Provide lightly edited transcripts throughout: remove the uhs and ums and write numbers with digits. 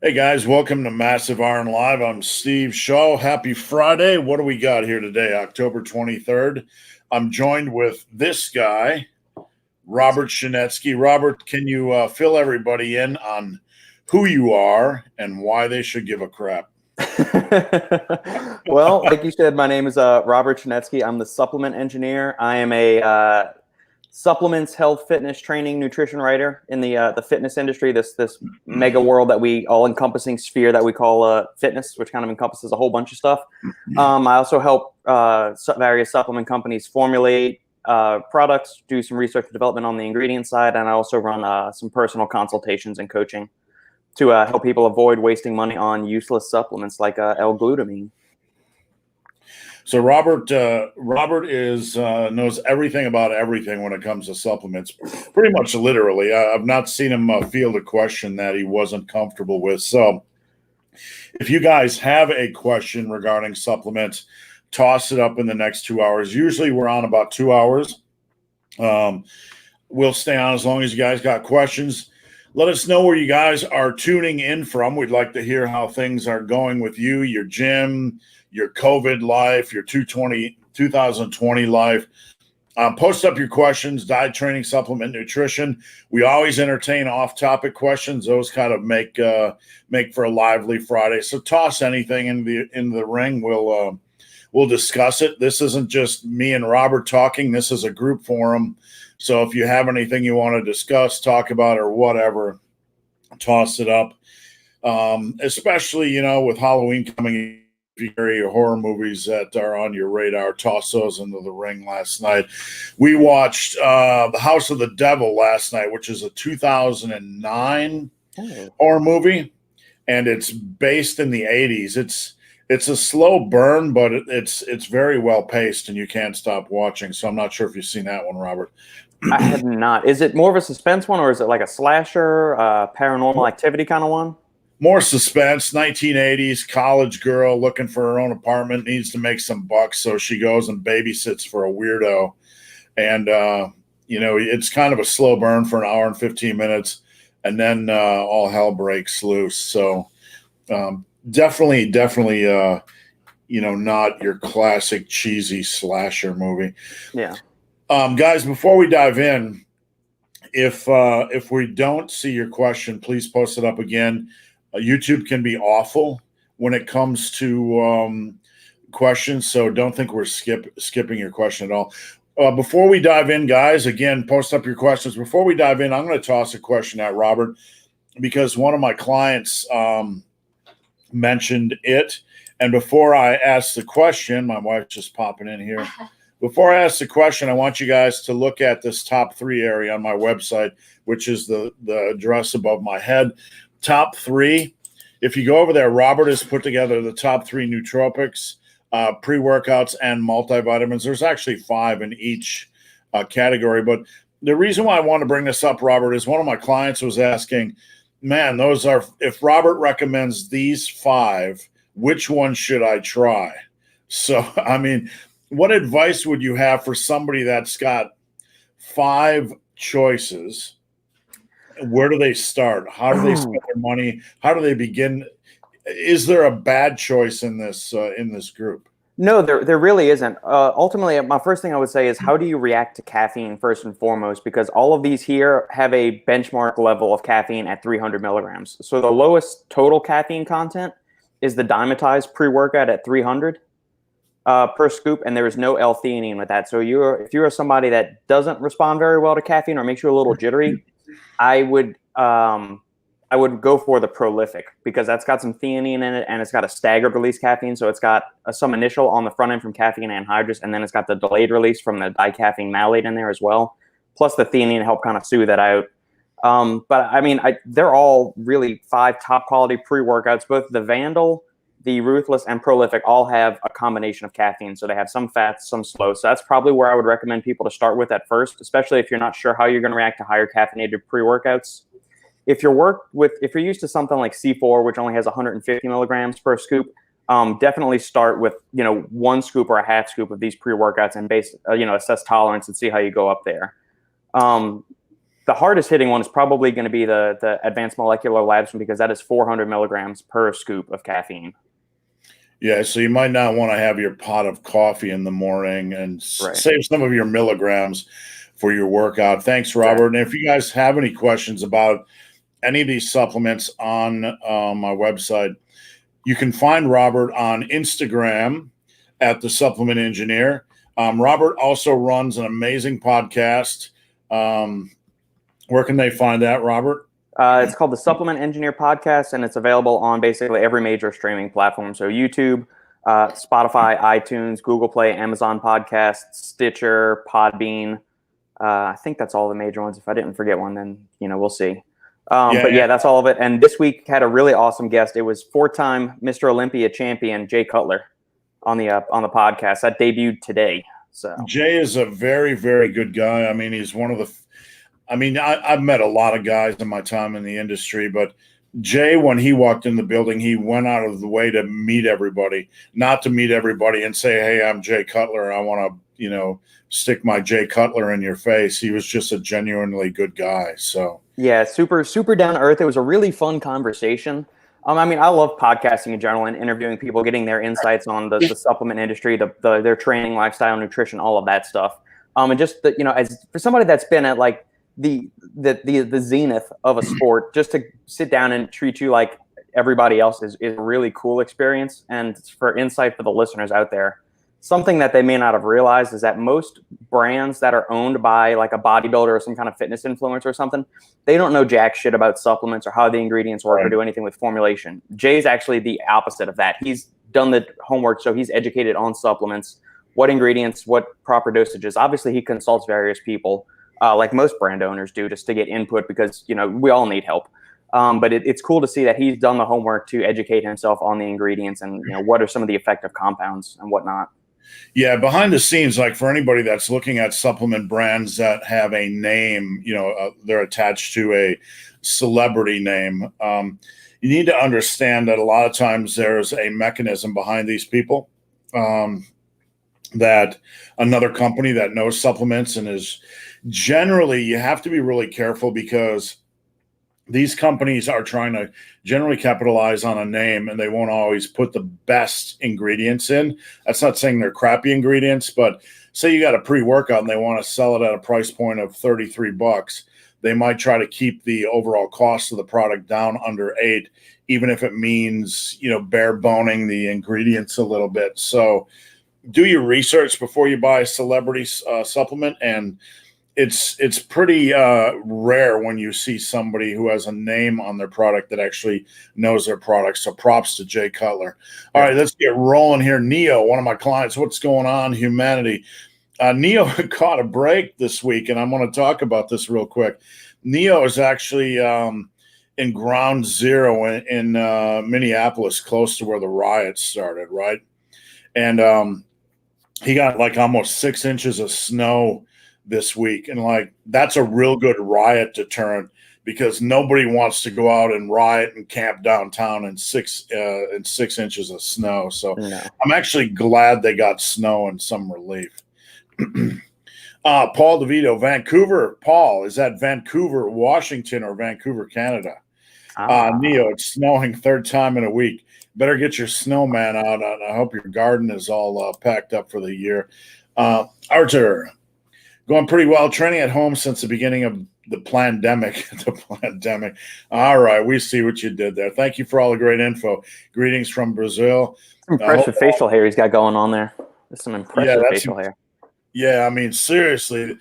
Hey guys, welcome to Massive Iron Live. I'm Steve Shaw. Happy Friday. What do we got here today? October 23rd. I'm joined with this guy, Robert Shinetsky. Robert, can you fill everybody in on who you are and why they should give a crap? Well, like you said, my name is Robert Chinetsky. I'm the supplement engineer. I am a supplements, health, fitness, training, nutrition writer in the fitness industry. This mega world that we all encompassing sphere that we call fitness, which kind of encompasses a whole bunch of stuff. I also help various supplement companies formulate products, do some research and development on the ingredient side, and I also run some personal consultations and coaching to help people avoid wasting money on useless supplements like L-glutamine. So Robert is knows everything about everything when it comes to supplements, pretty much literally. I've not seen him field a question that he wasn't comfortable with. So if you guys have a question regarding supplements, toss it up in the next 2 hours. Usually we're on about 2 hours. We'll stay on as long as you guys got questions. Let us know where you guys are tuning in from. We'd like to hear how things are going with you, your gym, your COVID life, your 2020 life. Post up your questions, diet, training, supplement, nutrition. We always entertain off-topic questions. Those kind of make for a lively Friday. So toss anything in the ring. We'll discuss it. This isn't just me and Robert talking. This is a group forum. So if you have anything you want to discuss, talk about, or whatever, toss it up. Especially, with Halloween coming, horror movies that are on your radar, toss those into the ring last night. We watched The House of the Devil last night, which is a 2009 horror movie, and it's based in the 80s. It's a slow burn, but it's very well paced, and you can't stop watching. So I'm not sure if you've seen that one, Robert. I have not. Is it more of a suspense one, or is it like a slasher, paranormal activity kind of one? More suspense. 1980s college girl looking for her own apartment, needs to make some bucks, so she goes and babysits for a weirdo. And it's kind of a slow burn for an hour and 15 minutes, and then all hell breaks loose. So definitely not your classic cheesy slasher movie. Yeah. Guys, before we dive in, if we don't see your question, please post it up again. YouTube can be awful when it comes to questions, so don't think we're skipping your question at all. Before we dive in, guys, again, post up your questions. Before we dive in, I'm going to toss a question at Robert because one of my clients mentioned it. And before I ask the question, my wife's just popping in here. Before I ask the question, I want you guys to look at this top 3 area on my website, which is the address above my head. Top 3. If you go over there, Robert has put together the top 3 nootropics, pre-workouts, and multivitamins. There's actually 5 in each category. But the reason why I want to bring this up, Robert, is one of my clients was asking, man, if Robert recommends these 5, which one should I try? So, I mean, what advice would you have for somebody that's got 5 choices? Where do they start? How do they spend their money? How do they begin? Is there a bad choice in this group? No, there really isn't. Ultimately, my first thing I would say is how do you react to caffeine first and foremost? Because all of these here have a benchmark level of caffeine at 300 milligrams. So the lowest total caffeine content is the Dimetized pre-workout at 300 per scoop, and there is no L-theanine with that. So if you're somebody that doesn't respond very well to caffeine or makes you a little jittery, I would go for the prolific because that's got some theanine in it and it's got a staggered release caffeine. So it's got some initial on the front end from caffeine anhydrous, and then it's got the delayed release from the dicaffeine malate in there as well. Plus the theanine to help kind of soothe that out. But I mean, they're all really 5 top quality pre-workouts. Both the Vandal, the Ruthless, and Prolific all have a combination of caffeine. So they have some fats, some slow. So that's probably where I would recommend people to start with at first, especially if you're not sure how you're going to react to higher caffeinated pre-workouts. If you're used to something like C4, which only has 150 milligrams per scoop, definitely start with 1 scoop or a half scoop of these pre-workouts and assess tolerance and see how you go up there. The hardest hitting one is probably going to be the Advanced Molecular Labs one, because that is 400 milligrams per scoop of caffeine. Yeah, so you might not want to have your pot of coffee in the morning and Right. save some of your milligrams for your workout. Thanks, Robert. And if you guys have any questions about any of these supplements on my website, you can find Robert on Instagram at The Supplement Engineer. Robert also runs an amazing podcast. Where can they find that, Robert? It's called the Supplement Engineer Podcast, and it's available on basically every major streaming platform. So YouTube, Spotify, iTunes, Google Play, Amazon Podcasts, Stitcher, Podbean. I think that's all the major ones. If I didn't forget one, then we'll see. But yeah, that's all of it. And this week had a really awesome guest. It was 4-time Mr. Olympia champion Jay Cutler on the podcast that debuted today. So Jay is a very, very good guy. I mean, he's one of the. I've met a lot of guys in my time in the industry, but Jay, when he walked in the building, he went out of the way to meet everybody, not to meet everybody and say, "Hey, I'm Jay Cutler. I want to, stick my Jay Cutler in your face." He was just a genuinely good guy. So yeah, super, super down to earth. It was a really fun conversation. I love podcasting in general and interviewing people, getting their insights on the supplement industry, their training, lifestyle, nutrition, all of that stuff. And just as for somebody that's been at like the zenith of a sport, just to sit down and treat you like everybody else is a really cool experience. And for insight for the listeners out there, something that they may not have realized is that most brands that are owned by like a bodybuilder or some kind of fitness influencer or something, they don't know jack shit about supplements or how the ingredients work or do anything with formulation. Jay's actually the opposite of that. He's done the homework, so he's educated on supplements, what ingredients, what proper dosages. Obviously, he consults various people, like most brand owners do, just to get input, because we all need help. But it's cool to see that he's done the homework to educate himself on the ingredients and what are some of the effective compounds and whatnot. Yeah, behind the scenes, like for anybody that's looking at supplement brands that have a name, they're attached to a celebrity name. You need to understand that a lot of times there's a mechanism behind these people, that another company that knows supplements and is generally, you have to be really careful, because these companies are trying to generally capitalize on a name, and they won't always put the best ingredients in. That's not saying they're crappy ingredients, but say you got a pre-workout and they want to sell it at a price point of $33. They might try to keep the overall cost of the product down under $8, even if it means, bare boning the ingredients a little bit. So do your research before you buy a celebrity supplement. And it's pretty rare when you see somebody who has a name on their product that actually knows their product. So props to Jay Cutler. All right, let's get rolling here. Neo, one of my clients, what's going on, humanity? Neo caught a break this week, and I'm going to talk about this real quick. Neo is actually in ground zero in Minneapolis, close to where the riots started, right? And he got like almost 6 inches of snow this week, and like that's a real good riot deterrent, because nobody wants to go out and riot and camp downtown in 6 inches of snow. So I'm actually glad they got snow and some relief. Paul DeVito, Vancouver. Paul, is that Vancouver, Washington, or Vancouver, Canada? Neo, it's snowing third time in a week. Better get your snowman out. I hope your garden is all packed up for the year. Arthur, going pretty well. Training at home since the beginning of the pandemic. All right, we see what you did there. Thank you for all the great info. Greetings from Brazil. Impressive facial hair he's got going on there. There's some impressive facial hair. Yeah, I mean, seriously,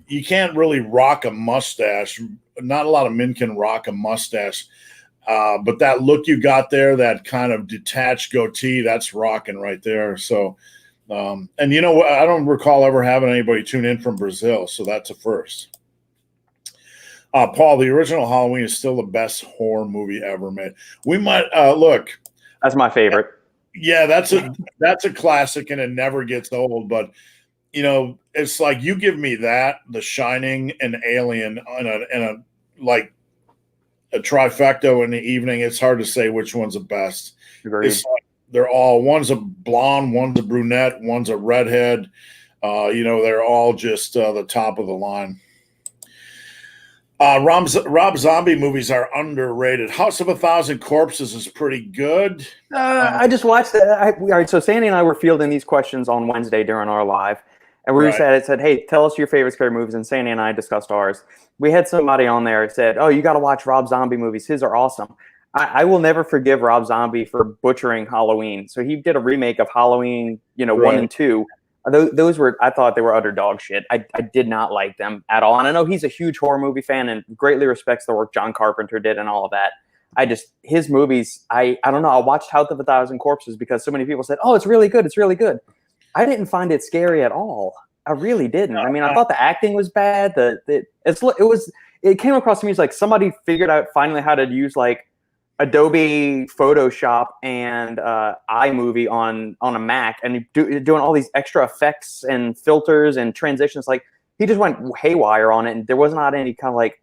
you can't really rock a mustache. Not a lot of men can rock a mustache. But that look you got there, that kind of detached goatee, that's rocking right there. So, and I don't recall ever having anybody tune in from Brazil. So that's a first. Paul, the original Halloween is still the best horror movie ever made. We might look. That's my favorite. Yeah, that's a classic, and it never gets old. But it's like you give me that, The Shining, and Alien, and a trifecta in the evening. It's hard to say which one's the best. It's like they're all, one's a blonde, one's a brunette, one's a redhead. They're all just the top of the line. Rob Zombie movies are underrated. House of a Thousand Corpses is pretty good. I just watched that. All right, so Sandy and I were fielding these questions on Wednesday during our live, and we said, "Hey, tell us your favorite scary movies." And Sandy and I discussed ours. We had somebody on there said, "Oh, you got to watch Rob Zombie movies. His are awesome." I will never forgive Rob Zombie for butchering Halloween. So he did a remake of Halloween, 1 and 2. Those were, I thought they were utter dog shit. I did not like them at all. And I know he's a huge horror movie fan and greatly respects the work John Carpenter did and all of that. His movies, I don't know. I watched House of a Thousand Corpses because so many people said, "Oh, it's really good. It's really good." I didn't find it scary at all. I really didn't. I mean, I thought the acting was bad. It came across to me as like somebody figured out finally how to use like Adobe Photoshop and iMovie on a Mac, and doing all these extra effects and filters and transitions. Like he just went haywire on it, and there was not any kind of like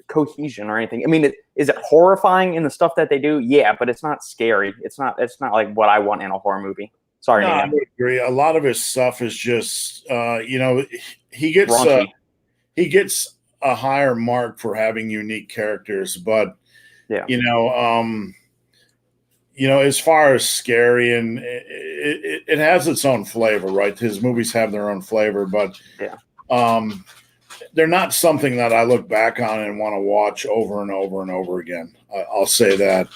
cohesion or anything. I mean, is it horrifying in the stuff that they do? Yeah, but it's not scary. It's not like what I want in a horror movie. Sorry, I agree. A lot of his stuff is just, he gets a higher mark for having unique characters, but yeah, as far as scary, and it has its own flavor, right? His movies have their own flavor, but they're not something that I look back on and want to watch over and over and over again. I'll say that.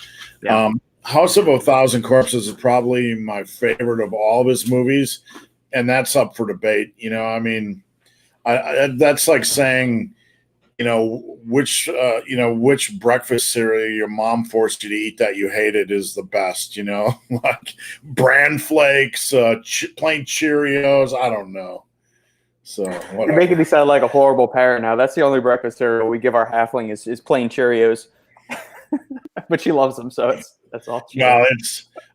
Yeah. House of a Thousand Corpses is probably my favorite of all of his movies, and that's up for debate. I mean, that's like saying, which breakfast cereal your mom forced you to eat that you hated is the best, like Bran Flakes, plain Cheerios. I don't know. So whatever. You're making me sound like a horrible parent now. That's the only breakfast cereal we give our halfling is plain Cheerios. But she loves them, so that's all. Well,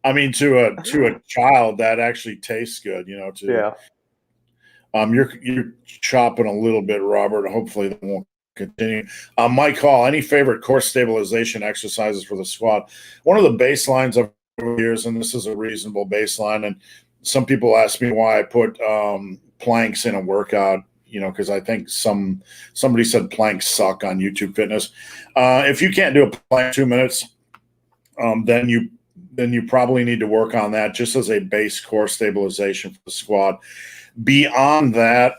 to a child that actually tastes good, Yeah. You're chopping a little bit, Robert. Hopefully that won't continue. Mike Hall, any favorite core stabilization exercises for the squat? One of the baselines of years, and this is a reasonable baseline, and some people ask me why I put planks in a workout, because I think somebody said planks suck on YouTube Fitness. If you can't do a plank 2 minutes, then you probably need to work on that just as a base core stabilization for the squat. Beyond that,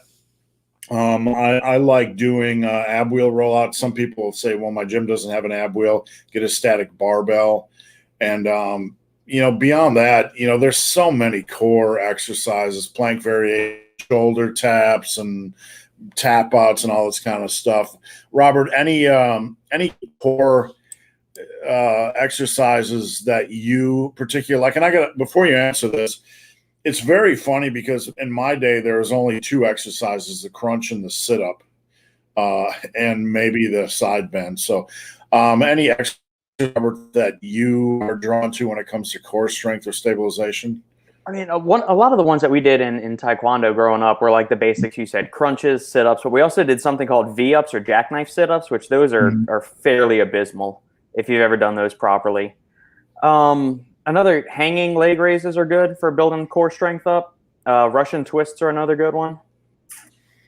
I like doing ab wheel rollouts. Some people say, well, my gym doesn't have an ab wheel. Get a static barbell. And, beyond that, there's so many core exercises, plank variation, shoulder taps and tap outs and all this kind of stuff. Robert, any core exercises that you particularly like? And before you answer this, it's very funny because in my day, there was only two exercises, the crunch and the sit up, and maybe the side bend. So any exercise that you are drawn to when it comes to core strength or stabilization? I mean, a lot of the ones that we did in Taekwondo growing up were like the basics. You said crunches, sit-ups, but we also did something called V-ups or jackknife sit-ups, which those are fairly abysmal if you've ever done those properly. Another hanging leg raises are good for building core strength up. Russian twists are another good one.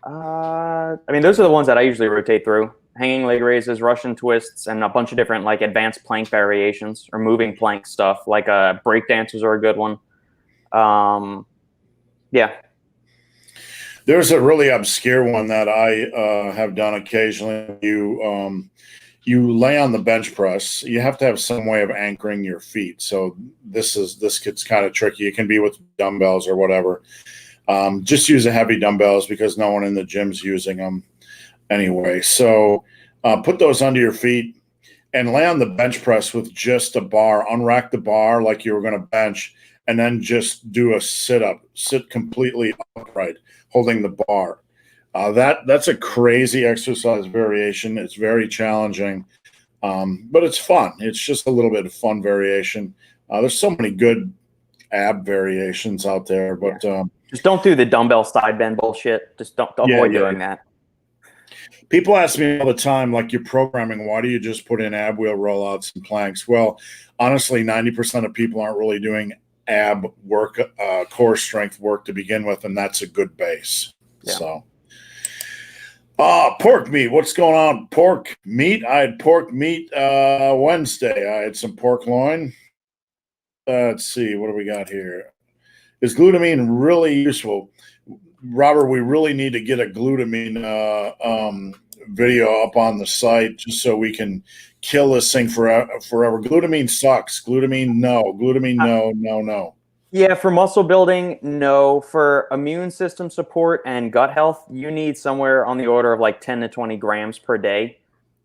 I mean, those are the ones that I usually rotate through. Hanging leg raises, Russian twists, and a bunch of different like advanced plank variations or moving plank stuff. Like break dancers are a good one. Yeah. There's a really obscure one that I have done occasionally. You lay on the bench press. You have to have some way of anchoring your feet. So this gets kind of tricky. It can be with dumbbells or whatever. Just use the heavy dumbbells because no one in the gym's using them anyway. So put those under your feet and lay on the bench press with just a bar. Unrack the bar like you were going to bench, and then just do a sit-up. Sit completely upright, holding the bar. That's a crazy exercise variation. It's very challenging, but it's fun. It's just a little bit of fun variation. There's so many good ab variations out there, but just don't do the dumbbell side bend bullshit. Just don't avoid doing that. People ask me all the time, like, you're programming, why do you just put in ab wheel rollouts and planks? Well, honestly, 90% of people aren't really doing ab work, core strength work to begin with, and that's a good base. Yeah. So Pork meat. What's going on? Pork meat. I had pork meat Wednesday. I had some pork loin. Let's see. What do we got here? Is glutamine really useful? Robert, we really need to get a glutamine video up on the site just so we can kill this thing forever. Glutamine sucks. Glutamine, no. Glutamine, no. Yeah, for muscle building, no. For immune system support and gut health, you need somewhere on the order of like 10 to 20 grams per day.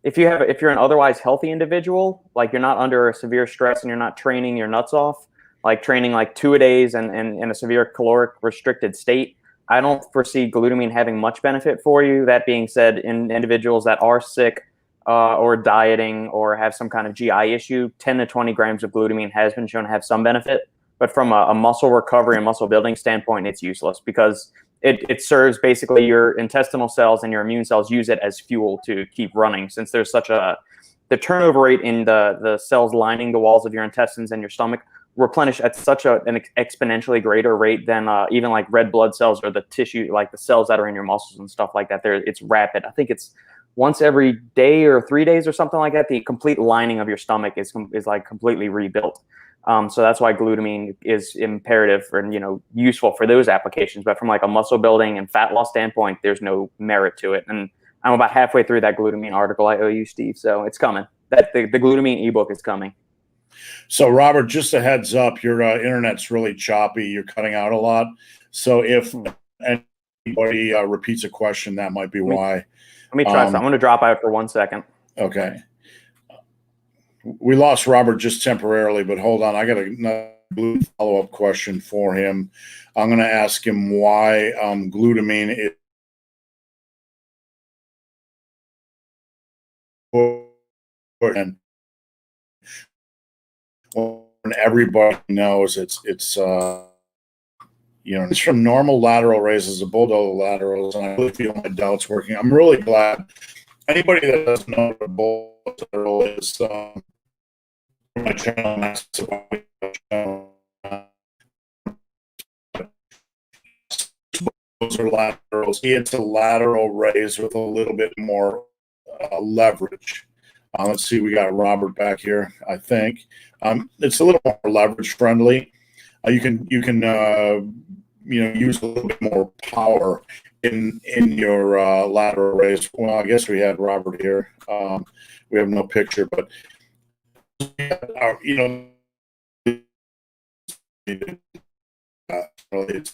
If you're an otherwise healthy individual, like you're not under severe stress and you're not training your nuts off, like training like 2-a-days and in a severe caloric restricted state, I don't foresee glutamine having much benefit for you. That being said, in individuals that are sick or dieting or have some kind of GI issue, 10 to 20 grams of glutamine has been shown to have some benefit. But from a muscle recovery and muscle building standpoint, it's useless because it serves basically your intestinal cells and your immune cells use it as fuel to keep running. Since there's the turnover rate in the cells lining the walls of your intestines and your stomach replenish at such an exponentially greater rate than even like red blood cells or the tissue, like the cells that are in your muscles and stuff like that. It's rapid. I think it's once every day or 3 days or something like that. The complete lining of your stomach is like completely rebuilt. So that's why glutamine is imperative and useful for those applications. But from like a muscle building and fat loss standpoint, there's no merit to it. And I'm about halfway through that glutamine article I owe you, Steve. So it's coming. That the glutamine ebook is coming. So, Robert, just a heads up, your internet's really choppy. You're cutting out a lot. So if anybody repeats a question, that might be why. Let me try something. I'm going to drop out for 1 second. Okay. We lost Robert just temporarily, but hold on. I got a follow-up question for him. I'm going to ask him why glutamine is important. When everybody knows it's from normal lateral raises to bulldozer laterals, and I really feel my delts working. I'm really glad. Anybody that doesn't know what a bulldozer lateral is, my channel, those are laterals. It's a lateral raise with a little bit more leverage. Let's see, we got Robert back here, I think. It's a little more leverage friendly. You can use a little bit more power in your lateral raise. Well, I guess we had Robert here. We have no picture, but it's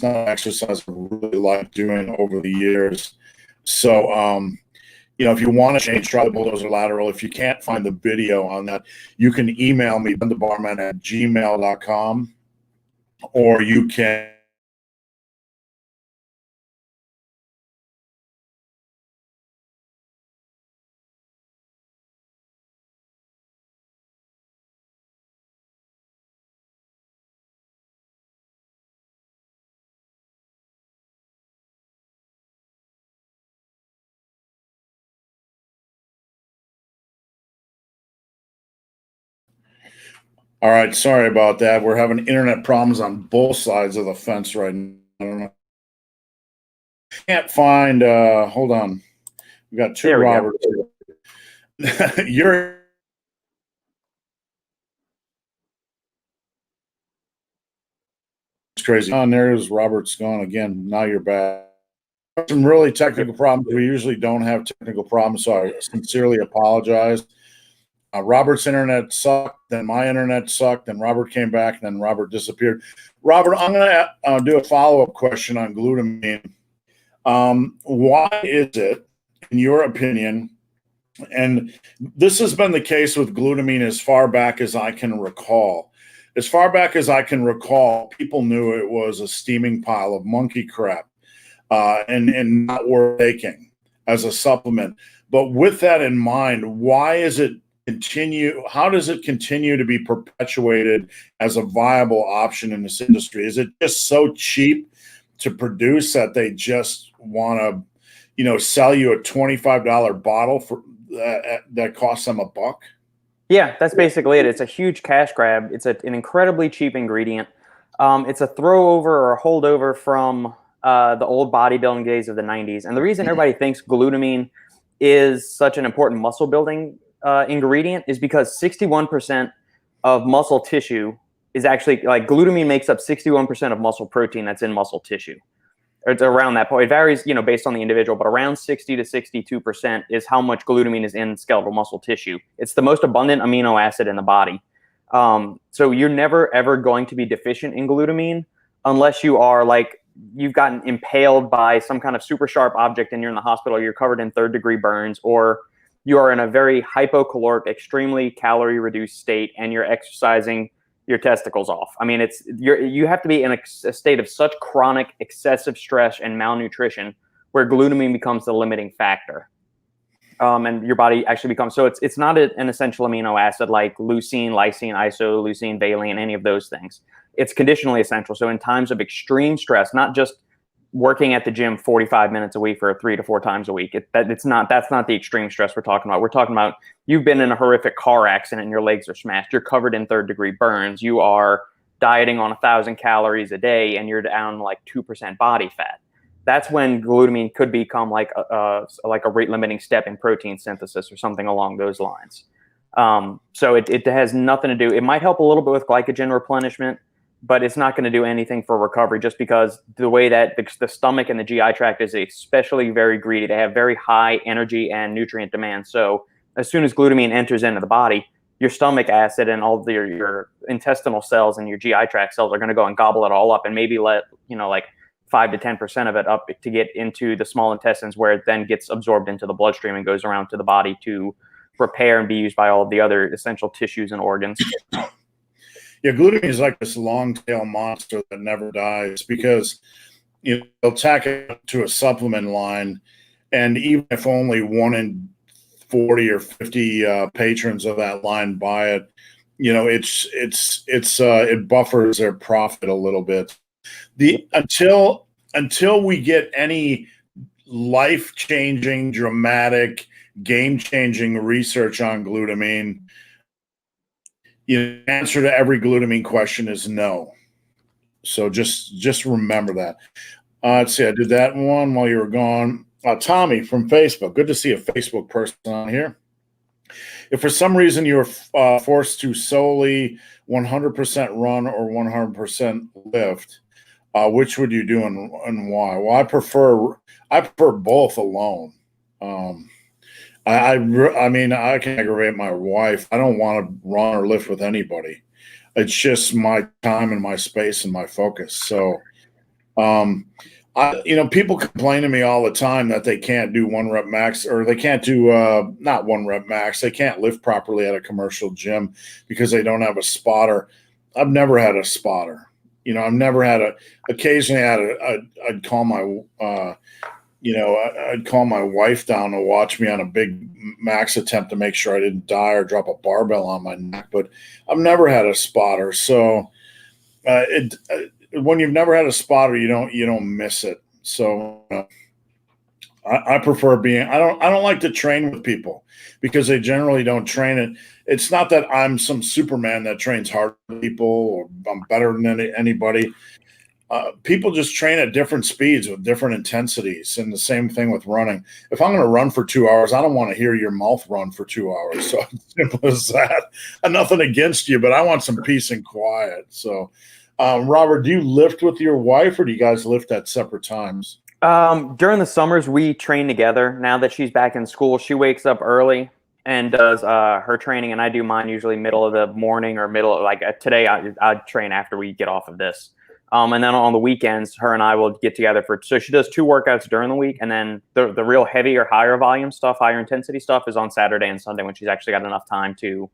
not an exercise I really like doing over the years. So, if you want to change, try the bulldozer lateral. If you can't find the video on that, you can email me, benthebarman@gmail.com, or you can All right, sorry about that. We're having internet problems on both sides of the fence right now. I don't know. Can't find. Hold on. We got two Roberts. You're crazy. Oh, and there's Robert's gone again. Now you're back. Some really technical problems. We usually don't have technical problems, so I sincerely apologize. Robert's internet sucked, then my internet sucked, then Robert came back, and then Robert disappeared. Robert, I'm going to do a follow-up question on glutamine. Why is it, in your opinion, and this has been the case with glutamine as far back as I can recall. As far back as I can recall, people knew it was a steaming pile of monkey crap and not worth taking as a supplement. But with that in mind, why is it how does it continue to be perpetuated as a viable option in this industry? Is it just so cheap to produce that they just want to, sell you a $25 bottle for that costs them $1? Yeah, that's basically it. It's a huge cash grab. It's an incredibly cheap ingredient. It's a throwover or a holdover from the old bodybuilding days of the 90s. And the reason everybody thinks glutamine is such an important muscle building ingredient is because 61% of muscle tissue is actually, like, glutamine makes up 61% of muscle protein that's in muscle tissue. Or it's around that point. It varies, based on the individual, but around 60 to 62% is how much glutamine is in skeletal muscle tissue. It's the most abundant amino acid in the body. So you're never, ever going to be deficient in glutamine unless you are, like, you've gotten impaled by some kind of super sharp object and you're in the hospital, you're covered in 3rd-degree burns, or you are in a very hypocaloric, extremely calorie-reduced state and you're exercising your testicles off. I mean, you have to be in a state of such chronic excessive stress and malnutrition where glutamine becomes the limiting factor. And your body actually becomes, so it's not an essential amino acid like leucine, lysine, isoleucine, valine, any of those things. It's conditionally essential. So in times of extreme stress, not just working at the gym 45 minutes a week or 3 to 4 times a week, that's not the extreme stress we're talking about. We're talking about you've been in a horrific car accident and your legs are smashed. You're covered in 3rd-degree burns. You are dieting on 1,000 calories a day and you're down like 2% body fat. That's when glutamine could become like a rate limiting step in protein synthesis or something along those lines. So it has nothing to do. It might help a little bit with glycogen replenishment, but it's not going to do anything for recovery just because the way that the stomach and the GI tract is especially very greedy. They have very high energy and nutrient demand. So as soon as glutamine enters into the body, your stomach acid and all of your intestinal cells and your GI tract cells are going to go and gobble it all up and maybe let, like 5 to 10% of it up to get into the small intestines where it then gets absorbed into the bloodstream and goes around to the body to repair and be used by all of the other essential tissues and organs. Yeah, glutamine is like this long tail monster that never dies because they'll tack it to a supplement line, and even if only 1 in 40 or 50 patrons of that line buy it, it buffers their profit a little bit. Until we get any life-changing, dramatic, game-changing research on glutamine, the answer to every glutamine question is no. So just remember that. Let's see, I did that one while you were gone. Tommy from Facebook. Good to see a Facebook person on here. If for some reason you were forced to solely 100% run or 100% lift, which would you do and why? Well, I prefer both alone. I mean, I can aggravate my wife. I don't want to run or lift with anybody. It's just my time and my space and my focus. So, people complain to me all the time that they can't do 1 rep max, or they can't do not 1 rep max. They can't lift properly at a commercial gym because they don't have a spotter. I've never had a spotter. I've never had occasionally I'd call my, I'd call my wife down to watch me on a big max attempt to make sure I didn't die or drop a barbell on my neck, but I've never had a spotter. So when you've never had a spotter, you don't miss it. So I prefer I don't like to train with people because they generally don't train it. It's not that I'm some Superman that trains hard people or I'm better than anybody. People just train at different speeds with different intensities, and the same thing with running. If I'm going to run for 2 hours, I don't want to hear your mouth run for 2 hours. So simple as that. Nothing against you, but I want some peace and quiet. So, Robert, do you lift with your wife, or do you guys lift at separate times? During the summers, we train together. Now that she's back in school, she wakes up early and does her training, and I do mine usually middle of the morning or today I train after we get off of this. And then on the weekends, her and I will get together so she does 2 workouts during the week. And then the real heavy or higher volume stuff, higher intensity stuff is on Saturday and Sunday when she's actually got enough time to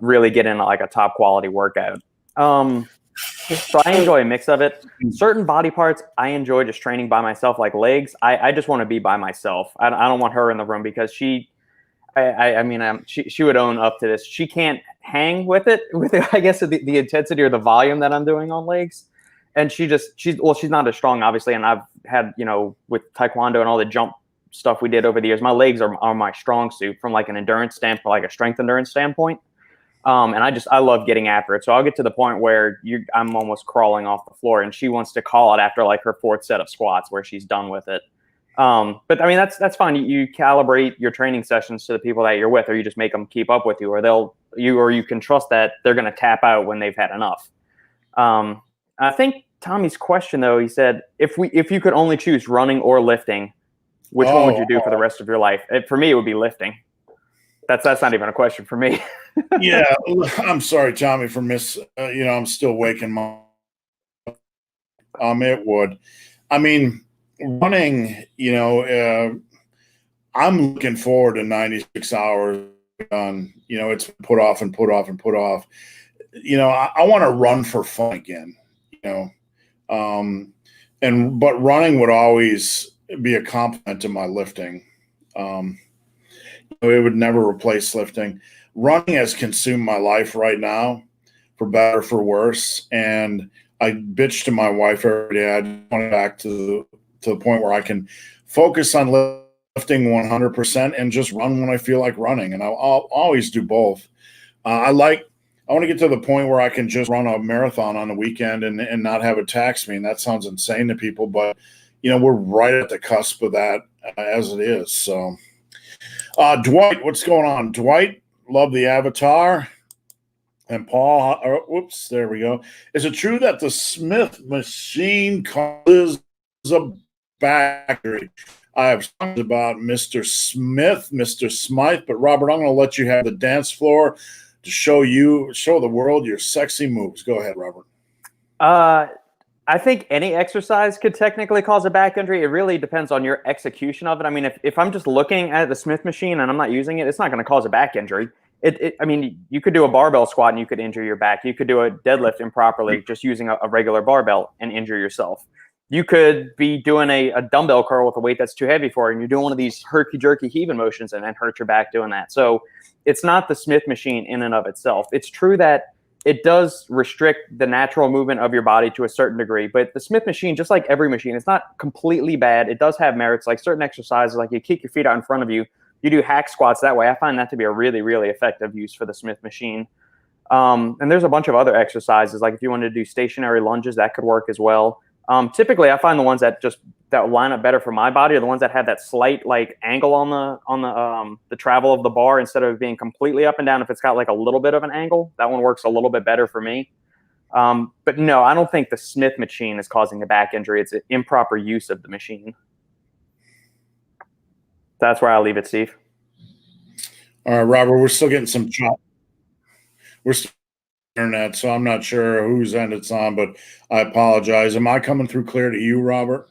really get in like a top quality workout. So I enjoy a mix of it. Certain body parts, I enjoy just training by myself, like legs. I just want to be by myself. I don't want her in the room because she would own up to this. She can't hang with I guess the intensity or the volume that I'm doing on legs. And she's not as strong, obviously. And I've had, with Taekwondo and all the jump stuff we did over the years, my legs are my strong suit from like an endurance standpoint, like a strength endurance standpoint. And I love getting after it. So I'll get to the point where I'm almost crawling off the floor, and she wants to call it after like her fourth set of squats where she's done with it. But I mean, that's fine. You calibrate your training sessions to the people that you're with, or you just make them keep up with you, or you can trust that they're going to tap out when they've had enough. I think Tommy's question though, he said, if you could only choose running or lifting, which one would you do for the rest of your life? For me, it would be lifting. That's not even a question for me. Yeah, I'm sorry, Tommy, for I'm still waking my. It would. I mean, running. I'm looking forward to 96 hours on. It's put off and put off and put off. I want to run for fun again. But running would always be a complement to my lifting. It would never replace lifting. Running has consumed my life right now, for better or for worse. And I bitch to my wife every day. I just want back to the point where I can focus on lifting 100% and just run when I feel like running. And I'll always do both. I want to get to the point where I can just run a marathon on the weekend and not have it tax me. And that sounds insane to people, but we're right at the cusp of that as it is. So, Dwight, what's going on? Dwight, love the avatar. And Paul, whoops, there we go. Is it true that the Smith machine causes a back injury? I have talked about Mr. Smith, Mr. Smythe, but Robert, I'm going to let you have the dance floor to show the world your sexy moves. Go ahead, Robert. I think any exercise could technically cause a back injury. It really depends on your execution of it. I mean, if I'm just looking at the Smith machine and I'm not using it, it's not going to cause a back injury. I mean, you could do a barbell squat and you could injure your back. You could do a deadlift improperly just using a regular barbell and injure yourself. You could be doing a dumbbell curl with a weight that's too heavy for you, and you're doing one of these herky-jerky heaving motions and then hurt your back doing that. So it's not the Smith machine in and of itself. It's true that it does restrict the natural movement of your body to a certain degree, but the Smith machine, just like every machine, it's not completely bad. It does have merits, like certain exercises, like you kick your feet out in front of you, you do hack squats that way. I find that to be a really, really effective use for the Smith machine. And there's a bunch of other exercises, like if you wanted to do stationary lunges, that could work as well. Typically, I find the ones that line up better for my body are the ones that have that slight like angle on the travel of the bar instead of being completely up and down. If it's got like a little bit of an angle, that one works a little bit better for me. But no, I don't think the Smith machine is causing a back injury. It's an improper use of the machine. That's where I'll leave it, Steve. All right, Robert, we're still getting some chop. We're still internet, so I'm not sure whose end it's on, but I apologize. Am I coming through clear to you, Robert?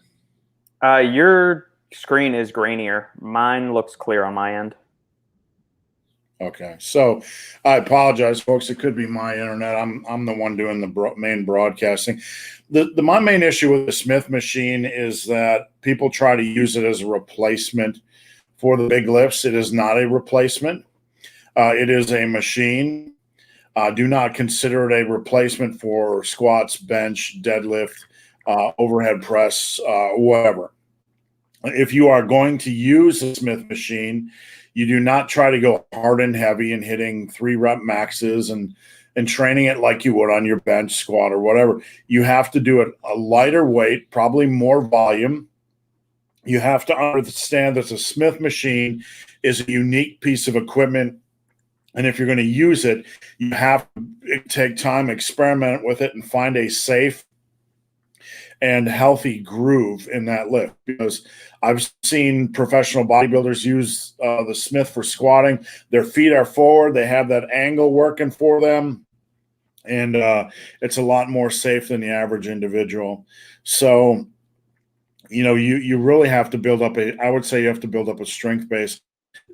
Your screen is grainier. Mine looks clear on my end. Okay, so I apologize, folks. It could be my internet. I'm the one doing the main broadcasting. My main issue with the Smith machine is that people try to use it as a replacement for the big lifts. It is not a replacement. It is a machine. Do not consider it a replacement for squats, bench, deadlift, overhead press, whatever. If you are going to use the Smith machine, you do not try to go hard and heavy and hitting 3-rep maxes and training it like you would on your bench, squat, or whatever. You have to do it a lighter weight, probably more volume. You have to understand that the Smith machine is a unique piece of equipment. And if you're going to use it, you have to take time, experiment with it, and find a safe and healthy groove in that lift. Because I've seen professional bodybuilders use the Smith for squatting. Their feet are forward. They have that angle working for them. And it's a lot more safe than the average individual. So, you really have to build up I would say you have to build up a strength base.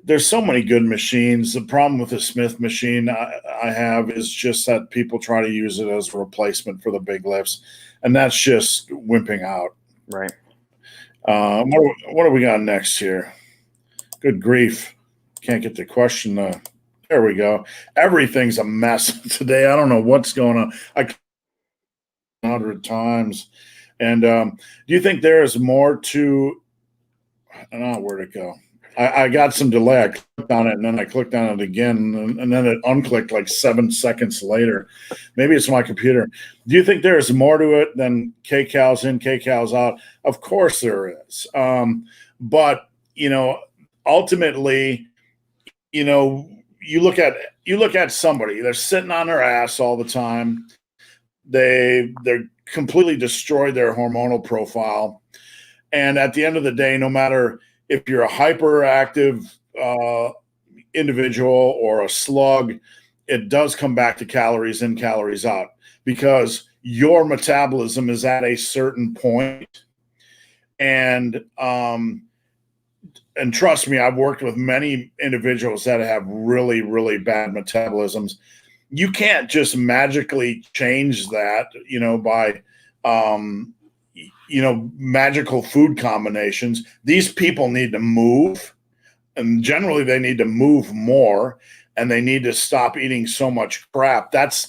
There's so many good machines. The problem with the Smith machine I have is just that people try to use it as a replacement for the big lifts, and that's just wimping out. Right. What do we got next here? Good grief. Can't get the question. There we go. Everything's a mess today. I don't know what's going on. 100 times. And do you think there is more to – I don't know where'd it go. I got some delay. I clicked on it and then I clicked on it again, and then it unclicked like 7 seconds later. Maybe it's my computer. Do you think there's more to it than kcals in, kcals out? Of course there is. But ultimately, you look at somebody. They're sitting on their ass all the time. They're completely destroyed their hormonal profile, and at the end of the day, no matter if you're a hyperactive individual or a slug, it does come back to calories in, calories out, because your metabolism is at a certain point. And trust me, I've worked with many individuals that have really, really bad metabolisms. You can't just magically change that, by magical food combinations. These people need to move, and generally they need to move more, and they need to stop eating so much crap. That's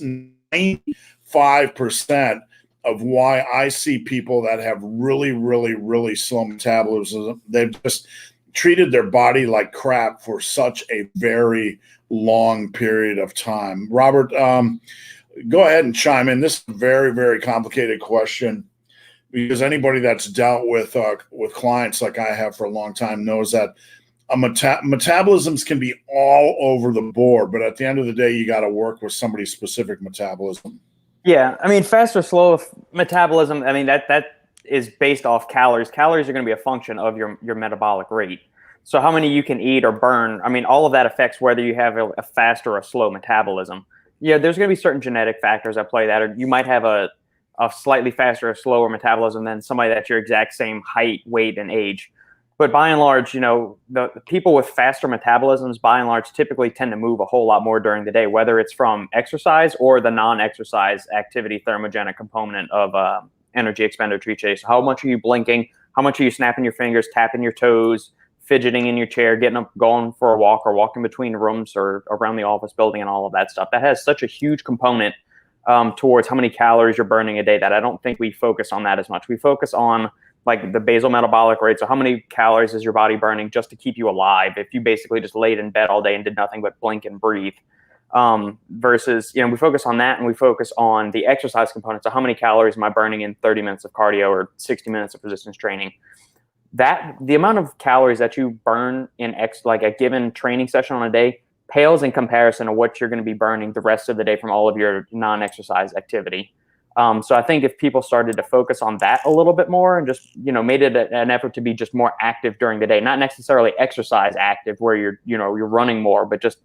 95% of why I see people that have really, really, really slow metabolism. They've just treated their body like crap for such a very long period of time. Robert, go ahead and chime in. This is a very, very complicated question, because anybody that's dealt with clients like I have for a long time knows that metabolisms can be all over the board, but at the end of the day, you got to work with somebody's specific metabolism. Yeah, I mean, fast or slow metabolism, I mean, that is based off calories. Calories are going to be a function of your metabolic rate. So how many you can eat or burn, I mean, all of that affects whether you have a fast or a slow metabolism. Yeah, there's going to be certain genetic factors that play that, or you might have a slightly faster or slower metabolism than somebody that's your exact same height, weight, and age. But by and large, the people with faster metabolisms, by and large, typically tend to move a whole lot more during the day, whether it's from exercise or the non-exercise activity thermogenic component of energy expenditure each day. So how much are you blinking? How much are you snapping your fingers, tapping your toes, fidgeting in your chair, getting up, going for a walk, or walking between rooms or around the office building and all of that stuff? That has such a huge component towards how many calories you're burning a day that I don't think we focus on that as much. We focus on like the basal metabolic rate. So how many calories is your body burning just to keep you alive if you basically just laid in bed all day and did nothing but blink and breathe? Versus, we focus on that, and we focus on the exercise component. So how many calories am I burning in 30 minutes of cardio or 60 minutes of resistance training? That the amount of calories that you burn in like a given training session on a day pales in comparison to what you're going to be burning the rest of the day from all of your non-exercise activity. So I think if people started to focus on that a little bit more and just, made it an effort to be just more active during the day, not necessarily exercise active where you're running more, but just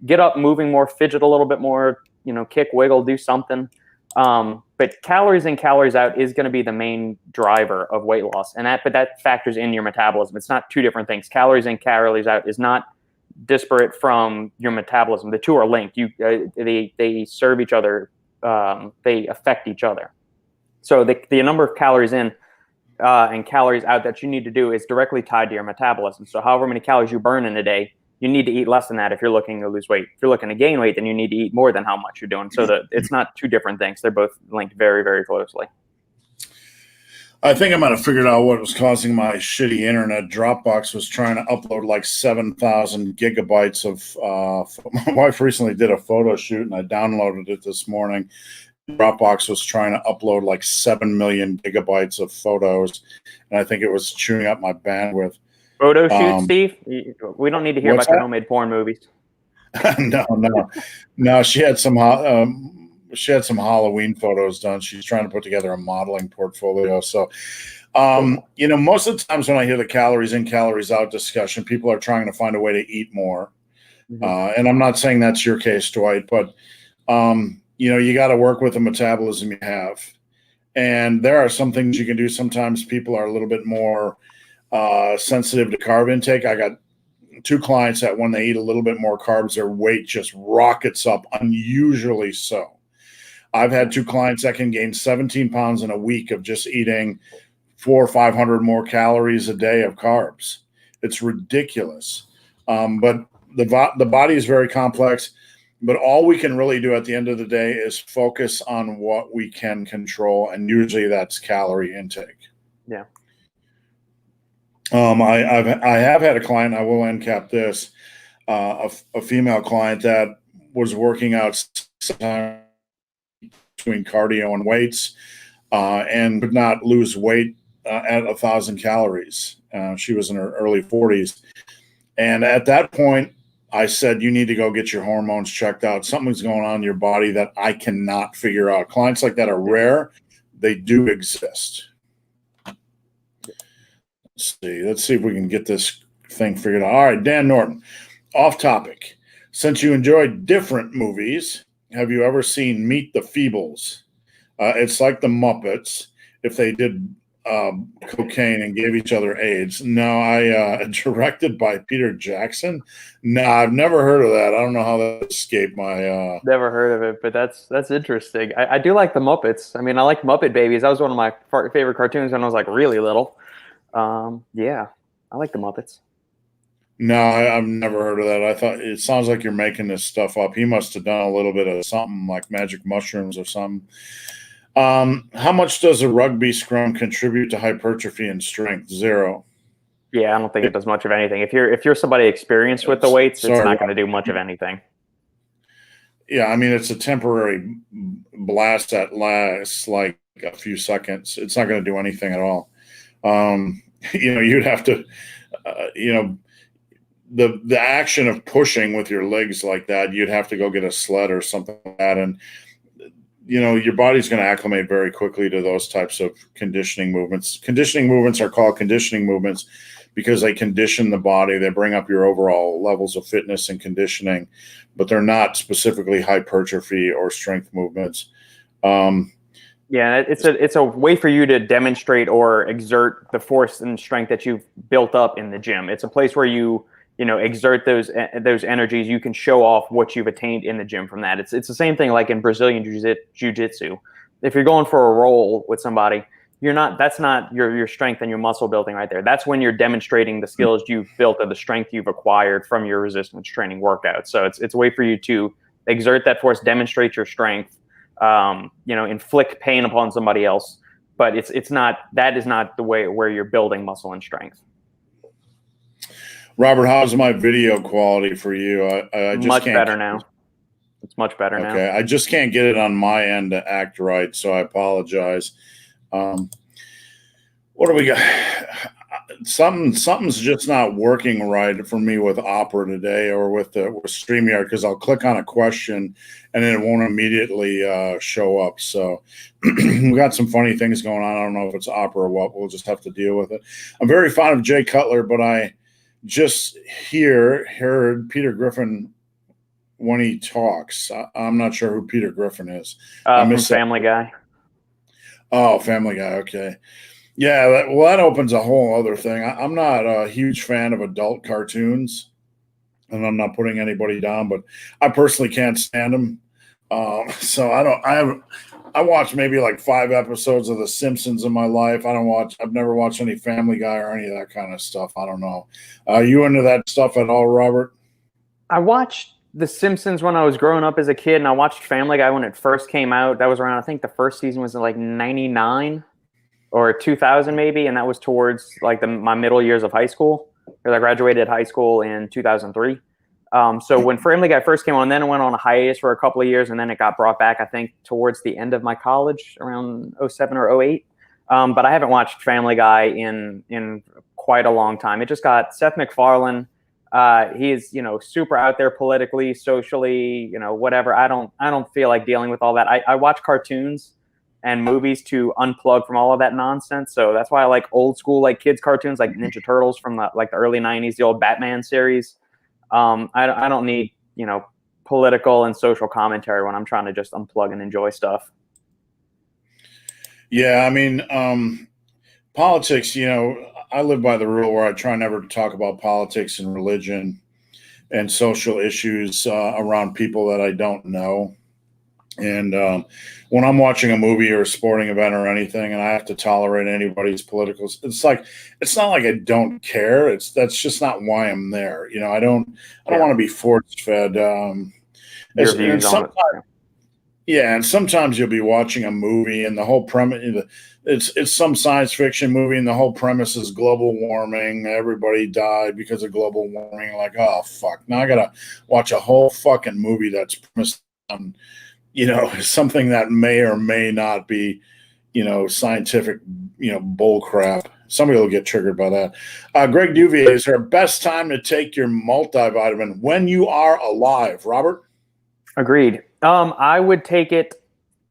get up, moving more, fidget a little bit more, kick, wiggle, do something. But calories in, calories out is going to be the main driver of weight loss. But that factors in your metabolism. It's not two different things. Calories in, calories out is not disparate from your metabolism. The two are linked. They serve each other. They affect each other. So the number of calories in and calories out that you need to do is directly tied to your metabolism. So however many calories you burn in a day, you need to eat less than that if you're looking to lose weight. If you're looking to gain weight, then you need to eat more than how much you're doing. So it's not two different things. They're both linked very, very closely. I think I might have figured out what was causing my shitty internet. Dropbox was trying to upload like 7,000 gigabytes of. My wife recently did a photo shoot, and I downloaded it this morning. Dropbox was trying to upload like 7 million gigabytes of photos, and I think it was chewing up my bandwidth. Photo shoot, Steve? We don't need to hear about your homemade porn movies. No. She had some Halloween photos done. She's trying to put together a modeling portfolio. So, most of the times when I hear the calories in, calories out discussion, people are trying to find a way to eat more. Mm-hmm. And I'm not saying that's your case, Dwight, but, you got to work with the metabolism you have. And there are some things you can do. Sometimes people are a little bit more sensitive to carb intake. I got 2 clients that when they eat a little bit more carbs, their weight just rockets up, unusually so. I've had 2 clients that can gain 17 pounds in a week of just eating 400 or 500 more calories a day of carbs. It's ridiculous. But the body is very complex. But all we can really do at the end of the day is focus on what we can control, and usually that's calorie intake. Yeah. I have had a client. I will end cap this. A female client that was working out between cardio and weights, and could not lose weight at 1,000 calories. She was in her early 40s, and at that point, I said, "You need to go get your hormones checked out. Something's going on in your body that I cannot figure out." Clients like that are rare. They do exist. Let's see if we can get this thing figured out. All right, Dan Norton, off topic. Since you enjoy different movies, have you ever seen Meet the Feebles? It's like the Muppets if they did cocaine and gave each other AIDS. No, directed by Peter Jackson. No, I've never heard of that. I don't know how that escaped my. Never heard of it, but that's interesting. I do like the Muppets. I mean, I like Muppet Babies. That was one of my favorite cartoons when I was like really little. Yeah, I like the Muppets. No, I've never heard of that. I thought it sounds like you're making this stuff up. He must have done a little bit of something like magic mushrooms or something. How much does a rugby scrum contribute to hypertrophy and strength? 0. Yeah, I don't think it does much of anything. If you're somebody experienced with the weights, it's not going to do much of anything. Yeah, I mean, it's a temporary blast that lasts like a few seconds. It's not going to do anything at all. You'd have to, the action of pushing with your legs like that, you'd have to go get a sled or something like that. And, your body's going to acclimate very quickly to those types of conditioning movements. Conditioning movements are called conditioning movements because they condition the body. They bring up your overall levels of fitness and conditioning, but they're not specifically hypertrophy or strength movements. Yeah, it's a way for you to demonstrate or exert the force and strength that you've built up in the gym. It's a place where you exert those energies. You can show off what you've attained in the gym from that. It's the same thing like in Brazilian jiu-jitsu. If you're going for a roll with somebody, that's not your strength and your muscle building right there. That's when you're demonstrating the skills you've built or the strength you've acquired from your resistance training workout. So it's a way for you to exert that force, demonstrate your strength, inflict pain upon somebody else. But that is not the way where you're building muscle and strength. Robert, how's my video quality for you? I just much can't. Better now. It's much better now. Okay, I just can't get it on my end to act right, so I apologize. What do we got? Something's just not working right for me with Opera today or with StreamYard, because I'll click on a question and then it won't immediately show up. So we got some funny things going on. I don't know if it's Opera or what. We'll just have to deal with it. I'm very fond of Jay Cutler, but I just heard Peter Griffin when he talks. I'm not sure who Peter Griffin is. From Family Guy. Oh, Family Guy. Okay. Yeah, that opens a whole other thing. I'm not a huge fan of adult cartoons, and I'm not putting anybody down, but I personally can't stand them. So I watched maybe like 5 episodes of The Simpsons in my life. I've never watched any Family Guy or any of that kind of stuff. I don't know. Are you into that stuff at all, Robert? I watched The Simpsons when I was growing up as a kid, and I watched Family Guy when it first came out. That was around, I think the first season was in like 99 or 2000 maybe, and that was towards like my middle years of high school, because I graduated high school in 2003. So when Family Guy first came on, then it went on a hiatus for a couple of years, and then it got brought back, I think, towards the end of my college, around 07 or 08. But I haven't watched Family Guy in quite a long time. It just got Seth MacFarlane. He's super out there politically, socially, whatever. I don't feel like dealing with all that. I watch cartoons and movies to unplug from all of that nonsense. So that's why I like old school like kids cartoons like Ninja Turtles from the early 90s, the old Batman series. I don't need political and social commentary when I'm trying to just unplug and enjoy stuff. Yeah, I mean, politics, I live by the rule where I try never to talk about politics and religion and social issues around people that I don't know. And when I'm watching a movie or a sporting event or anything, and I have to tolerate anybody's political, it's not like I don't care. That's just not why I'm there. I don't want to be force fed. Yeah, and sometimes you'll be watching a movie and the whole premise it's some science fiction movie and the whole premise is global warming. Everybody died because of global warming. Like, oh fuck. Now I gotta watch a whole fucking movie that's premised on, something that may or may not be, scientific, bull crap. Somebody will get triggered by that. Greg Duvier, is there a best time to take your multivitamin? When you are alive, Robert? Agreed. I would take it.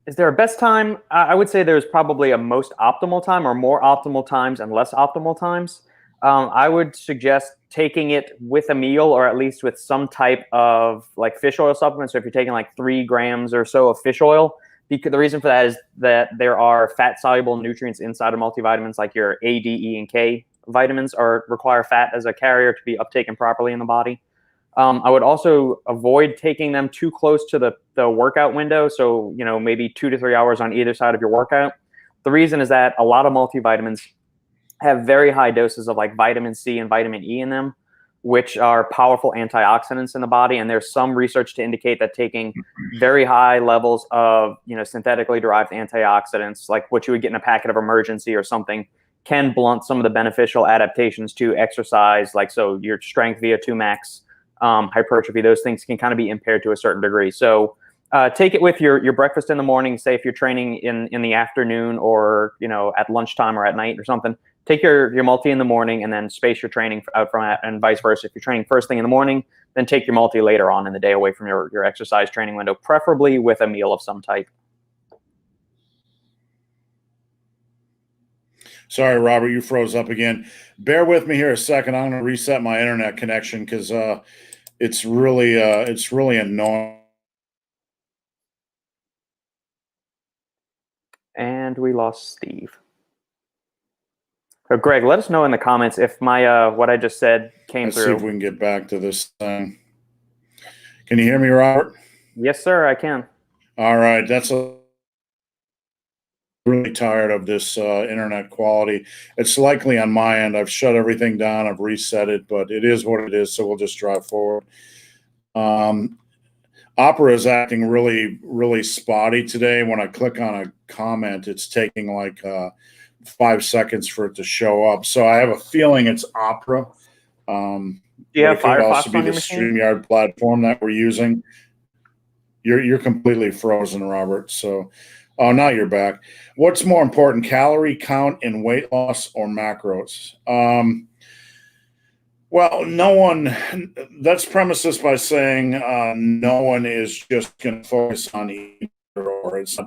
Is there a best time? I would say there's probably a most optimal time or more optimal times and less optimal times. I would suggest taking it with a meal or at least with some type of like fish oil supplement. So if you're taking like 3 grams or so of fish oil, because the reason for that is that there are fat soluble nutrients inside of multivitamins, like your A, D, E, and K vitamins require fat as a carrier to be uptaken properly in the body. I would also avoid taking them too close to the workout window. So, maybe 2 to 3 hours on either side of your workout. The reason is that a lot of multivitamins have very high doses of like vitamin C and vitamin E in them, which are powerful antioxidants in the body. And there's some research to indicate that taking very high levels of, synthetically derived antioxidants, like what you would get in a packet of Emergency or something, can blunt some of the beneficial adaptations to exercise. Like, so your strength VO2 max, hypertrophy, those things can kind of be impaired to a certain degree. So take it with your breakfast in the morning. Say if you're training in the afternoon or at lunchtime or at night or something, take your multi in the morning and then space your training out from it, and vice versa. If you're training first thing in the morning, then take your multi later on in the day away from your exercise training window, preferably with a meal of some type. Sorry, Robert, you froze up again. Bear with me here a second. I'm going to reset my internet connection because it's really annoying. And we lost Steve. So Greg, let us know in the comments if my what I just said came Let's through. see if we can get back to this thing. Can you hear me, Robert? Yes, sir, I can. All right, really tired of this internet quality. It's likely on my end. I've shut everything down. I've reset it, but it is what it is. So we'll just drive forward. Opera is acting really, really spotty today. When I click on a comment, it's taking like 5 seconds for it to show up. So I have a feeling it's Opera. Do you have it could Firefox also be on the your machine? StreamYard platform that we're using. You're completely frozen, Robert. So, oh, now you're back. What's more important, calorie count in weight loss or macros? Well, no one. Let's premise this by saying no one is just going to focus on eating, or it's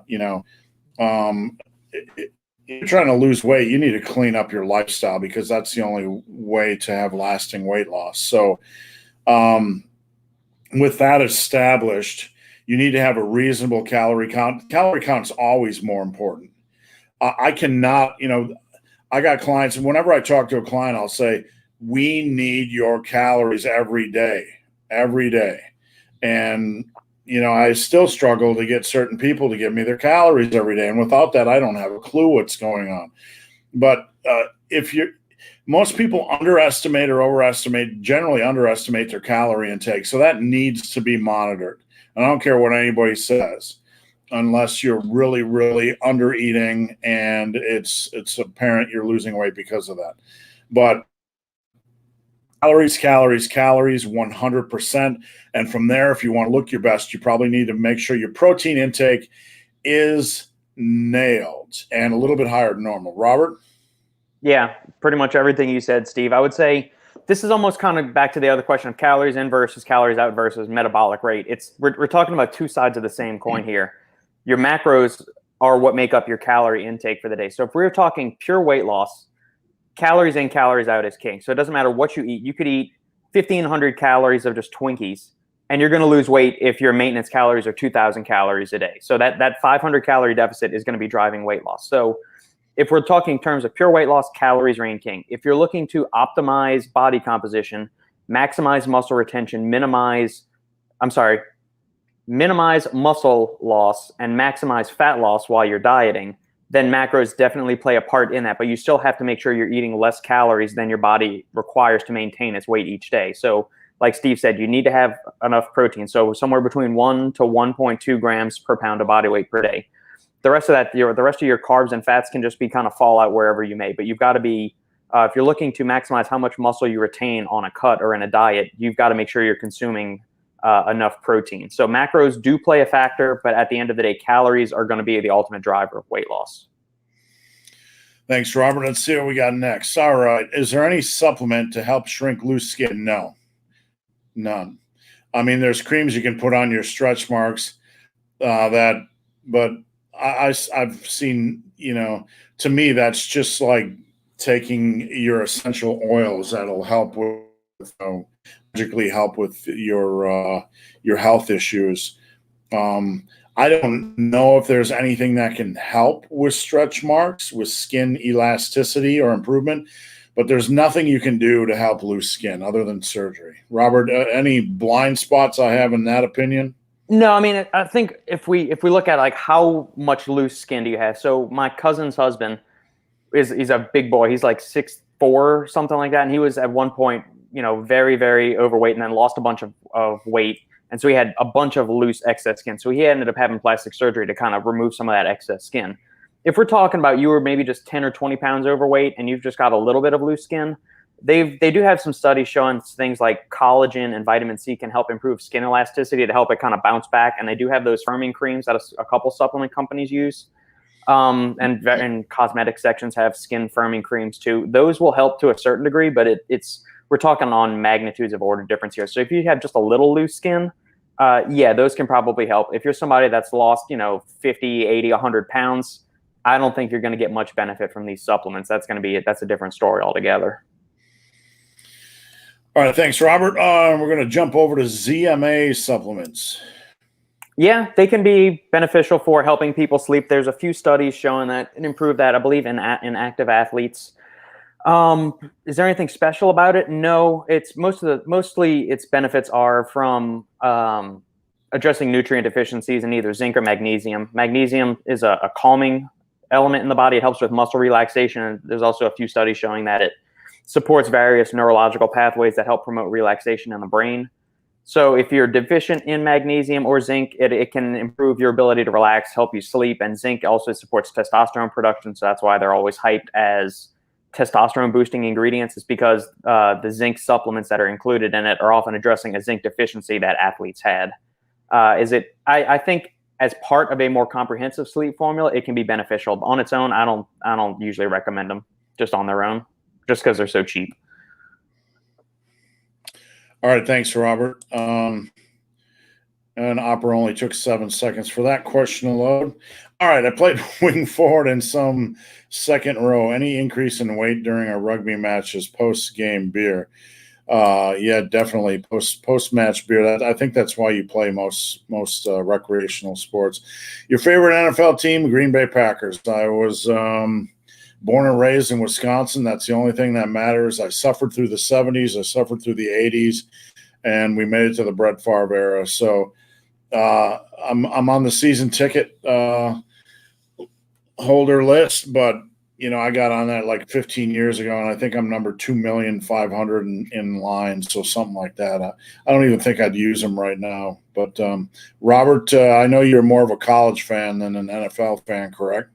you're trying to lose weight. You need to clean up your lifestyle because that's the only way to have lasting weight loss. So, with that established, you need to have a reasonable calorie count. Calorie count is always more important. I cannot, I got clients, and whenever I talk to a client, I'll say, we need your calories every day. And, I still struggle to get certain people to give me their calories every day. And without that, I don't have a clue what's going on. But most people underestimate or generally underestimate their calorie intake. So that needs to be monitored. And I don't care what anybody says, unless you're really, really under eating and it's apparent you're losing weight because of that. But calories, 100%. And from there, if you want to look your best, you probably need to make sure your protein intake is nailed and a little bit higher than normal. Robert? Yeah, pretty much everything you said, Steve. I would say this is almost kind of back to the other question of calories in versus calories out versus metabolic rate. We're talking about two sides of the same coin here. Your macros are what make up your calorie intake for the day. So if we're talking pure weight loss, calories in, calories out is king. So it doesn't matter what you eat. You could eat 1,500 calories of just Twinkies, and you're going to lose weight if your maintenance calories are 2,000 calories a day. So that 500 calorie deficit is going to be driving weight loss. So if we're talking in terms of pure weight loss, calories reign king. If you're looking to optimize body composition, maximize muscle retention, minimize muscle loss, and maximize fat loss while you're dieting, then macros definitely play a part in that. But you still have to make sure you're eating less calories than your body requires to maintain its weight each day. So like Steve said, you need to have enough protein. So somewhere between 1 to 1.2 grams per pound of body weight per day. The rest of that, the rest of your carbs and fats can just be kind of fall out wherever you may. But you've got to be, if you're looking to maximize how much muscle you retain on a cut or in a diet, you've got to make sure you're consuming enough protein. So macros do play a factor, but at the end of the day, calories are going to be the ultimate driver of weight loss. Thanks, Robert. Let's see what we got next. All right. Is there any supplement to help shrink loose skin? No, none. I mean, there's creams you can put on your stretch marks but I've seen, to me, that's just like taking your essential oils that'll help with, magically help with your health issues. I don't know if there's anything that can help with stretch marks, with skin elasticity or improvement, but there's nothing you can do to help loose skin other than surgery. Robert, any blind spots I have in that opinion? No, I mean, I think if we look at like how much loose skin do you have? So my cousin's husband he's a big boy. He's like 6'4", something like that, and he was at one point, very, very overweight, and then lost a bunch of weight. And so he had a bunch of loose excess skin. So he ended up having plastic surgery to kind of remove some of that excess skin. If we're talking about you were maybe just 10 or 20 pounds overweight and you've just got a little bit of loose skin, they do have some studies showing things like collagen and vitamin C can help improve skin elasticity to help it kind of bounce back. And they do have those firming creams that a couple supplement companies use. And cosmetic sections have skin firming creams too. Those will help to a certain degree, but we're talking on magnitudes of order difference here. So if you have just a little loose skin, those can probably help. If you're somebody that's lost, 50, 80, 100 pounds, I don't think you're going to get much benefit from these supplements. That's a different story altogether. All right. Thanks, Robert. We're going to jump over to ZMA supplements. Yeah, they can be beneficial for helping people sleep. There's a few studies showing that it improved that, I believe, in active athletes. Is there anything special about it? No, it's mostly its benefits are from addressing nutrient deficiencies in either zinc or magnesium. Magnesium is a calming element in the body. It helps with muscle relaxation. And there's also a few studies showing that it supports various neurological pathways that help promote relaxation in the brain. So if you're deficient in magnesium or zinc, it can improve your ability to relax, help you sleep. And zinc also supports testosterone production. So that's why they're always hyped as testosterone boosting ingredients, is because the zinc supplements that are included in it are often addressing a zinc deficiency that athletes had. I think as part of a more comprehensive sleep formula, it can be beneficial. On its own, I don't usually recommend them just on their own, just because they're so cheap. All right, thanks, Robert. And Opera only took 7 seconds for that question to load. All right, I played wing forward in some second row. Any increase in weight during a rugby match is post-game beer? Yeah, definitely post-match beer. I think that's why you play most recreational sports. Your favorite NFL team, Green Bay Packers. I was born and raised in Wisconsin. That's the only thing that matters. I suffered through the 70s. I suffered through the 80s, and we made it to the Brett Favre era. So I'm on the season ticket holder list, but I got on that like 15 years ago, and I think I'm number 2,500,000 in line, so something like that. I don't even think I'd use them right now. But Robert, I know you're more of a college fan than an NFL fan, correct?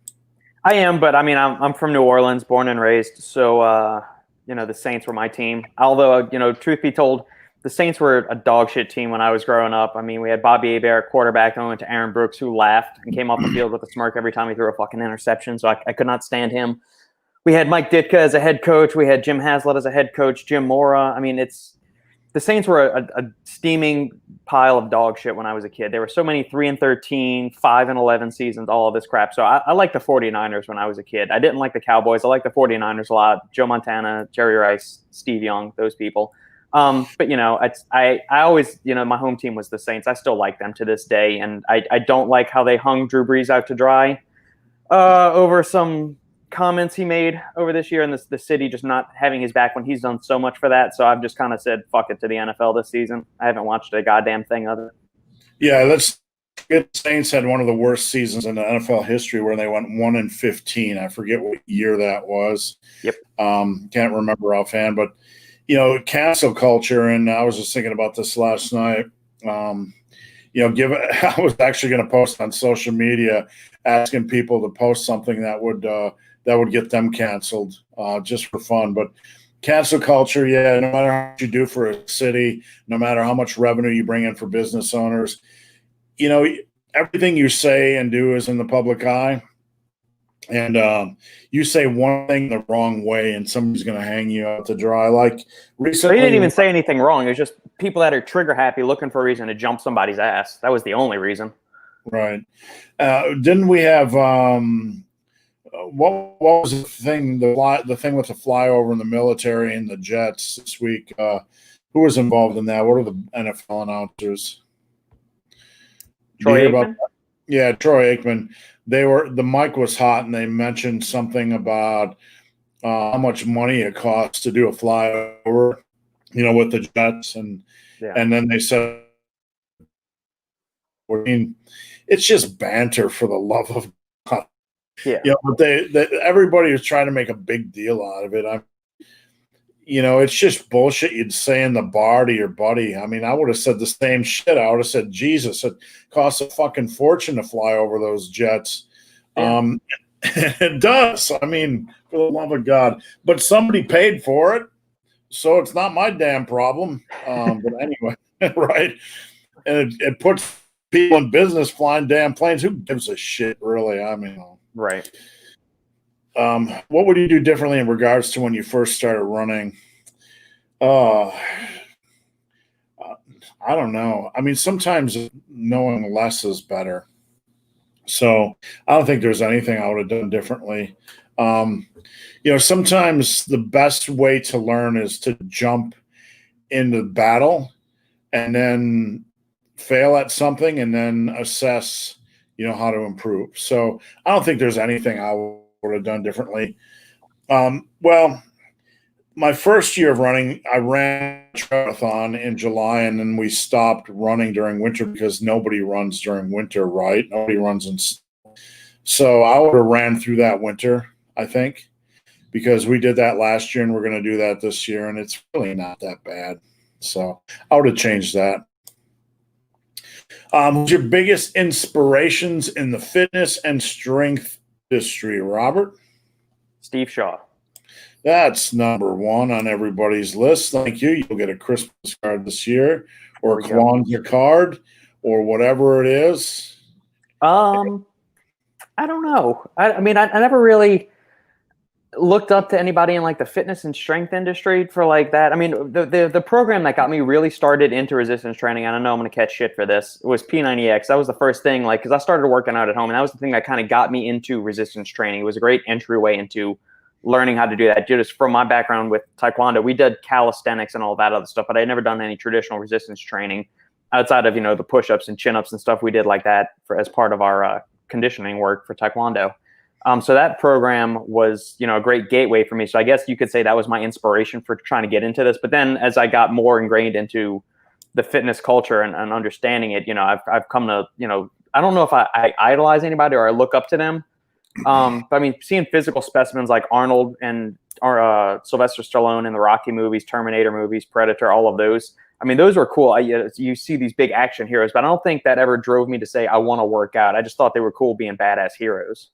I am, but I mean, I'm from New Orleans, born and raised. So, the Saints were my team. Although, truth be told, the Saints were a dog shit team when I was growing up. I mean, we had Bobby Hebert at quarterback, and we went to Aaron Brooks, who laughed and came off the field with a smirk every time he threw a fucking interception. So I could not stand him. We had Mike Ditka as a head coach. We had Jim Haslett as a head coach, Jim Mora. I mean, the Saints were a steaming pile of dog shit when I was a kid. There were so many 3-13, 5-11 seasons, all of this crap. So I liked the 49ers when I was a kid. I didn't like the Cowboys. I liked the 49ers a lot. Joe Montana, Jerry Rice, Steve Young, those people. But I always, my home team was the Saints. I still like them to this day. And I don't like how they hung Drew Brees out to dry over some comments he made over this year, and the city just not having his back when he's done so much for that. So I've just kind of said fuck it to the NFL this season. I haven't watched a goddamn thing of it. Yeah, the Saints had one of the worst seasons in the NFL history where they went 1-15. I forget what year that was. Yep. Can't remember offhand, but cancel culture. And I was just thinking about this last night. I was actually going to post on social media asking people to post something that would get them canceled, just for fun. But cancel culture, yeah, no matter how much you do for a city, no matter how much revenue you bring in for business owners, everything you say and do is in the public eye. And you say one thing the wrong way and somebody's going to hang you out to dry. Like recently, So he didn't even say anything wrong. It was just people that are trigger happy looking for a reason to jump somebody's ass. That was the only reason. right. Didn't we have what was the thing? The thing with the flyover in the military and the jets this week. Who was involved in that? What are the NFL announcers? Troy Aikman? Yeah, Troy Aikman. The mic was hot, and they mentioned something about how much money it costs to do a flyover, with the jets, and then they said, I mean, it's just banter, for the love of God. Yeah. But everybody was trying to make a big deal out of it. It's just bullshit you'd say in the bar to your buddy. I mean, I would have said the same shit. I would have said, Jesus, it costs a fucking fortune to fly over those jets. Yeah. It does. I mean, for the love of God. But somebody paid for it, so it's not my damn problem. But anyway, right? And it puts people in business flying damn planes. Who gives a shit, really? I mean, right. What would you do differently in regards to when you first started running? I don't know. I mean, sometimes knowing less is better. So I don't think there's anything I would have done differently. Sometimes the best way to learn is to jump into battle and then fail at something and then assess, how to improve. So I don't think there's anything I would have done differently. Well, my first year of running, I ran a marathon in July, and then we stopped running during winter because nobody runs during winter, right? Nobody runs in. So I would have ran through that winter, I think, because we did that last year and we're going to do that this year, and it's really not that bad. So I would have changed that. What's your biggest inspirations in the fitness and strength industry, Robert? Steve Shaw. That's number one on everybody's list. Thank you. You'll get a Christmas card this year, or a Kwanzaa card, or whatever it is. I don't know. I mean, I never really looked up to anybody in like the fitness and strength industry for like that. I mean, the program that got me really started into resistance training, and I know I'm going to catch shit for this, was P90X. That was the first thing, like, because I started working out at home, and that was the thing that kind of got me into resistance training. It was a great entryway into learning how to do that. Just from my background with Taekwondo, we did calisthenics and all that other stuff, but I had never done any traditional resistance training outside of, the push-ups and chin-ups and stuff we did like that as part of our conditioning work for Taekwondo. So that program was, a great gateway for me. So I guess you could say that was my inspiration for trying to get into this. But then as I got more ingrained into the fitness culture and understanding it, I've come to, I don't know if I idolize anybody or I look up to them. But I mean, seeing physical specimens like Arnold and Sylvester Stallone in the Rocky movies, Terminator movies, Predator, all of those. I mean, those were cool. You see these big action heroes, but I don't think that ever drove me to say I want to work out. I just thought they were cool being badass heroes.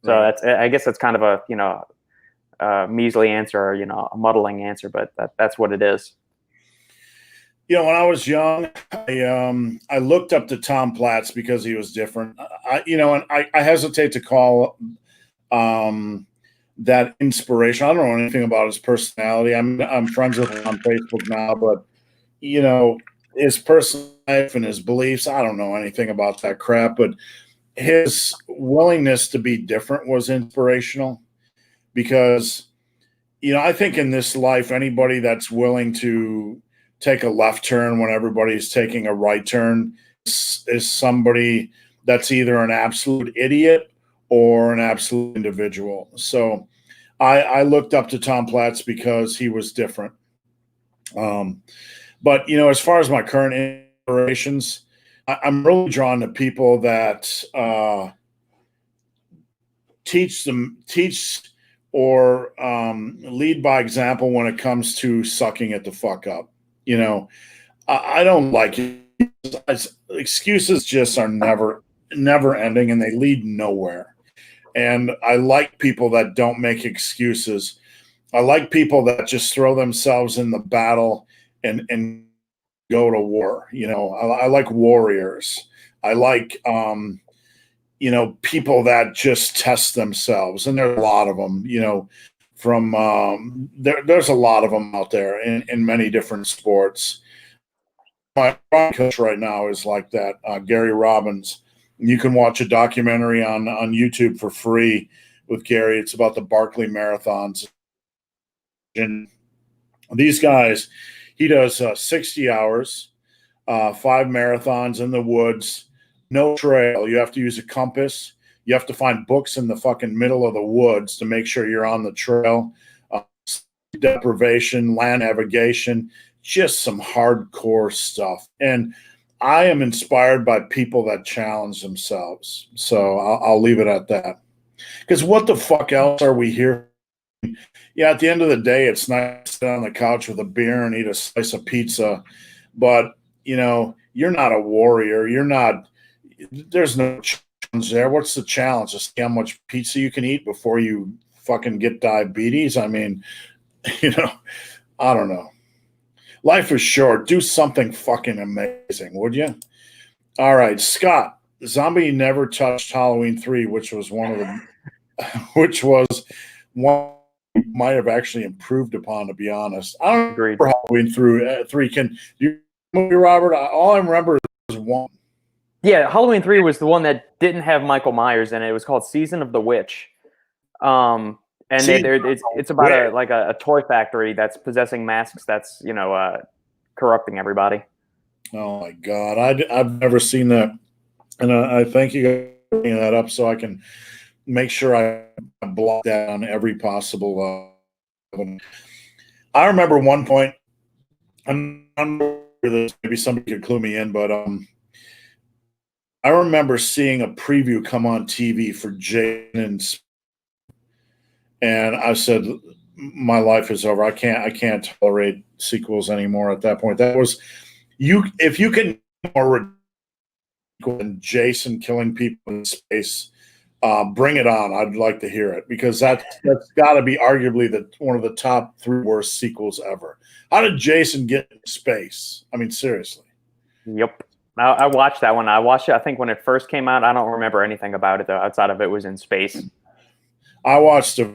So right. I guess that's kind of a measly answer or, a muddling answer, but that's what it is. When I was young, I looked up to Tom Platz because he was different. And I hesitate to call that inspiration. I don't know anything about his personality. I'm friends with him on Facebook now, but his personal life and his beliefs, I don't know anything about that crap. But his willingness to be different was inspirational because, I think in this life, anybody that's willing to take a left turn when everybody's taking a right turn is somebody that's either an absolute idiot or an absolute individual. So I looked up to Tom Platz because he was different. But, as far as my current inspirations, I'm really drawn to people that teach or lead by example when it comes to sucking it the fuck up. You know, I don't like it. Excuses just are never ending, and they lead nowhere. And I like people that don't make excuses. I like people that just throw themselves in the battle and go to war. You know, I like warriors. I like people that just test themselves, and there's a lot of them. You know, from there's a lot of them out there in many different sports. My coach right now is like that, Gary Robbins. You can watch a documentary on YouTube for free with Gary. It's about the Barkley marathons. And these guys, he does 60 hours, 5 marathons in the woods, no trail. You have to use a compass. You have to find books in the fucking middle of the woods to make sure you're on the trail. Deprivation, land navigation, just some hardcore stuff. And I am inspired by people that challenge themselves. So I'll leave it at that. Because what the fuck else are we here? Yeah, at the end of the day, it's nice to sit on the couch with a beer and eat a slice of pizza. But, you're not a warrior. There's no challenge there. What's the challenge? To see how much pizza you can eat before you fucking get diabetes? I mean, I don't know. Life is short. Do something fucking amazing, would you? All right, Scott. Zombie never touched Halloween 3, which was one might have actually improved upon, to be honest. I don't Agreed. remember Halloween 3. Can you remember, Robert? All I remember is 1. Yeah, Halloween 3 was the one that didn't have Michael Myers in it. It was called Season of the Witch. And it's about a toy factory that's possessing masks that's corrupting everybody. Oh my God, I've never seen that, and I thank you for bringing that up so I can make sure I block that on every possible. I remember one point. I'm not sure this, maybe somebody could clue me in, but I remember seeing a preview come on TV for Jason, and I said, "My life is over. I can't tolerate sequels anymore." At that point, that was you. If you can more than Jason killing people in space, bring it on. I'd like to hear it, because that's got to be arguably one of the top 3 worst sequels ever. How did Jason get in space? I mean, seriously. Yep. I watched that one. I watched it, I think, when it first came out. I don't remember anything about it, though, outside of it was in space. I watched a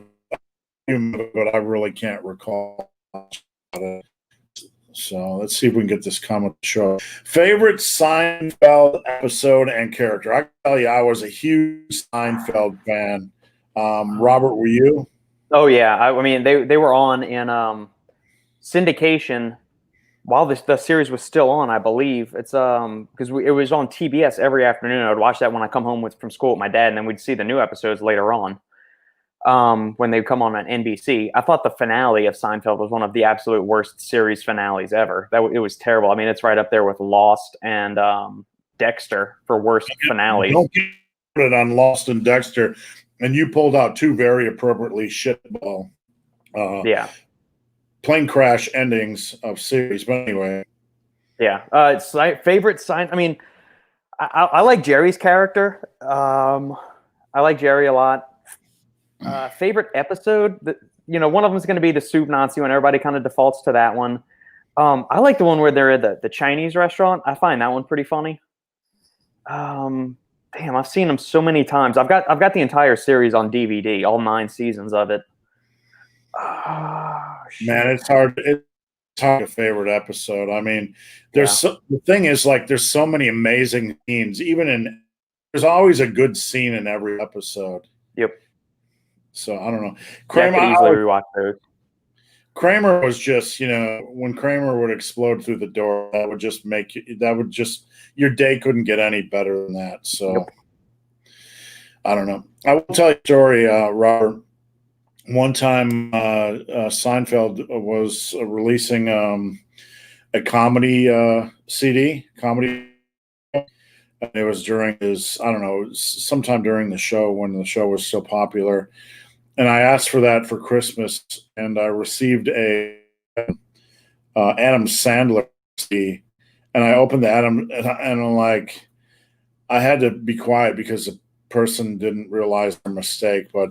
few, but I really can't recall it. So let's see if we can get this comment show. Favorite Seinfeld episode and character? I can tell you, I was a huge Seinfeld fan. Robert, were you? Oh yeah, I mean they were on in syndication while the series was still on. I believe it's because it was on TBS every afternoon. I would watch that when I come home from school with my dad, and then we'd see the new episodes later on. When they come on NBC. I thought the finale of Seinfeld was one of the absolute worst series finales ever. It was terrible. I mean, it's right up there with Lost and Dexter for worst finales. Don't get it on Lost and Dexter, and you pulled out 2 very appropriately shitball plane crash endings of series. But anyway, yeah. Favorite sign. I mean, I like Jerry's character. I like Jerry a lot. Favorite episode, one of them is going to be the soup Nazi when everybody kind of defaults to that one. I like the one where they're at the Chinese restaurant. I find that one pretty funny. Damn, I've seen them so many times. I've got the entire series on DVD, all 9 seasons of it. Man, it's hard to favorite episode. I mean, the thing is, like, there's so many amazing scenes. There's always a good scene in every episode. Yep. So I don't know. Kramer, I could easily rewatch those. Kramer was just, when Kramer would explode through the door, your day couldn't get any better than that. So I don't know. I will tell you a story, Robert. One time, Seinfeld was releasing a comedy CD, comedy. And it was during sometime during the show when the show was so popular. and I asked for that for Christmas, and I received a Adam Sandler CD, and I opened the Adam, and I'm like, I had to be quiet because the person didn't realize their mistake, but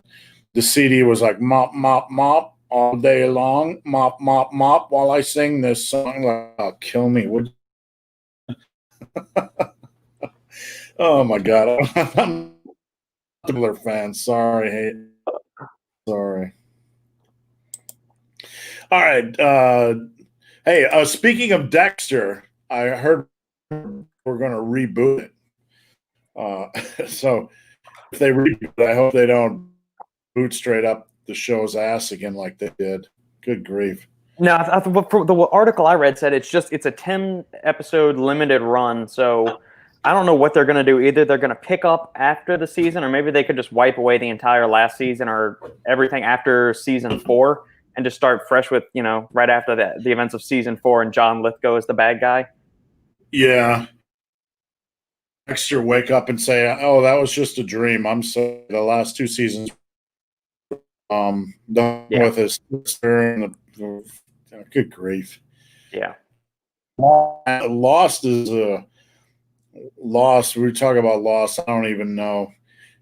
the CD was like mop, mop, mop all day long, mop, mop, mop while I sing this song. Like, oh, kill me. Oh my God. I'm a particular fan. Sorry. Hey, sorry. All right. Hey, speaking of Dexter, I heard we're going to reboot it. So if they reboot it, I hope they don't boot straight up the show's ass again like they did. Good grief. No, the article I read said it's a 10-episode limited run. So I don't know what they're going to do. Either they're going to pick up after the season, or maybe they could just wipe away the entire last season or everything after season 4 and just start fresh with, right after the events of season 4 and John Lithgow is the bad guy. Yeah. Dexter wake up and say, "Oh, that was just a dream. I'm sorry. The last 2 seasons, done with his sister and good grief." Yeah. Lost is a loss. We talk about loss. I don't even know.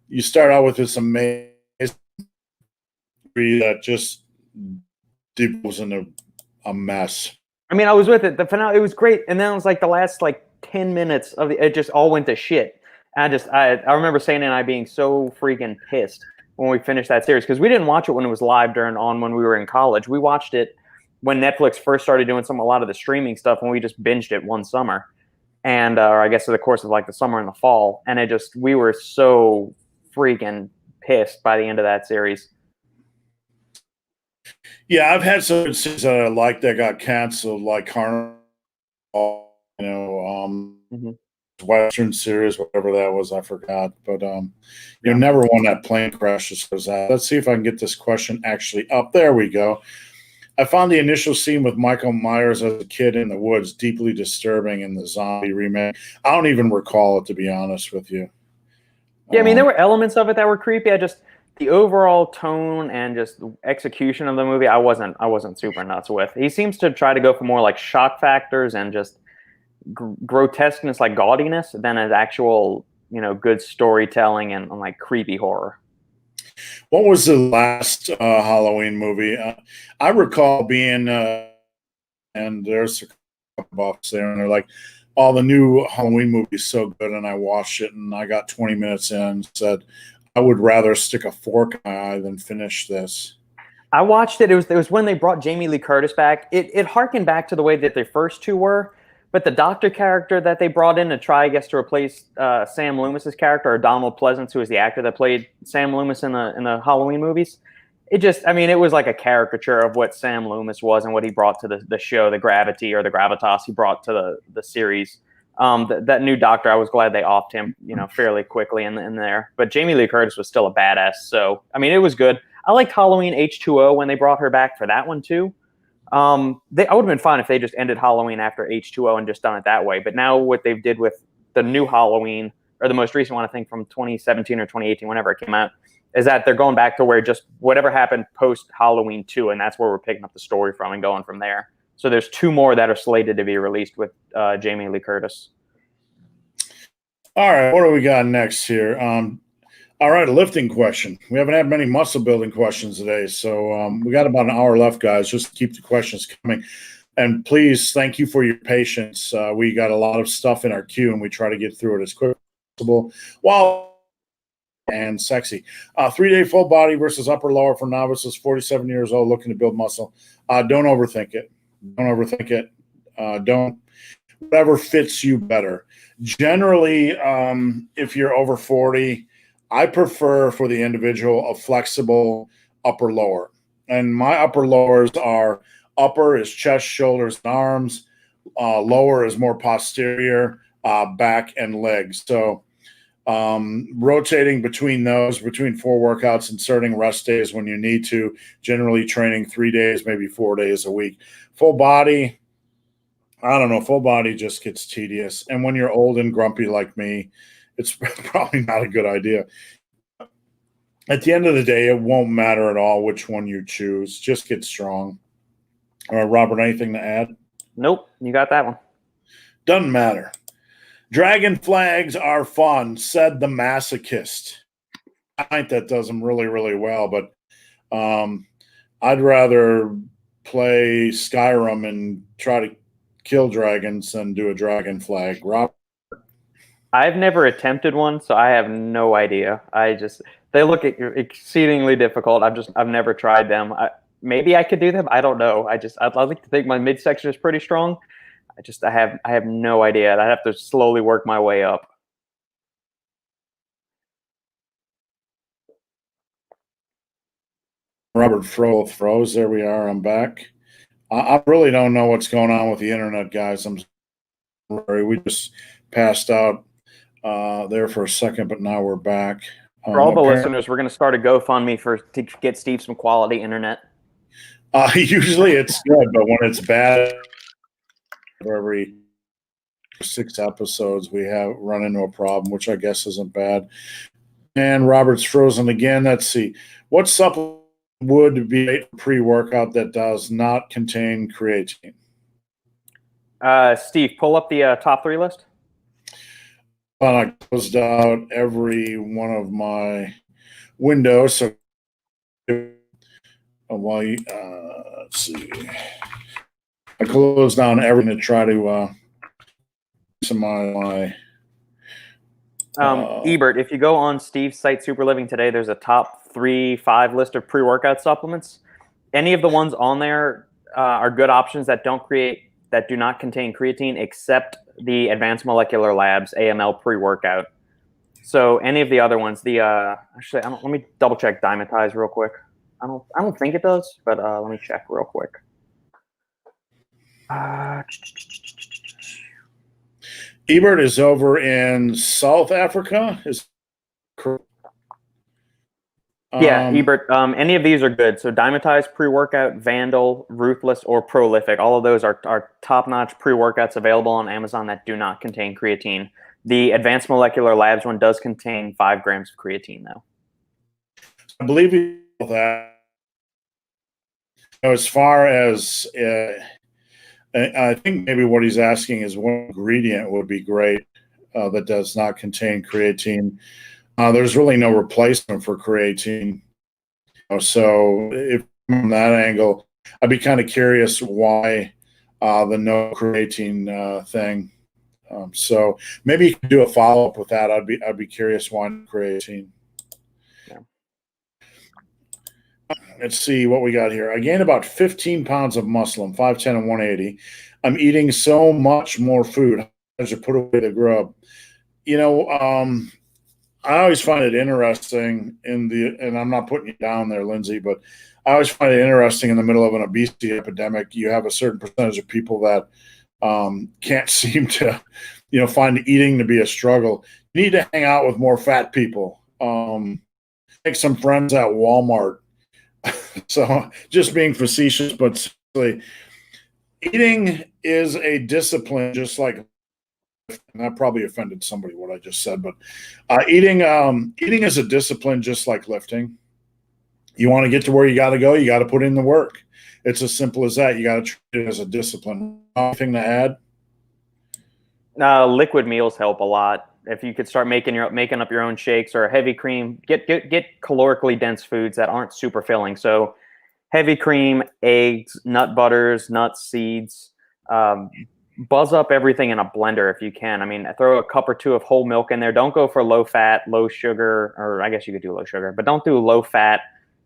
You start out with this amazing that just was in a mess. I mean, I was with it. The finale, it was great, and then it was like the last 10 minutes of it just all went to shit. And I remember Santa and I being so freaking pissed when we finished that series, because we didn't watch it when it was live when we were in college. We watched it when Netflix first started doing a lot of the streaming stuff, and we just binged it one summer, and or I guess in the course of the summer and the fall, and we were so freaking pissed by the end of that series. Yeah, I've had some series that I like that got canceled, like Carnival, Western series, whatever that was, I forgot. But never won that plane crash. Let's see if I can get this question actually up. There we go. I found the initial scene with Michael Myers as a kid in the woods deeply disturbing in the zombie remake. I don't even recall it, to be honest with you. Yeah, I mean, there were elements of it that were creepy. The overall tone and just execution of the movie, I wasn't super nuts with. He seems to try to go for more shock factors and just grotesqueness, gaudiness, than as actual, good storytelling and creepy horror. What was the last Halloween movie? I recall being, and there's a couple buffs there, and they're like, "Oh, the new Halloween movie is so good," and I watched it, and I got 20 minutes in and said, I would rather stick a fork in my eye than finish this. I watched it. It was when they brought Jamie Lee Curtis back. It harkened back to the way that the first two were, but the doctor character that they brought in to try, I guess, to replace Sam Loomis's character, or Donald Pleasance, who was the actor that played Sam Loomis in the Halloween movies. It was like a caricature of what Sam Loomis was and what he brought to the show, the gravity or the gravitas he brought to the series. That new doctor, I was glad they offed him, fairly quickly in there. But Jamie Lee Curtis was still a badass. So, I mean, it was good. I liked Halloween H2O when they brought her back for that one too. I would have been fine if they just ended Halloween after H2O and just done it that way. But now what they did with the new Halloween, or the most recent one, I think from 2017 or 2018, whenever it came out, is that they're going back to where just whatever happened post Halloween 2, and that's where we're picking up the story from and going from there. So there's 2 more that are slated to be released with Jamie Lee Curtis. All right, what do we got next here? All right, a lifting question. We haven't had many muscle building questions today, so we got about an hour left, guys. Just keep the questions coming. And please, thank you for your patience. We got a lot of stuff in our queue, and we try to get through it as quick as possible while and sexy. 3-day full body versus upper lower for novices, 47 years old, looking to build muscle. Don't overthink it. Don't overthink it. Whatever fits you better. Generally, if you're over 40, I prefer for the individual a flexible upper lower. And my upper lowers are: upper is chest, shoulders, and arms. Lower is more posterior, back and legs. So rotating between those, between 4 workouts, inserting rest days when you need to, generally training 3 days, maybe 4 days a week. Full body, I don't know, full body just gets tedious. And when you're old and grumpy like me, it's probably not a good idea. At the end of the day, it won't matter at all which one you choose. Just get strong. Robert, anything to add? Nope, you got that one. Doesn't matter. Dragon flags are fun, said the masochist. I think that does them really, really well, but I'd rather play Skyrim and try to kill dragons than do a dragon flag. Rob? I've never attempted one, so I have no idea. They look exceedingly difficult. I've never tried them. Maybe I could do them. I don't know. I'd like to think my midsection is pretty strong. I have no idea. I'd have to slowly work my way up. Robert froze. There we are. I'm back. I really don't know what's going on with the internet, guys. I'm sorry. We just passed out there for a second, but now we're back. For all the listeners, we're going to start a GoFundMe to get Steve some quality internet. Usually it's good, but when it's bad, for every 6 episodes, we have run into a problem, which I guess isn't bad. And Robert's frozen again. Let's see. What supplement would be a pre-workout that does not contain creatine? Steve, pull up the top 3 list. I closed out every one of my windows. So let's see. I closed down everything to try to my Ebert, if you go on Steve's site, Super Living Today, there's a top 3-5 list of pre-workout supplements. Any of the ones on there are good options that do not contain creatine, except the Advanced Molecular Labs AML pre-workout. So any of the other ones, let me double check Dymatize real quick. I don't think it does, but let me check real quick. Ebert is over in South Africa. Yeah, Ebert. Any of these are good. So Dymatize pre-workout, Vandal, Ruthless, or Prolific. All of those are top-notch pre-workouts available on Amazon that do not contain creatine. The Advanced Molecular Labs one does contain 5 grams of creatine, though. I believe that. As far as I think maybe what he's asking is what ingredient would be great that does not contain creatine. There's really no replacement for creatine. So if from that angle, I'd be kind of curious why the no creatine thing. So maybe you could do a follow-up with that. I'd be curious why creatine. Yeah. Let's see what we got here. I gained about 15 pounds of muscle. I'm 5'10 and 180. I'm eating so much more food. I should put away the grub. I always find it interesting and I'm not putting you down there, Lindsay, but I always find it interesting in the middle of an obesity epidemic, you have a certain percentage of people that can't seem to, find eating to be a struggle. You need to hang out with more fat people. Make some friends at Walmart. So just being facetious, but eating is a discipline, just like, and that probably offended somebody what I just said, but eating is a discipline just like lifting. You want to get to where you got to go, you got to put in the work. It's as simple as that. You got to treat it as a discipline. Anything to add? Liquid meals help a lot. If you could start making up your own shakes or heavy cream, get calorically dense foods that aren't super filling. So heavy cream, eggs, nut butters, nuts, seeds. Buzz up everything in a blender if you can. I mean, throw a cup or 2 of whole milk in there. Don't go for low fat, low sugar, or I guess you could do low sugar, but don't do low fat,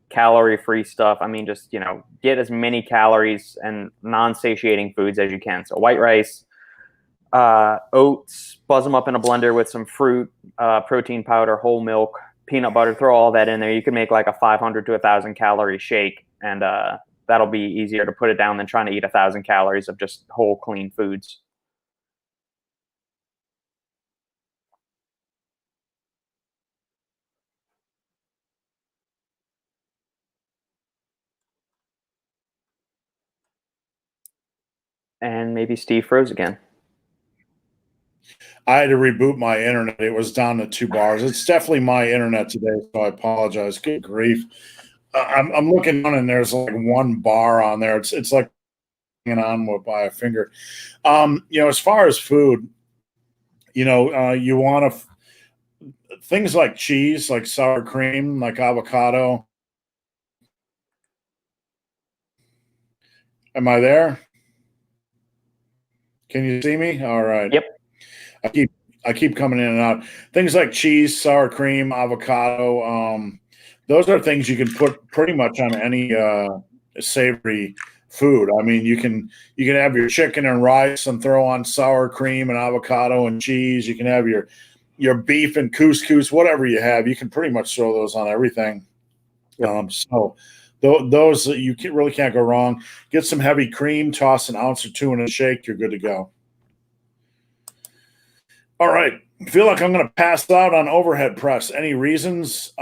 calorie-free stuff. I mean, just, get as many calories and non-satiating foods as you can. So white rice, oats, buzz them up in a blender with some fruit, protein powder, whole milk, peanut butter, throw all that in there. You can make like a 500 to 1,000 calorie shake, and that'll be easier to put it down than trying to eat 1,000 calories of just whole, clean foods. And maybe Steve froze again. I had to reboot my internet. It was down to 2 bars. It's definitely my internet today, so I apologize. Good grief. I'm looking on and there's like 1 bar on there. It's like hanging on by a finger. As far as food, you want to things like cheese, like sour cream, like avocado. Am I there? Can you see me? All right. Yep. I keep coming in and out. Things like cheese, sour cream, avocado. Those are things you can put pretty much on any savory food. I mean, you can have your chicken and rice and throw on sour cream and avocado and cheese. You can have your beef and couscous, whatever you have. You can pretty much throw those on everything. Yep. Those really can't go wrong. Get some heavy cream, toss an ounce or two in a shake. You're good to go. All right. Feel like I'm going to pass out on overhead press. Any reasons?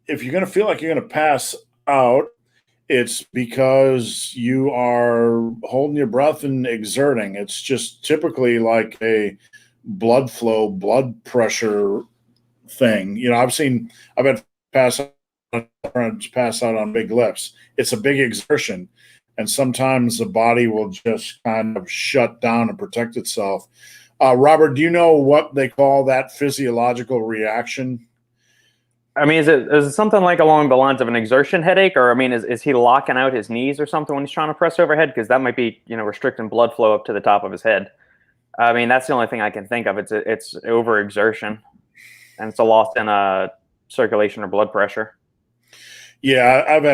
If you're going to feel like you're going to pass out, it's because you are holding your breath and exerting. It's just typically like a blood flow, blood pressure thing. I've had friends pass out on big lifts. It's a big exertion. And sometimes the body will just kind of shut down and protect itself. Robert, do you know what they call that physiological reaction? I mean, is it something like along the lines of an exertion headache, or I mean, is he locking out his knees or something when he's trying to press overhead? Because that might be restricting blood flow up to the top of his head. I mean, that's the only thing I can think of. It's overexertion, and it's a loss in circulation or blood pressure. Yeah, I've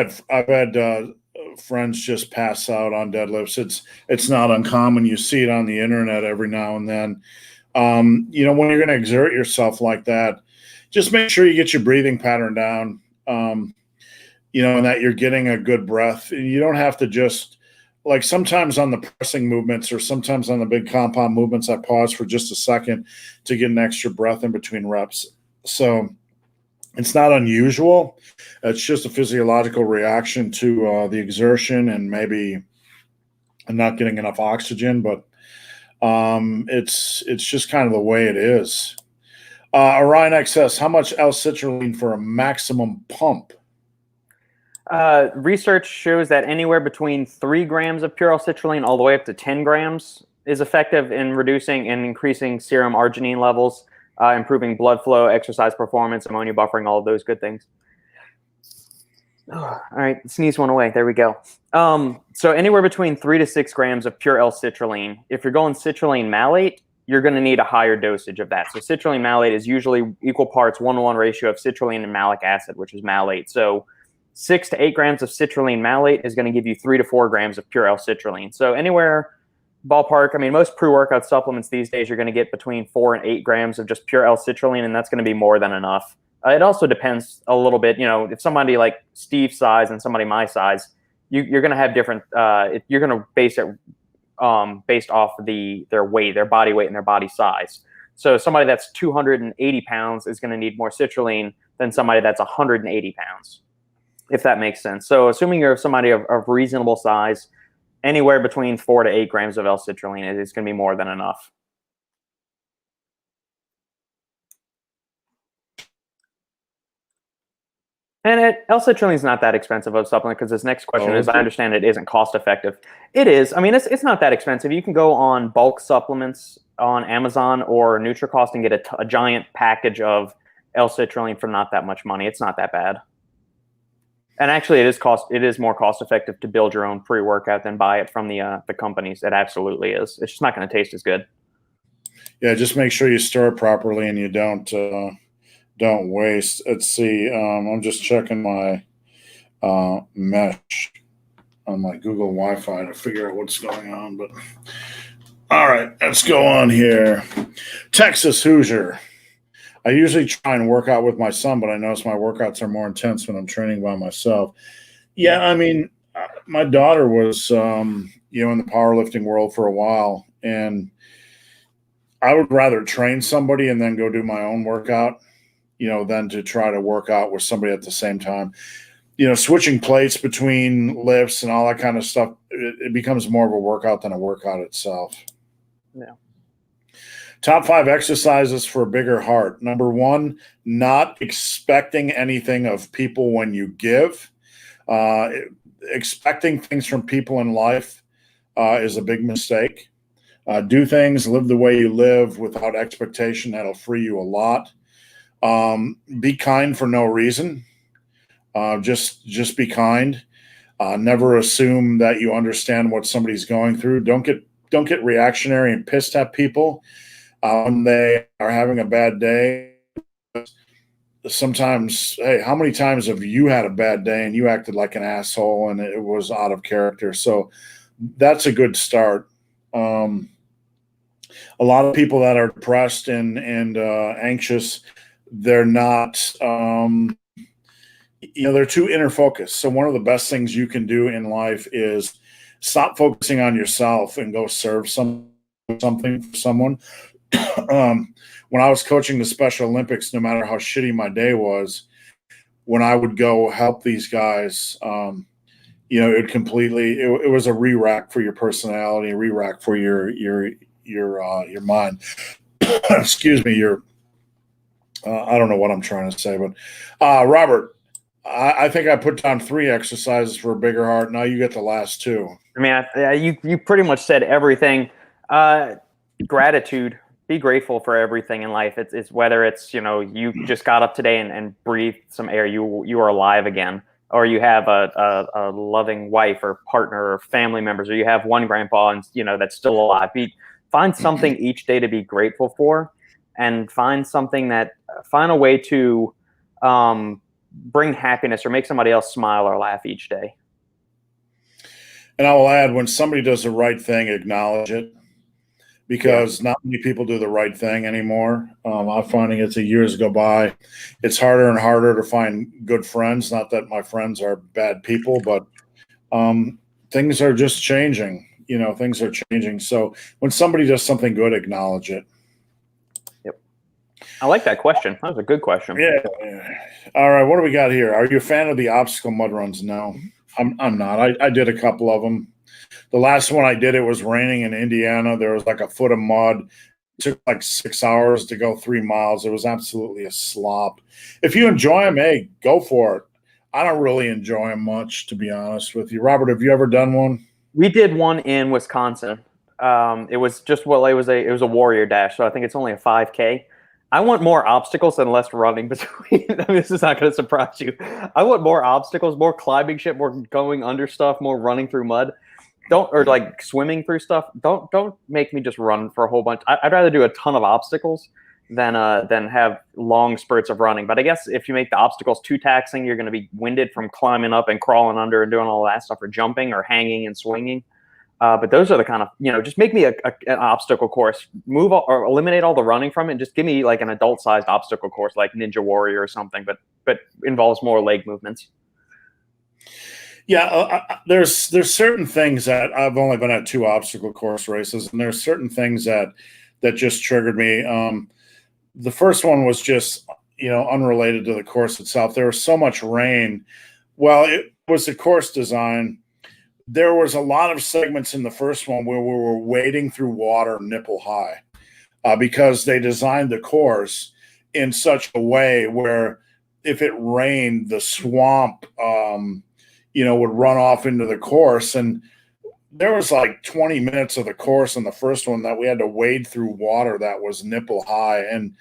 had friends just pass out on deadlifts. It's not uncommon. You see it on the internet every now and then. When you're going to exert yourself like that, just make sure you get your breathing pattern down. And that you're getting a good breath. You don't have to just like sometimes on the pressing movements or sometimes on the big compound movements, I pause for just a second to get an extra breath in between reps. So it's not unusual. It's just a physiological reaction to the exertion and maybe not getting enough oxygen, but it's just kind of the way it is. Orion XS, how much L-citrulline for a maximum pump? Research shows that anywhere between 3 grams of pure L-citrulline all the way up to 10 grams is effective in reducing and increasing serum arginine levels, improving blood flow, exercise performance, ammonia buffering, all of those good things. All right, sneeze one away. There we go. So anywhere between 3 to 6 grams of pure L-citrulline. If you're going citrulline malate, you're going to need a higher dosage of that. So citrulline malate is usually equal parts 1-to-1 ratio of citrulline and malic acid, which is malate. So 6 to 8 grams of citrulline malate is going to give you 3 to 4 grams of pure L-citrulline. So anywhere ballpark, I mean, most pre-workout supplements these days, you're going to get between 4 and 8 grams of just pure L-citrulline, and that's going to be more than enough. It also depends a little bit, if somebody like Steve's size and somebody my size, you're going to have different, you're going to base it based off their weight, their body weight, and their body size. So somebody that's 280 pounds is going to need more citrulline than somebody that's 180 pounds, if that makes sense. So assuming you're somebody of reasonable size, anywhere between 4 to 8 grams of L-citrulline is going to be more than enough. And L-citrulline is not that expensive of a supplement because this next question is, I understand it isn't cost effective. It is. I mean, it's not that expensive. You can go on bulk supplements on Amazon or NutriCost and get a giant package of L-citrulline for not that much money. It's not that bad. And actually, it is more cost effective to build your own pre-workout than buy it from the companies. It absolutely is. It's just not going to taste as good. Yeah, just make sure you stir it properly and you don't waste. Let's see. I'm just checking my mesh on my Google Wi-Fi to figure out what's going on. But all right, let's go on here. Texas Hoosier. I usually try and work out with my son, but I notice my workouts are more intense when I'm training by myself. Yeah, I mean, my daughter was, in the powerlifting world for a while, and I would rather train somebody and then go do my own workout, than to try to work out with somebody at the same time. Switching plates between lifts and all that kind of stuff, it becomes more of a workout than a workout itself. Yeah. Top 5 exercises for a bigger heart. Number 1, not expecting anything of people when you give. Expecting things from people in life is a big mistake. Do things, live the way you live without expectation. That'll free you a lot. Be kind for no reason. Just be kind. Never assume that you understand what somebody's going through. Don't get reactionary and pissed at people when they are having a bad day. Sometimes, hey, how many times have you had a bad day and you acted like an asshole and it was out of character? So that's a good start. A lot of people that are depressed and anxious, they're not, they're too inner focused. So one of the best things you can do in life is stop focusing on yourself and go serve something for someone. When I was coaching the Special Olympics, no matter how shitty my day was, when I would go help these guys, it was a re-rack for your personality, a re-rack for your mind. Excuse me, I don't know what I'm trying to say, but Robert, I think I put down 3 exercises for a bigger heart. Now you get the last 2. I mean, you pretty much said everything. Gratitude. Be grateful for everything in life. It's whether it's, you just got up today and breathed some air, you are alive again, or you have a loving wife or partner or family members, or you have one grandpa and that's still alive. Find something each day to be grateful for, and find a way to bring happiness or make somebody else smile or laugh each day. And I will add, when somebody does the right thing, acknowledge it. Because not many people do the right thing anymore. I'm finding as the years go by, it's harder and harder to find good friends. Not that my friends are bad people, but things are just changing. Things are changing. So when somebody does something good, acknowledge it. Yep. I like that question. That was a good question. Yeah. All right. What do we got here? Are you a fan of the obstacle mud runs? No, I'm not. I did a couple of them. The last one I did, it was raining in Indiana. There was like a foot of mud. It took like 6 hours to go 3 miles. It was absolutely a slop. If you enjoy them, hey, go for it. I don't really enjoy them much, to be honest with you. Robert, have you ever done one? We did one in Wisconsin. It was a warrior dash, so I think it's only a 5K. I want more obstacles and less running between. This is not going to surprise you. I want more obstacles, more climbing shit, more going under stuff, more running through mud. Or like swimming through stuff. Don't make me just run for a whole bunch. I'd rather do a ton of obstacles than have long spurts of running. But I guess if you make the obstacles too taxing, you're going to be winded from climbing up and crawling under and doing all that stuff, or jumping or hanging and swinging. But those are the kind of, just make me an obstacle course. Move or eliminate all the running from it, and just give me like an adult-sized obstacle course like Ninja Warrior or something, but involves more leg movements. Yeah, there's certain things that I've only been at 2 obstacle course races, and there's certain things that just triggered me. The first one was just, unrelated to the course itself. There was so much rain. Well, it was the course design. There was a lot of segments in the first one where we were wading through water nipple high because they designed the course in such a way where if it rained, the swamp would run off into the course. And there was like 20 minutes of the course in the first one that we had to wade through water that was nipple high. And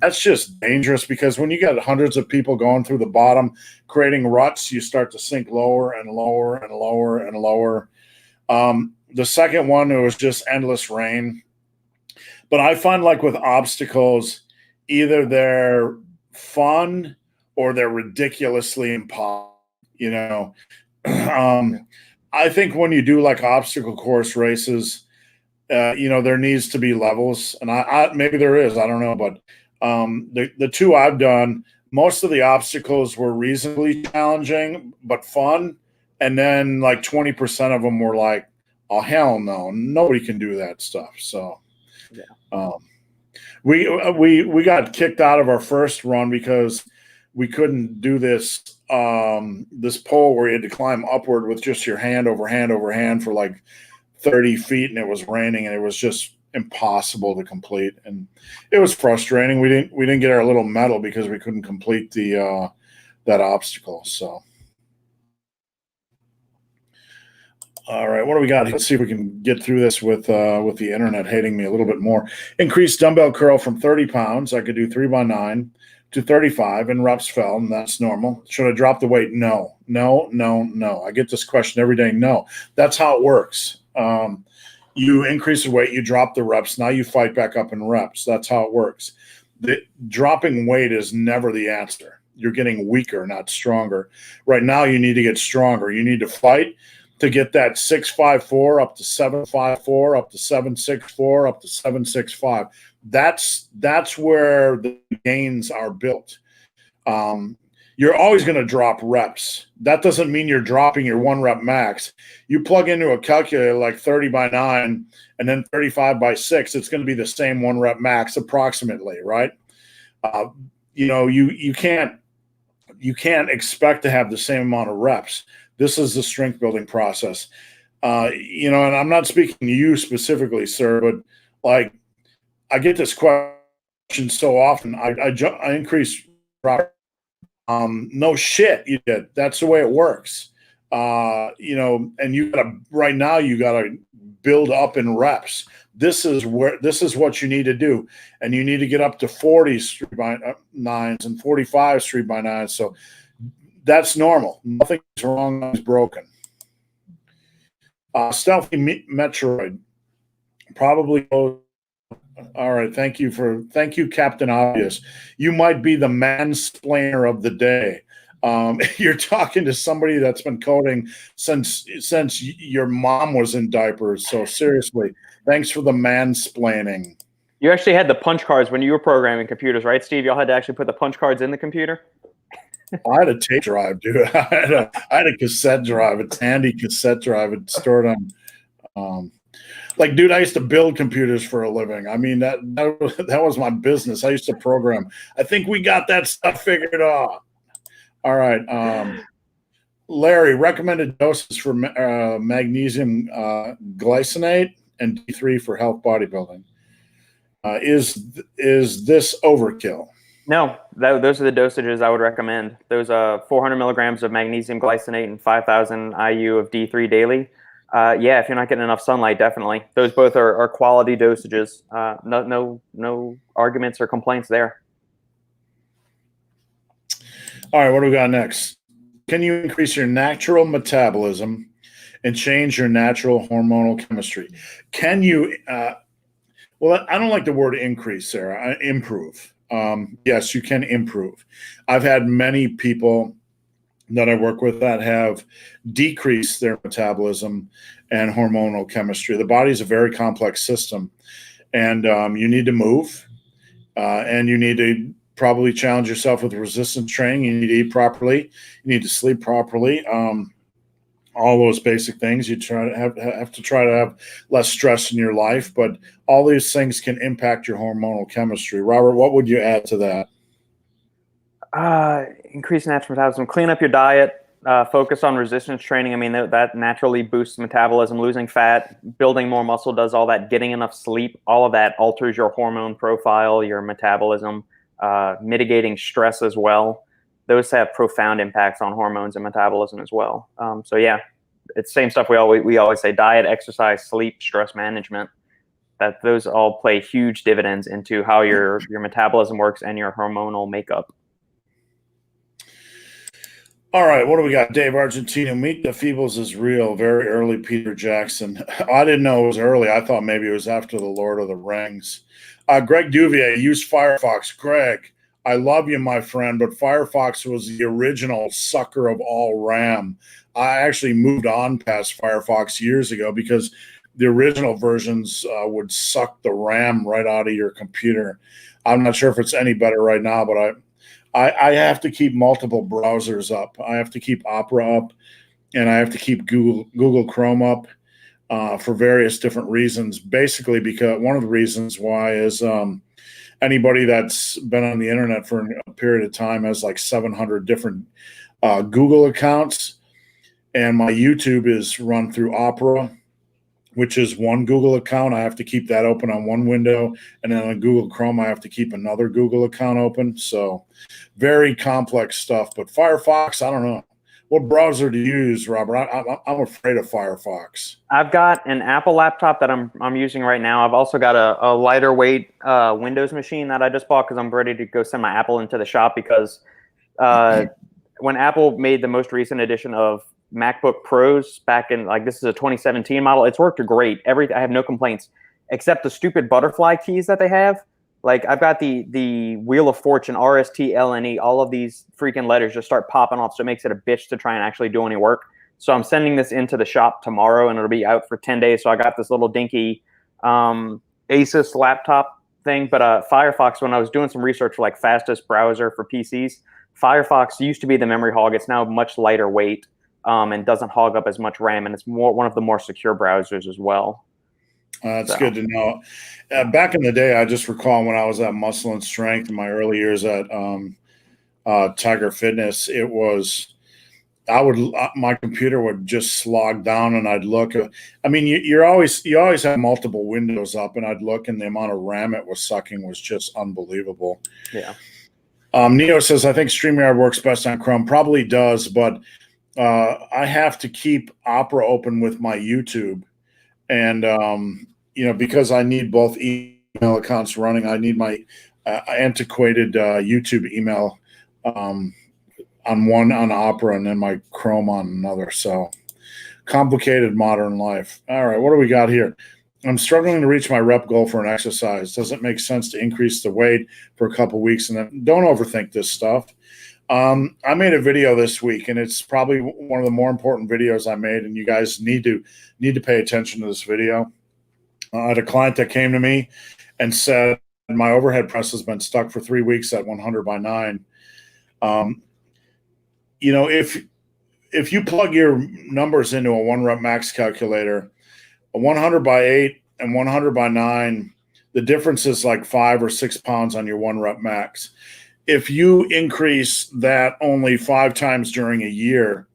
that's just dangerous, because when you got hundreds of people going through the bottom, creating ruts, you start to sink lower and lower and lower and lower. The second one, it was just endless rain. But I find, like with obstacles, either they're fun or they're ridiculously impossible. I think when you do like obstacle course races, there needs to be levels, and I maybe there is, I don't know, but the 2 I've done, most of the obstacles were reasonably challenging but fun, and then like 20% of them were like, oh hell no, nobody can do that stuff. So we got kicked out of our first run because we couldn't do this pole where you had to climb upward with just your hand over hand over hand for like 30 feet, and it was raining, and it was just impossible to complete, and it was frustrating. We didn't get our little medal because we couldn't complete the that obstacle. So. All right, what do we got? Let's see if we can get through this with the internet hating me a little bit more. Increased dumbbell curl from 30 pounds. I could do 3x9 to 35, and reps fell, and that's normal. Should I drop the weight? No. I get this question every day. No, that's how it works. You increase the weight, you drop the reps. Now you fight back up in reps. That's how it works. Dropping weight is never the answer. You're getting weaker, not stronger. Right now, you need to get stronger. You need to fight to get that 654 up to 754, up to 764, up to 765. That's where the gains are built. You're always going to drop reps. That doesn't mean you're dropping your 1 rep max. You plug into a calculator like 30x9 and then 35x6, it's going to be the same 1 rep max approximately, right? You can't expect to have the same amount of reps. This is the strength building process. And I'm not speaking to you specifically, sir, but like I get this question so often. I increase no shit you did. That's the way it works. And you gotta build up in reps. This is what you need to do. And you need to get up to 40s 3x9s and 45s 3x9s. So that's normal. Nothing's wrong. Nothing's broken. Stealthy Metroid probably goes. All right. Thank you, Captain Obvious. You might be the mansplainer of the day. You're talking to somebody that's been coding since your mom was in diapers. So seriously, thanks for the mansplaining. You actually had the punch cards when you were programming computers, right, Steve? Y'all had to actually put the punch cards in the computer? I had a tape drive, dude. I had a cassette drive, a Tandy cassette drive. It stored on. Dude, I used to build computers for a living. I mean, that was my business. I used to program. I think we got that stuff figured out. All right. Larry, recommended doses for magnesium glycinate and D3 for health bodybuilding. Is this overkill? No, those are the dosages I would recommend. Those 400 milligrams of magnesium glycinate and 5,000 IU of D3 daily. If you're not getting enough sunlight, definitely. Those both are quality dosages. No arguments or complaints there. All right, what do we got next? Can you increase your natural metabolism and change your natural hormonal chemistry? Can you? Well, I don't like the word increase, Sarah. Improve. Yes, you can improve. I've had many people that I work with that have decreased their metabolism and hormonal chemistry. The body is a very complex system, and you need to move, and you need to probably challenge yourself with resistance training. You need to eat properly. You need to sleep properly. All those basic things. You have to try to have less stress in your life, but all these things can impact your hormonal chemistry. Robert, what would you add to that? Increase natural metabolism. Clean up your diet. Focus on resistance training. I mean, that naturally boosts metabolism. Losing fat, building more muscle does all that. Getting enough sleep, all of that alters your hormone profile, your metabolism. Mitigating stress as well. Those have profound impacts on hormones and metabolism as well. It's the same stuff we always say: diet, exercise, sleep, stress management. That those all play huge dividends into how your metabolism works and your hormonal makeup. All right, what do we got? Dave Argentina, Meet the Feebles is real. Very early Peter Jackson. I didn't know it was early. I thought maybe it was after the Lord of the Rings. Greg Duvier, use Firefox. Greg, I love you, my friend, but Firefox was the original sucker of all RAM. I actually moved on past Firefox years ago because the original versions would suck the RAM right out of your computer. I'm not sure if it's any better right now, but I have to keep multiple browsers up. I have to keep Opera up, and I have to keep Google Chrome up for various different reasons. Basically, because one of the reasons why is anybody that's been on the internet for a period of time has like 700 different Google accounts, and my YouTube is run through Opera. which is one Google account. I have to keep that open on one window. And then on Google Chrome, I have to keep another Google account open. So very complex stuff. But Firefox, I don't know. What browser do you use, Robert? I'm afraid of Firefox. I've got an Apple laptop that I'm using right now. I've also got a lighter weight Windows machine that I just bought because I'm ready to go send my Apple into the shop because when Apple made the most recent edition of MacBook Pros back in, like, this is a 2017 model, it's worked great. I have no complaints except the stupid butterfly keys that they have. Like, I've got the Wheel of Fortune, RST, LNE, all of these freaking letters just start popping off, so it makes it a bitch to try and actually do any work. So I'm sending this into the shop tomorrow, and it'll be out for 10 days. So I got this little dinky Asus laptop thing. But Firefox, when I was doing some research for like fastest browser for PCs, Firefox used to be the memory hog. It's now much lighter weight and doesn't hog up as much RAM, and it's one of the more secure browsers as well. That's good to know. Back in the day, I just recall when I was at Muscle and Strength in my early years at Tiger Fitness, it was my computer would just slog down, and I'd look. I mean, you always have multiple windows up, and I'd look, and the amount of RAM it was sucking was just unbelievable. Yeah. Neo says, I think StreamYard works best on Chrome. Probably does, but I have to keep Opera open with my YouTube. And, because I need both email accounts running, I need my antiquated YouTube email on Opera and then my Chrome on another. So complicated modern life. All right, what do we got here? I'm struggling to reach my rep goal for an exercise. Doesn't make sense to increase the weight for a couple weeks and then don't overthink this stuff. I made a video this week, and it's probably one of the more important videos I made, and you guys need to pay attention to this video. I had a client that came to me and said, my overhead press has been stuck for 3 weeks at 100 by 9. If you plug your numbers into a 1-rep max calculator, a 100 by 8 and 100 by 9, the difference is like 5 or 6 pounds on your 1-rep max. If you increase that only 5 times during a year,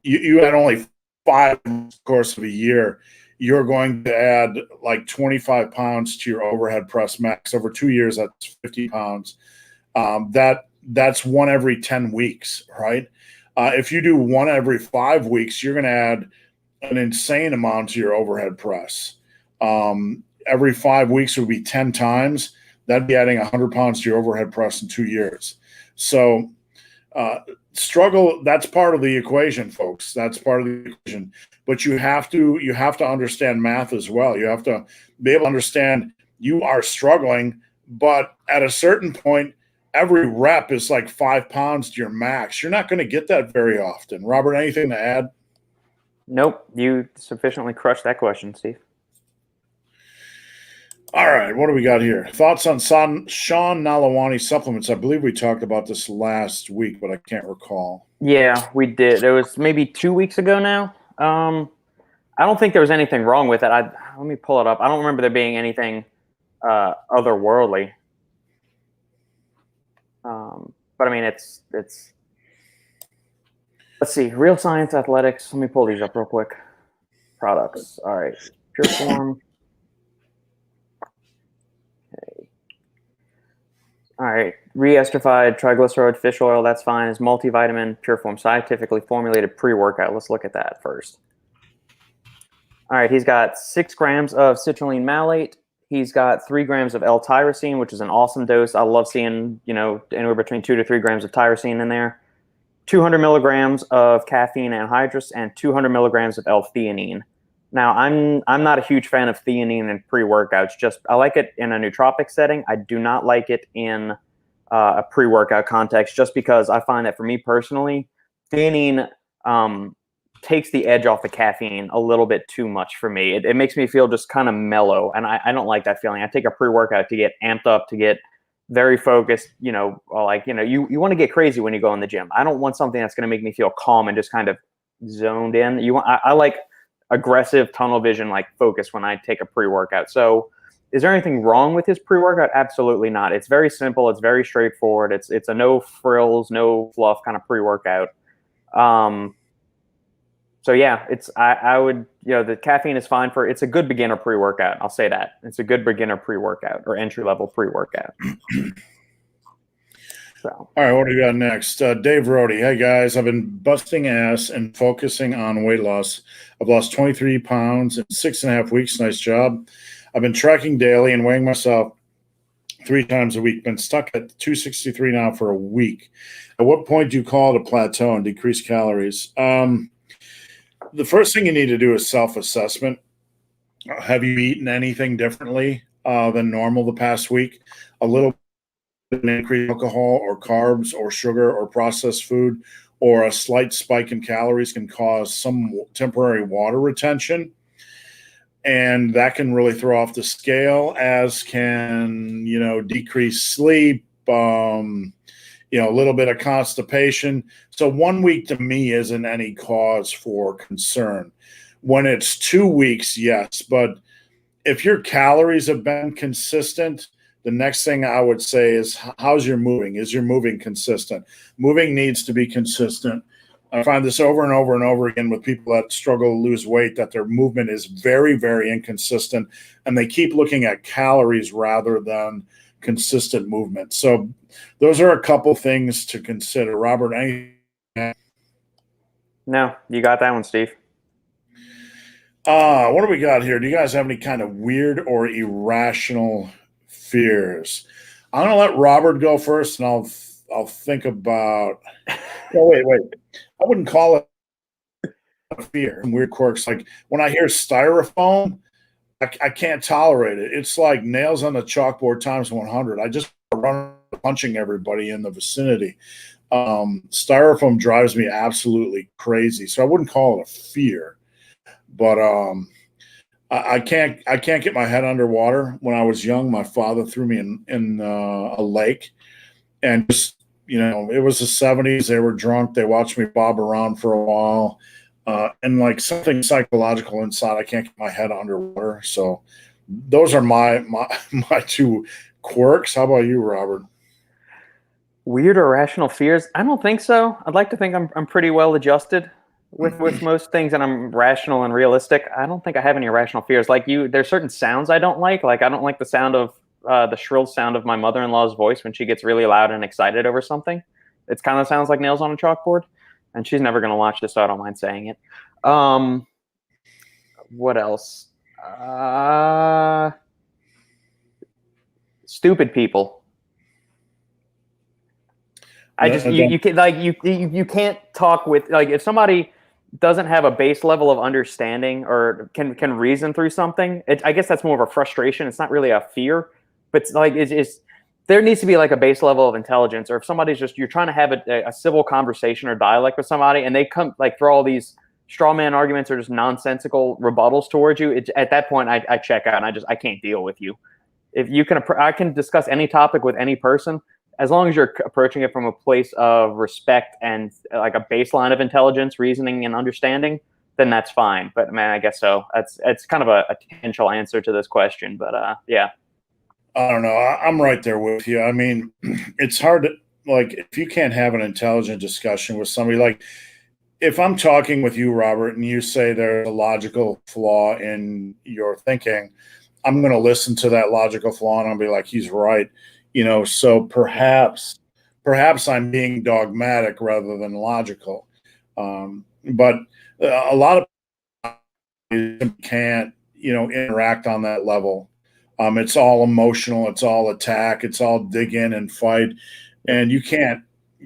you had only 5 in the course of a year, you're going to add like 25 pounds to your overhead press max. Over 2 years, that's 50 pounds. That's 1 every 10 weeks, right? If you do 1 every 5 weeks, you're going to add an insane amount to your overhead press. Every 5 weeks would be 10 times. That'd be adding 100 pounds to your overhead press in 2 years. So struggle, that's part of the equation, folks. That's part of the equation. But you have to understand math as well. You have to be able to understand you are struggling, but at a certain point, every rep is like 5 pounds to your max. You're not going to get that very often. Robert, anything to add? Nope. You sufficiently crushed that question, Steve. All right, what do we got here? Thoughts on Sean Nalawani supplements? I believe we talked about this last week, but I can't recall. Yeah, we did. It was maybe 2 weeks ago now. I don't think there was anything wrong with it. Let me pull it up. I don't remember there being anything otherworldly. But I mean, it's. Let's see. Real Science Athletics. Let me pull these up real quick. Products. All right. Pure Form. Okay. All right. Re-esterified triglyceride fish oil. That's fine. Is multivitamin, Pure Form, scientifically formulated pre-workout. Let's look at that first. All right. He's got 6 grams of citrulline malate. He's got 3 grams of L-tyrosine, which is an awesome dose. I love seeing, anywhere between 2 to 3 grams of tyrosine in there. 200 milligrams of caffeine anhydrous and 200 milligrams of L-theanine. Now, I'm not a huge fan of theanine in pre-workouts. I like it in a nootropic setting. I do not like it in a pre-workout context, just because I find that for me personally, theanine takes the edge off the caffeine a little bit too much for me. It makes me feel just kind of mellow, and I don't like that feeling. I take a pre-workout to get amped up, to get very focused, you want to get crazy when you go in the gym. I don't want something that's going to make me feel calm and just kind of zoned in. I like aggressive tunnel vision, like focus when I take a pre-workout. So is there anything wrong with his pre-workout? Absolutely not. It's very simple. It's very straightforward. It's a no frills, no fluff kind of pre-workout. So yeah, I would, the caffeine is fine it's a good beginner pre-workout. I'll say that. It's a good beginner pre-workout or entry level pre-workout. So. All right, what do we got next? Dave Rohde. Hey guys, I've been busting ass and focusing on weight loss. I've lost 23 pounds in 6.5 weeks. Nice job. I've been tracking daily and weighing myself 3 times a week. Been stuck at 263 now for a week. At what point do you call it a plateau and decrease calories? The first thing you need to do is self-assessment. Have you eaten anything differently than normal the past week? A little increase alcohol or carbs or sugar or processed food or a slight spike in calories can cause some temporary water retention, and that can really throw off the scale, as can decrease sleep, a little bit of constipation. So 1 week to me isn't any cause for concern. When it's 2 weeks, yes, but if your calories have been consistent, the next thing I would say is, how's your moving? Is your moving consistent? Moving needs to be consistent. I find this over and over and over again with people that struggle to lose weight, that their movement is very, very inconsistent, and they keep looking at calories rather than consistent movement. So those are a couple things to consider. Robert, No, you got that one, Steve. What do we got here? Do you guys have any kind of weird or irrational fears? I'm gonna let Robert go first, and I'll think about. Oh, wait. I wouldn't call it a fear. Weird quirks, like when I hear styrofoam, I can't tolerate it. It's like nails on the chalkboard times 100. I just run punching everybody in the vicinity. Styrofoam drives me absolutely crazy. So I wouldn't call it a fear, but I can't get my head underwater. When I was young, my father threw me in a lake, and just it was the 70s. They were drunk. They watched me bob around for a while, and like something psychological inside, I can't get my head underwater. So those are my 2 quirks. How about you, Robert? Weird or irrational fears? I don't think so. I'd like to think I'm pretty well adjusted with most things, and I'm rational and realistic. I don't think I have any irrational fears. Like you, there's certain sounds I don't like. Like I don't like the sound of the shrill sound of my mother-in-law's voice when she gets really loud and excited over something. It kind of sounds like nails on a chalkboard, and she's never going to watch this, so I don't mind saying it. What else? Stupid people. You can't you can't talk with, like, if somebody doesn't have a base level of understanding or can reason through something. I guess that's more of a frustration. It's not really a fear, but it's like it's there needs to be like a base level of intelligence. Or if somebody's you're trying to have a civil conversation or dialect with somebody, and they come like throw all these straw man arguments or just nonsensical rebuttals towards you, at that point I check out, and I can't deal with you. If you can, I can discuss any topic with any person, as long as you're approaching it from a place of respect and like a baseline of intelligence, reasoning, and understanding, then that's fine. But man, I guess so. It's kind of a tangential answer to this question, but yeah. I don't know. I'm right there with you. I mean, it's hard to, like, if you can't have an intelligent discussion with somebody, like if I'm talking with you, Robert, and you say there's a logical flaw in your thinking, I'm going to listen to that logical flaw and I'll be like, he's right. So perhaps I'm being dogmatic rather than logical. But a lot of people can't, interact on that level. It's all emotional. It's all attack. It's all dig in and fight. And you can't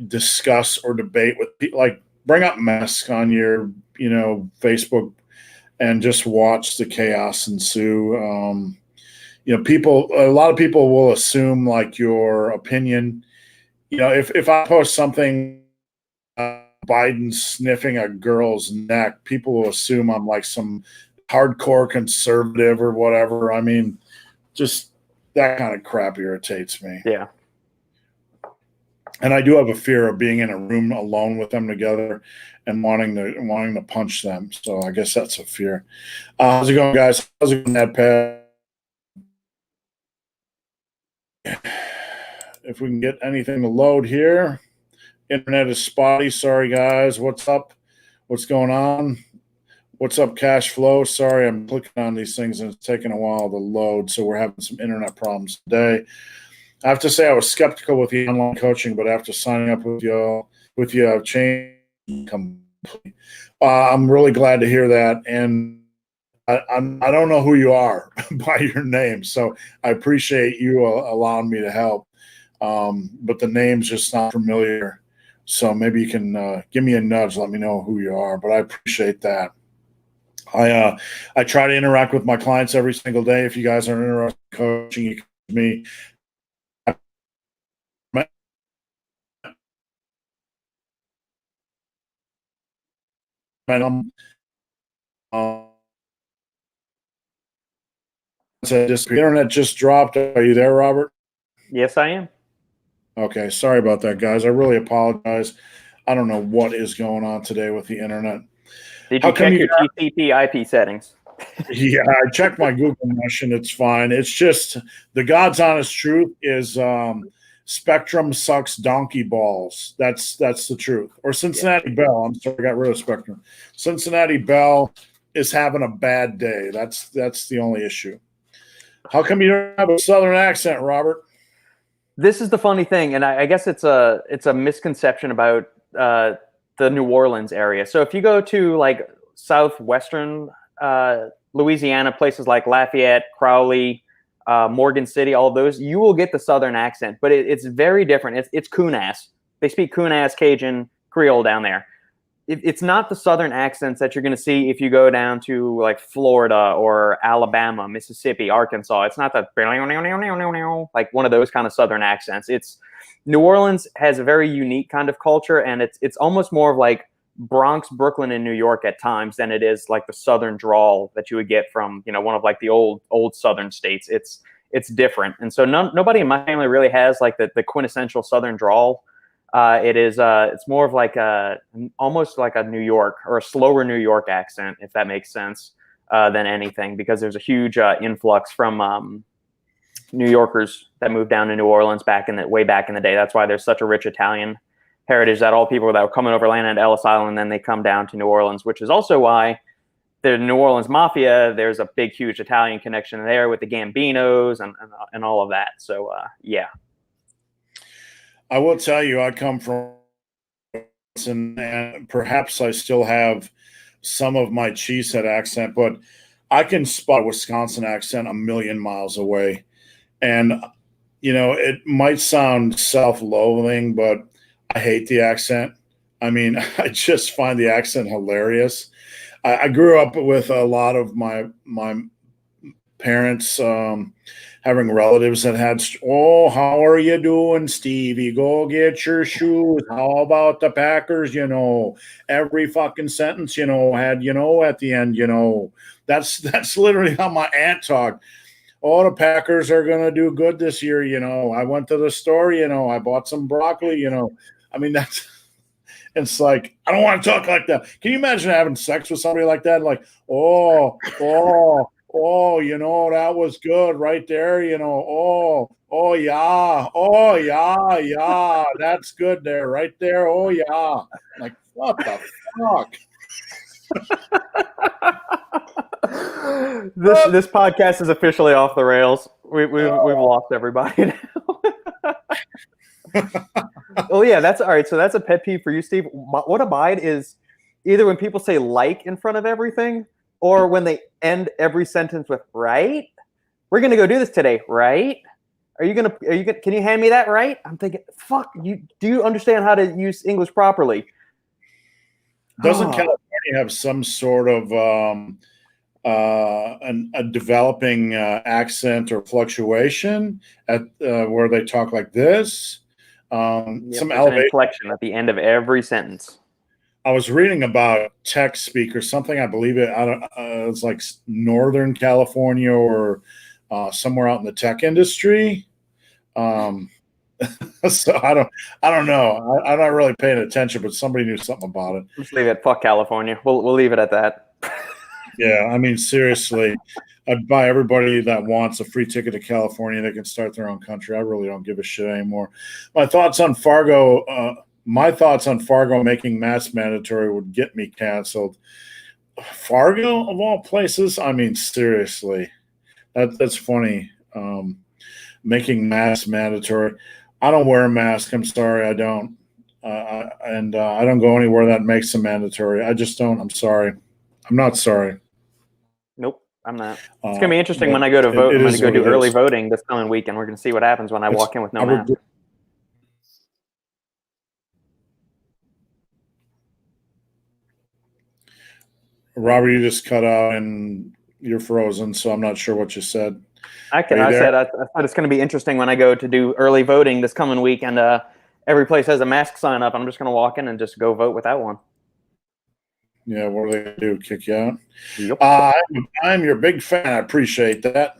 discuss or debate with people. Like, bring up masks on your, Facebook and just watch the chaos ensue. A lot of people will assume like your opinion. If I post something, Biden sniffing a girl's neck, people will assume I'm like some hardcore conservative or whatever. I mean, just that kind of crap irritates me. Yeah. And I do have a fear of being in a room alone with them together and wanting to punch them. So I guess that's a fear. How's it going, guys? How's it going, Ned? If we can get anything to load here. Internet is spotty. Sorry, guys. What's up? What's going on? What's up, cash flow? Sorry, I'm clicking on these things and it's taking a while to load, so we're having some internet problems today. I have to say I was skeptical with the online coaching, but after signing up with you, I've changed completely. I'm really glad to hear that, and I don't know who you are by your name, so I appreciate you allowing me to help. But the name's just not familiar, so maybe you can give me a nudge, let me know who you are. But I appreciate that. I try to interact with my clients every single day. If you guys are interested in coaching, you can come to me. The internet just dropped. Are you there, Robert? Yes, I am. Okay, sorry about that, guys. I really apologize. I don't know what is going on today with the internet. Did you check your TCP/IP settings? Yeah, I checked my Google Mesh and it's fine. It's just the God's honest truth is Spectrum sucks donkey balls. That's the truth. Or Cincinnati Bell. I'm sorry, I got rid of Spectrum. Cincinnati Bell is having a bad day. That's the only issue. How come you don't have a Southern accent, Robert? This is the funny thing, and I guess it's a misconception about the New Orleans area. So if you go to like southwestern Louisiana, places like Lafayette, Crowley, Morgan City, all of those, you will get the Southern accent, but it's very different. It's Kunas. They speak Kunas, Cajun, Creole down there. It's not the Southern accents that you're going to see if you go down to like Florida or Alabama, Mississippi, Arkansas. It's not the like one of those kind of Southern accents. It's New Orleans has a very unique kind of culture, and it's almost more of like Bronx, Brooklyn, and New York at times than it is like the Southern drawl that you would get from one of like the old Southern states. It's different, and so nobody in my family really has like the quintessential Southern drawl. It's more of like almost like a New York or a slower New York accent, if that makes sense, than anything, because there's a huge influx from New Yorkers that moved down to New Orleans way back in the day. That's why there's such a rich Italian heritage, that all people that were coming over land at Ellis Island, then they come down to New Orleans, which is also why the New Orleans Mafia, there's a big, huge Italian connection there with the Gambinos and all of that. So, yeah. I will tell you, I come from, and perhaps I still have some of my cheesehead accent, but I can spot a Wisconsin accent a million miles away. And, it might sound self-loathing, but I hate the accent. I mean, I just find the accent hilarious. I grew up with a lot of my parents having relatives that had, how are you doing, Stevie? Go get your shoes. How about the Packers? Every fucking sentence, had, at the end, that's literally how my aunt talked. Oh, the Packers are going to do good this year. I went to the store, I bought some broccoli, I mean, it's like, I don't want to talk like that. Can you imagine having sex with somebody like that? Like, oh, that was good right there. Yeah. That's good there, right there. Oh, yeah. Like, what the fuck? This podcast is officially off the rails. We've lost everybody now. Oh yeah, that's all right. So that's a pet peeve for you, Steve. What abide is either when people say like in front of everything, or when they end every sentence with right. We're gonna go do this today, right? Can you hand me that, right? I'm thinking, fuck you. Do you understand how to use English properly? Doesn't California have some sort of a developing accent or fluctuation at where they talk like this? Some elevation, an inflection at the end of every sentence. I was reading about tech speak or something. I believe it's like Northern California or somewhere out in the tech industry. So I don't know. I'm not really paying attention, but somebody knew something about it. Just leave it. Fuck California. We'll leave it at that. Yeah, I mean, seriously, I'd buy everybody that wants a free ticket to California. They can start their own country. I really don't give a shit anymore. My thoughts on Fargo making mass mandatory would get me canceled. Fargo of all places. I mean, seriously, that's funny. Making masks mandatory. I don't wear a mask. I'm sorry, I don't. And I don't go anywhere that makes them mandatory. I just don't. I'm sorry. I'm not sorry. Nope, I'm not. It's gonna be interesting when But I go to vote. I'm gonna is go what do it early is. voting this coming week, and we're gonna see what happens when I walk in with no mask. Robert, you just cut out and you're frozen, so I'm not sure what you said. I said it's going to be interesting when I go to do early voting this coming week, and every place has a mask sign up. I'm just going to walk in and just go vote without one. Yeah, what do they do? Kick you out? Yep. I'm your big fan. I appreciate that.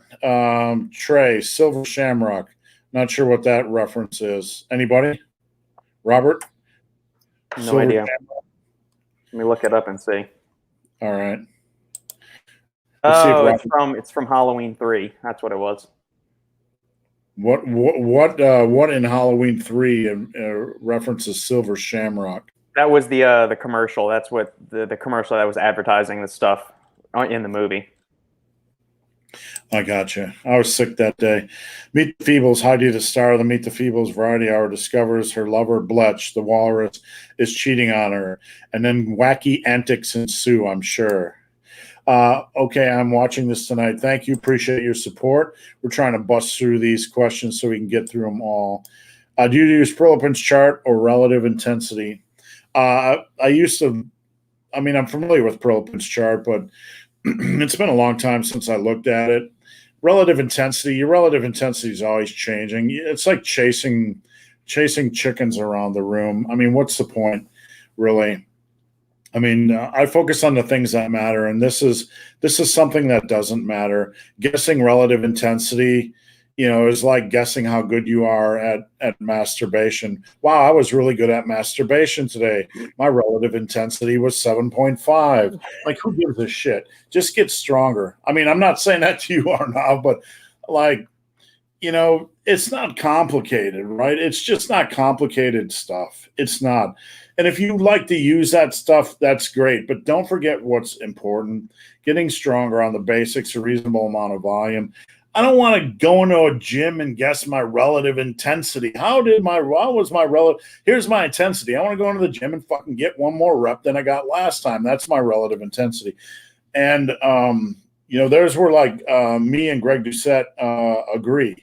Trey, Silver Shamrock. Not sure what that reference is. Anybody? Robert? No Silver idea. Shamrock? Let me look it up and see. All right. Oh, it's from Halloween 3. That's what it was. What in Halloween 3 references Silver Shamrock? That was the commercial. That's what the commercial that was advertising the stuff in the movie. I gotcha. I was sick that day. Meet the Feebles. Heidi, the star of the Meet the Feebles Variety Hour, discovers her lover, Bletch, the walrus, is cheating on her. And then wacky antics ensue, I'm sure. Okay, I'm watching this tonight. Thank you. Appreciate your support. We're trying to bust through these questions so we can get through them all. Do you use Prilepin's chart or relative intensity? I'm familiar with Prilepin's chart, but it's been a long time since I looked at it. Your relative intensity is always changing. It's like chasing chickens around the room. I mean, what's the point, really? I mean, I focus on the things that matter, and this is something that doesn't matter. Guessing relative intensity, is like guessing how good you are at masturbation. Wow, I was really good at masturbation today. My relative intensity was 7.5. Like, who gives a shit? Just get stronger. I mean, I'm not saying that to you, Arnav, but like, it's not complicated, right? It's just not complicated stuff. It's not. And if you like to use that stuff, that's great. But don't forget what's important. Getting stronger on the basics, a reasonable amount of volume. I don't want to go into a gym and guess my relative intensity. What was my relative? Here's my intensity. I want to go into the gym and fucking get one more rep than I got last time. That's my relative intensity. And, there's where like me and Greg Doucette agree.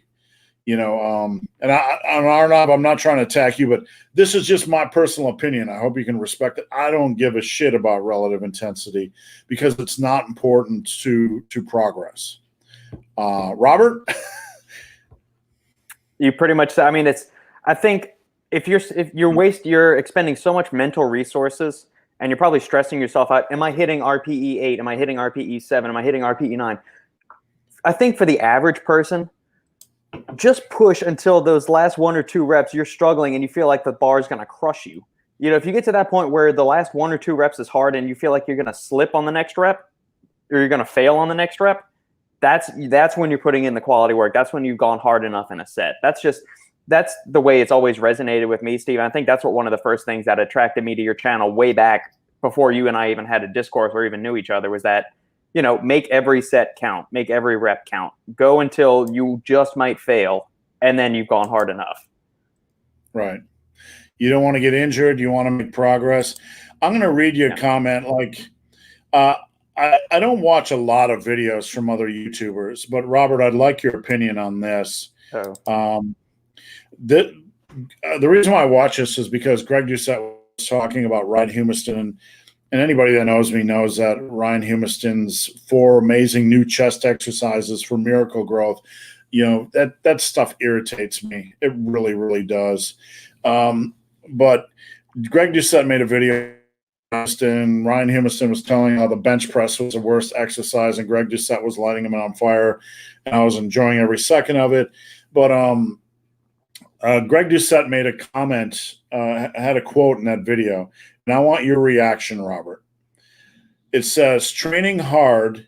And Arnav, I'm not trying to attack you, but this is just my personal opinion. I hope you can respect it. I don't give a shit about relative intensity because it's not important to progress. Robert? You pretty much, I mean, I think if you're expending so much mental resources and you're probably stressing yourself out, am I hitting RPE 8? Am I hitting RPE 7? Am I hitting RPE 9? I think for the average person, just push until those last 1 or 2 reps you're struggling and you feel like the bar is going to crush you. If you get to that point where the last 1 or 2 reps is hard and you feel like you're going to slip on the next rep or you're going to fail on the next rep, that's when you're putting in the quality work. That's when you've gone hard enough in a set. That's the way it's always resonated with me, Steve. I think that's one of the first things that attracted me to your channel way back before you and I even had a discourse or even knew each other was that, make every set count, make every rep count, go until you just might fail, and then you've gone hard enough. Right. You don't want to get injured. You want to make progress. I'm going to read you a comment. Like, I don't watch a lot of videos from other YouTubers, but Robert, I'd like your opinion on this. The reason why I watch this is because Greg Doucette was talking about Ryan Humiston, and anybody that knows me knows that Ryan Humiston's 4 amazing new chest exercises for miracle growth, that stuff irritates me. It really, really does. But Greg Doucette made a video. And Ryan Humiston was telling how the bench press was the worst exercise, and Greg Doucette was lighting him on fire, and I was enjoying every second of it. But Greg Doucette made a comment, had a quote in that video, and I want your reaction, Robert. It says, "Training hard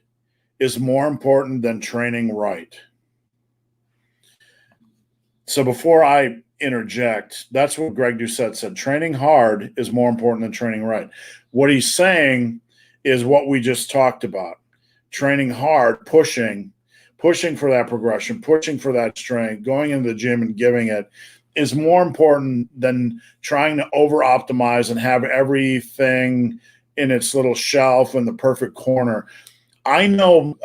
is more important than training right." So before I interject, that's what Greg Doucette said. Training hard is more important than training right. What he's saying is what we just talked about. Training hard, pushing for that progression, pushing for that strength, going into the gym and giving it is more important than trying to over optimize and have everything in its little shelf in the perfect corner. I know,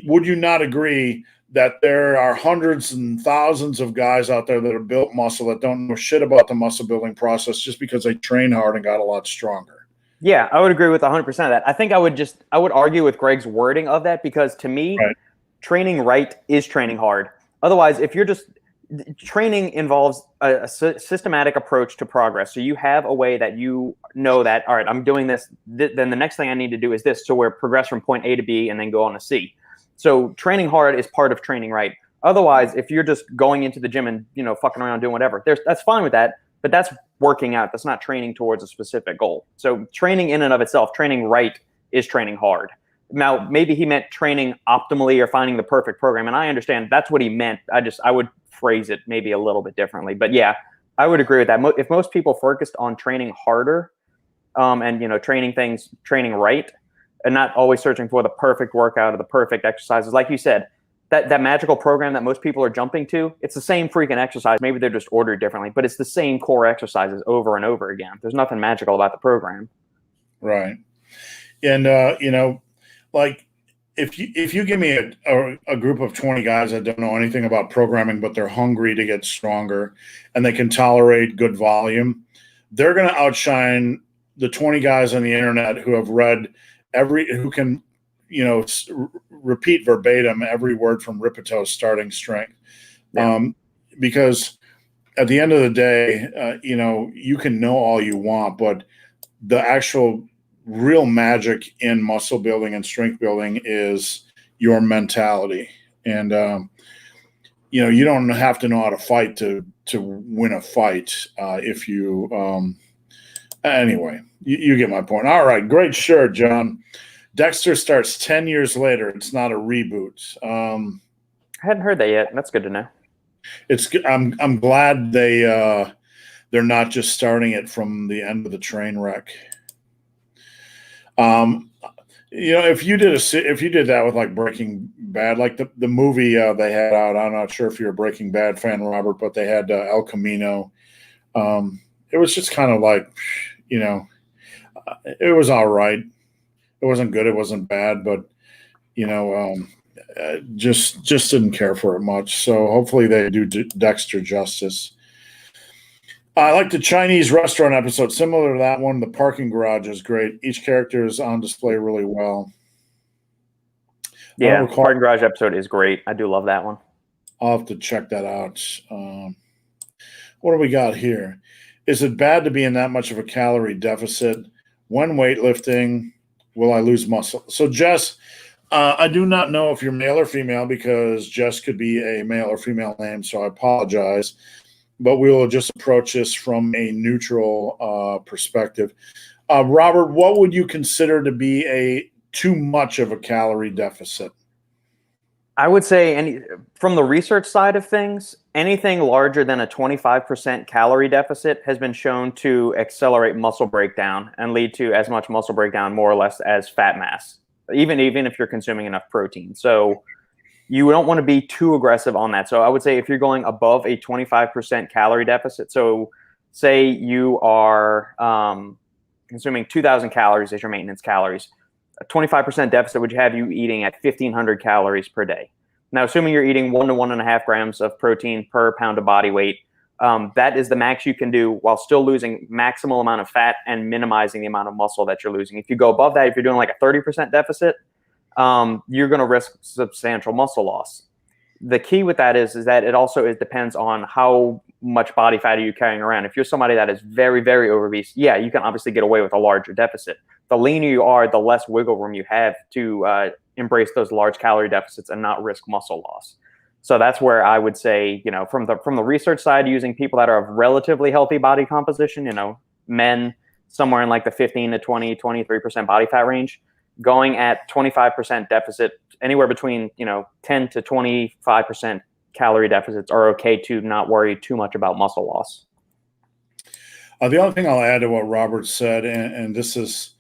would you not agree that there are hundreds and thousands of guys out there that have built muscle that don't know shit about the muscle building process just because they train hard and got a lot stronger? Yeah, I would agree with 100% of that. I think I would argue with Greg's wording of that, because to me, Right. training right is training hard. Otherwise, if you're just training involves a systematic approach to progress. So you have a way that you know that, all right, I'm doing this, then the next thing I need to do is this. So we're progress from point A to B and then go on to C. So training hard is part of training right. Otherwise, if you're just going into the gym and, fucking around doing whatever, that's fine with that, but that's working out. That's not training towards a specific goal. So training in and of itself, training right is training hard. Now, maybe he meant training optimally or finding the perfect program. And I understand that's what he meant. I would phrase it maybe a little bit differently. But yeah, I would agree with that. If most people focused on training harder and, training right, and not always searching for the perfect workout or the perfect exercises, like you said, that magical program that most people are jumping to, it's the same freaking exercise. Maybe they're just ordered differently, but it's the same core exercises over and over again. There's nothing magical about the program. Right. And, like if you give me a group of 20 guys that don't know anything about programming, but they're hungry to get stronger and they can tolerate good volume, they're going to outshine the 20 guys on the internet who have read who can, repeat verbatim every word from Ripeto's Starting Strength. Yeah. Because at the end of the day, you can know all you want, but the actual real magic in muscle building and strength building is your mentality. And, you don't have to know how to fight to win a fight. Anyway, you get my point. All right. Great shirt, John. Dexter starts 10 years later. It's not a reboot. I hadn't heard that yet. That's good to know. I'm glad they're not just starting it from the end of the train wreck. If you did that with like Breaking Bad, like the movie they had out, I'm not sure if you're a Breaking Bad fan, Robert, but they had El Camino. It was just kind of like, it was all right. It wasn't good. It wasn't bad, but just didn't care for it much. So hopefully they do Dexter justice. I like the Chinese restaurant episode. Similar to that one, the parking garage is great. Each character is on display really well. Yeah, parking garage episode is great. I do love that one. I'll have to check that out. What do we got here? Is it bad to be in that much of a calorie deficit? When weightlifting, will I lose muscle? So, Jess, I do not know if you're male or female because Jess could be a male or female name, so I apologize. But we will just approach this from a neutral perspective. Robert, what would you consider to be too much of a calorie deficit? I would say from the research side of things, anything larger than a 25% calorie deficit has been shown to accelerate muscle breakdown and lead to as much muscle breakdown, more or less, as fat mass, even if you're consuming enough protein. So you don't want to be too aggressive on that. So I would say if you're going above a 25% calorie deficit, so say you are consuming 2,000 calories as your maintenance calories, a 25% deficit would have you eating at 1,500 calories per day. Now, assuming you're eating 1 to 1.5 grams of protein per pound of body weight, that is the max you can do while still losing maximal amount of fat and minimizing the amount of muscle that you're losing. If you go above that, if you're doing like a 30% deficit, you're going to risk substantial muscle loss. The key with that is that it depends on how much body fat are you carrying around. If you're somebody that is very, very obese, yeah, you can obviously get away with a larger deficit. The leaner you are, the less wiggle room you have to embrace those large calorie deficits and not risk muscle loss. So that's where I would say, from the research side, using people that are of relatively healthy body composition, men somewhere in like the 15 to 20, 23% body fat range, going at 25% deficit, anywhere between 10 to 25% calorie deficits are okay to not worry too much about muscle loss. The only thing I'll add to what Robert said, and this is,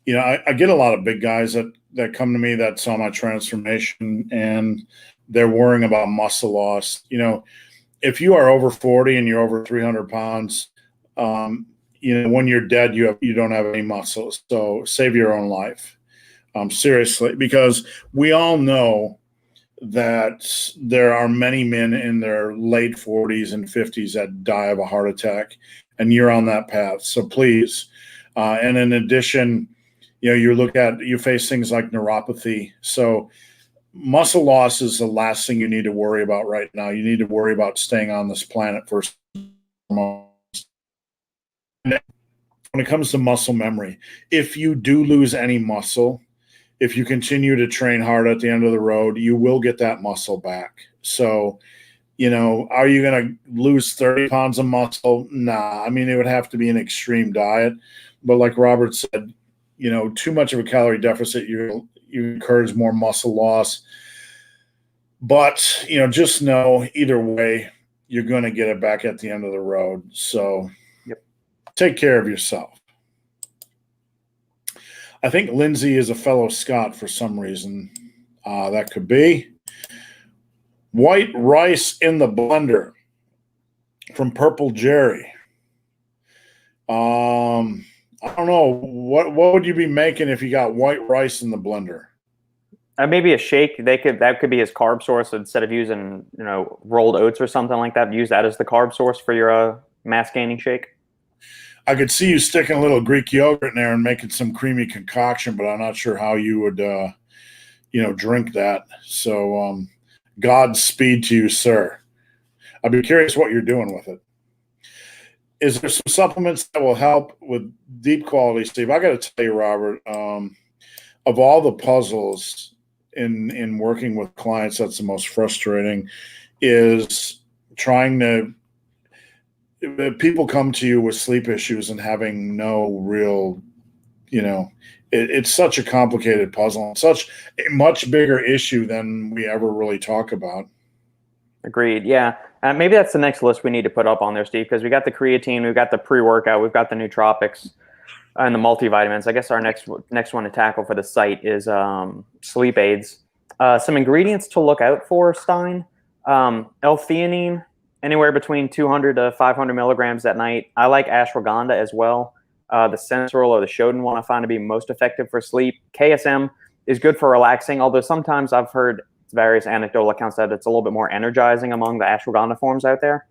I get a lot of big guys that come to me that saw my transformation, and they're worrying about muscle loss. If you are over 40 and you're over 300 pounds, when you're dead, you don't have any muscles. So save your own life, seriously, because we all know that there are many men in their late 40s and 50s that die of a heart attack, and you're on that path. So please, and in addition, you face things like neuropathy. So muscle loss is the last thing you need to worry about right now. You need to worry about staying on this planet first and foremost. When it comes to muscle memory, if you do lose any muscle, if you continue to train hard at the end of the road, you will get that muscle back. So, are you going to lose 30 pounds of muscle? Nah. I mean, it would have to be an extreme diet. But like Robert said, too much of a calorie deficit, you encourage more muscle loss. But, just know either way, you're going to get it back at the end of the road. So take care of yourself. I think Lindsay is a fellow Scot for some reason. That could be. White rice in the blender from Purple Jerry. I don't know. What would you be making if you got white rice in the blender? Maybe a shake. That could be his carb source instead of using rolled oats or something like that. Use that as the carb source for your mass gaining shake. I could see you sticking a little Greek yogurt in there and making some creamy concoction, but I'm not sure how you would, drink that. So, Godspeed to you, sir. I'd be curious what you're doing with it. Is there some supplements that will help with deep quality sleep? I got to tell you, Robert, of all the puzzles in working with clients, that's the most frustrating, is trying to people come to you with sleep issues and having no real, it's such a complicated puzzle, and such a much bigger issue than we ever really talk about. Agreed. Yeah. Maybe that's the next list we need to put up on there, Steve, because we got the creatine, we've got the pre-workout, we've got the nootropics, and the multivitamins. I guess our next one to tackle for the site is sleep aids. Some ingredients to look out for, Stein. L-theanine, anywhere between 200 to 500 milligrams at night. I like ashwagandha as well. The Sensoril or the Shodan one I find to be most effective for sleep. KSM is good for relaxing, although sometimes I've heard various anecdotal accounts that it's a little bit more energizing among the ashwagandha forms out there.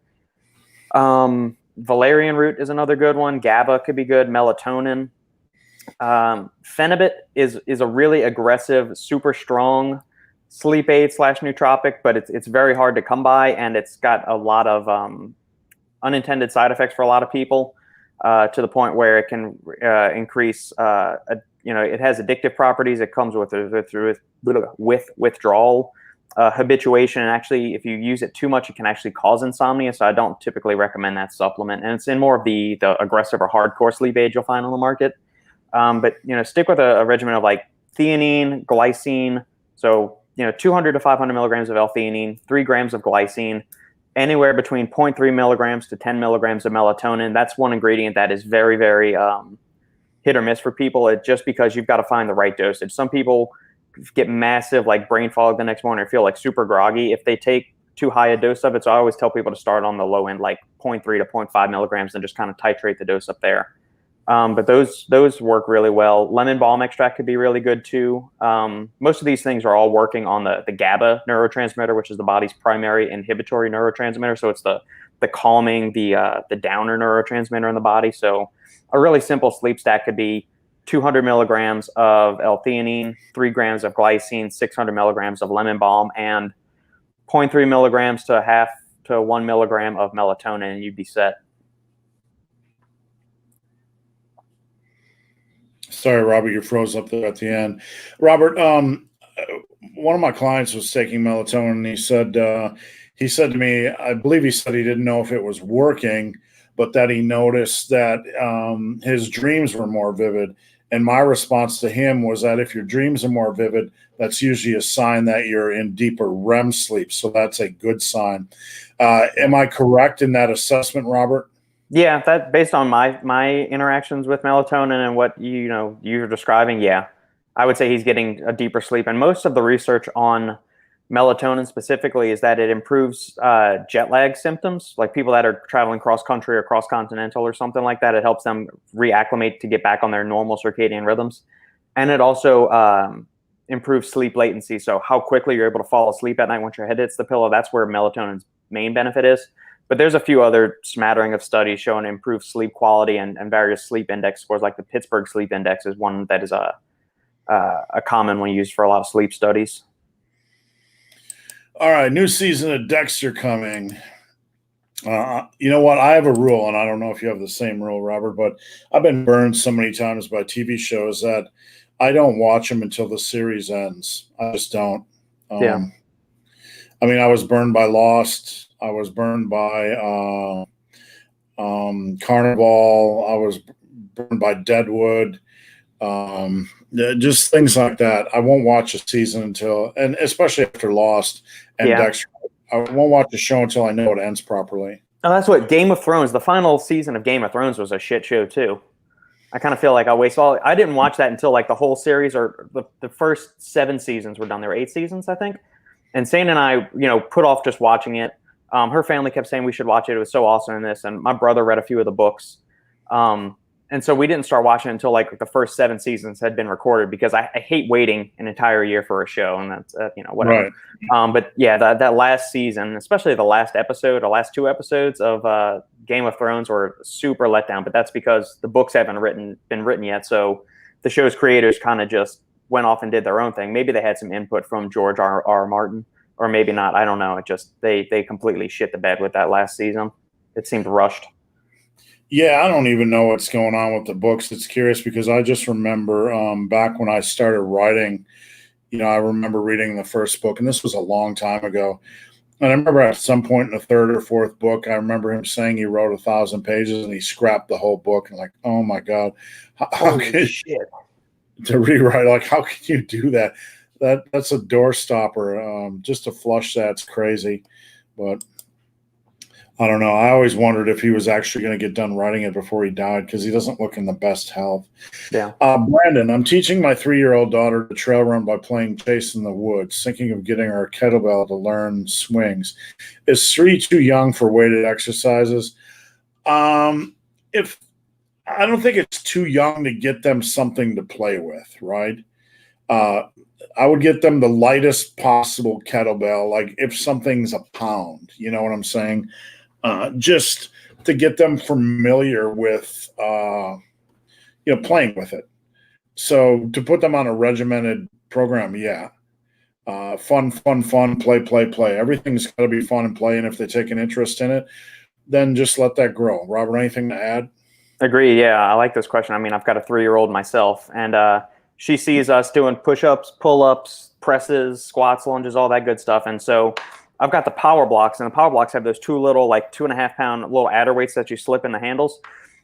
Valerian root is another good one. GABA could be good. Melatonin. Phenibut is a really aggressive, super strong sleep aid / nootropic, but it's very hard to come by, and it's got a lot of unintended side effects for a lot of people, to the point where it can increase. It has addictive properties. It comes with withdrawal, habituation, and actually, if you use it too much, it can actually cause insomnia. So I don't typically recommend that supplement, and it's in more of the aggressive or hardcore sleep aid you'll find on the market. But stick with a regimen of like theanine, glycine. So 200 to 500 milligrams of L-theanine, 3 grams of glycine, anywhere between 0.3 milligrams to 10 milligrams of melatonin. That's one ingredient that is very, very hit or miss for people. Just because you've got to find the right dosage. Some people get massive brain fog the next morning or feel super groggy if they take too high a dose of it. So I always tell people to start on the low end, 0.3 to 0.5 milligrams, and just kind of titrate the dose up there. But those work really well. Lemon balm extract could be really good too. Most of these things are all working on the GABA neurotransmitter, which is the body's primary inhibitory neurotransmitter. So it's the calming, the downer neurotransmitter in the body. So a really simple sleep stack could be 200 milligrams of L-theanine, 3 grams of glycine, 600 milligrams of lemon balm, and 0.3 milligrams to half to 1 milligram of melatonin, and you'd be set. Sorry, Robert, you froze up there at the end. Robert, one of my clients was taking melatonin, and he said to me, I believe he said he didn't know if it was working, but that he noticed that his dreams were more vivid. And my response to him was that if your dreams are more vivid, that's usually a sign that you're in deeper REM sleep. So that's a good sign. Am I correct in that assessment, Robert? Yeah, that based on my interactions with melatonin and what you're describing, yeah, I would say he's getting a deeper sleep. And most of the research on melatonin specifically is that it improves jet lag symptoms, like people that are traveling cross country or cross continental or something like that. It helps them reacclimate to get back on their normal circadian rhythms, and it also improves sleep latency. So how quickly you're able to fall asleep at night once your head hits the pillow. That's where melatonin's main benefit is. But there's a few other smattering of studies showing improved sleep quality and various sleep index scores, like the Pittsburgh Sleep Index is one that is a common one used for a lot of sleep studies. All right, new season of Dexter coming. You know what? I have a rule, and I don't know if you have the same rule, Robert, but I've been burned so many times by TV shows that I don't watch them until the series ends. I just don't. Yeah. I mean, I was burned by Lost. I was burned by Carnival. I was burned by Deadwood. Just things like that. I won't watch a season until, and especially after Lost and Yeah. Dexter, I won't watch the show until I know it ends properly. Oh, that's what Game of Thrones, the final season of Game of Thrones was a shit show too. I kind of feel like I didn't watch that until like the whole series or the first 7 seasons were done. There were 8 seasons, I think. And Sane and I, put off just watching it. Her family kept saying we should watch it. It was so awesome in this. And my brother read a few of the books. And so we didn't start watching it until like the first 7 seasons had been recorded, because I hate waiting an entire year for a show, and that's whatever. Right. But yeah, that last season, especially the last episode, the last 2 episodes of Game of Thrones were super let down. But that's because the books haven't been written yet, so the show's creators kind of just went off and did their own thing. Maybe they had some input from George R. Martin, or maybe not. I don't know. It just they completely shit the bed with that last season. It seemed rushed. Yeah, I don't even know what's going on with the books. It's curious because I just remember back when I started writing, I remember reading the first book, and this was a long time ago. And I remember at some point in the 3rd or 4th book, I remember him saying he wrote 1,000 pages and he scrapped the whole book. And like, oh my God, how can shit to rewrite? Like, how can you do that? That's a door stopper. Just to flush that's crazy. But I don't know. I always wondered if he was actually going to get done writing it before he died, because he doesn't look in the best health. Yeah. Brandon, I'm teaching my 3-year-old daughter to trail run by playing chase in the woods, thinking of getting her a kettlebell to learn swings. Is 3 too young for weighted exercises? If I don't think it's too young to get them something to play with, right? I would get them the lightest possible kettlebell, like if something's a pound, you know what I'm saying? Just to get them familiar with, playing with it. So to put them on a regimented program, yeah. Fun, play. Everything's got to be fun and play. And if they take an interest in it, then just let that grow. Robert, anything to add? Agree. Yeah, I like this question. I mean, I've got a 3-year-old myself, and she sees us doing push-ups, pull-ups, presses, squats, lunges, all that good stuff. And so I've got the power blocks, and the power blocks have those 2 little, like 2.5-pound little adder weights that you slip in the handles.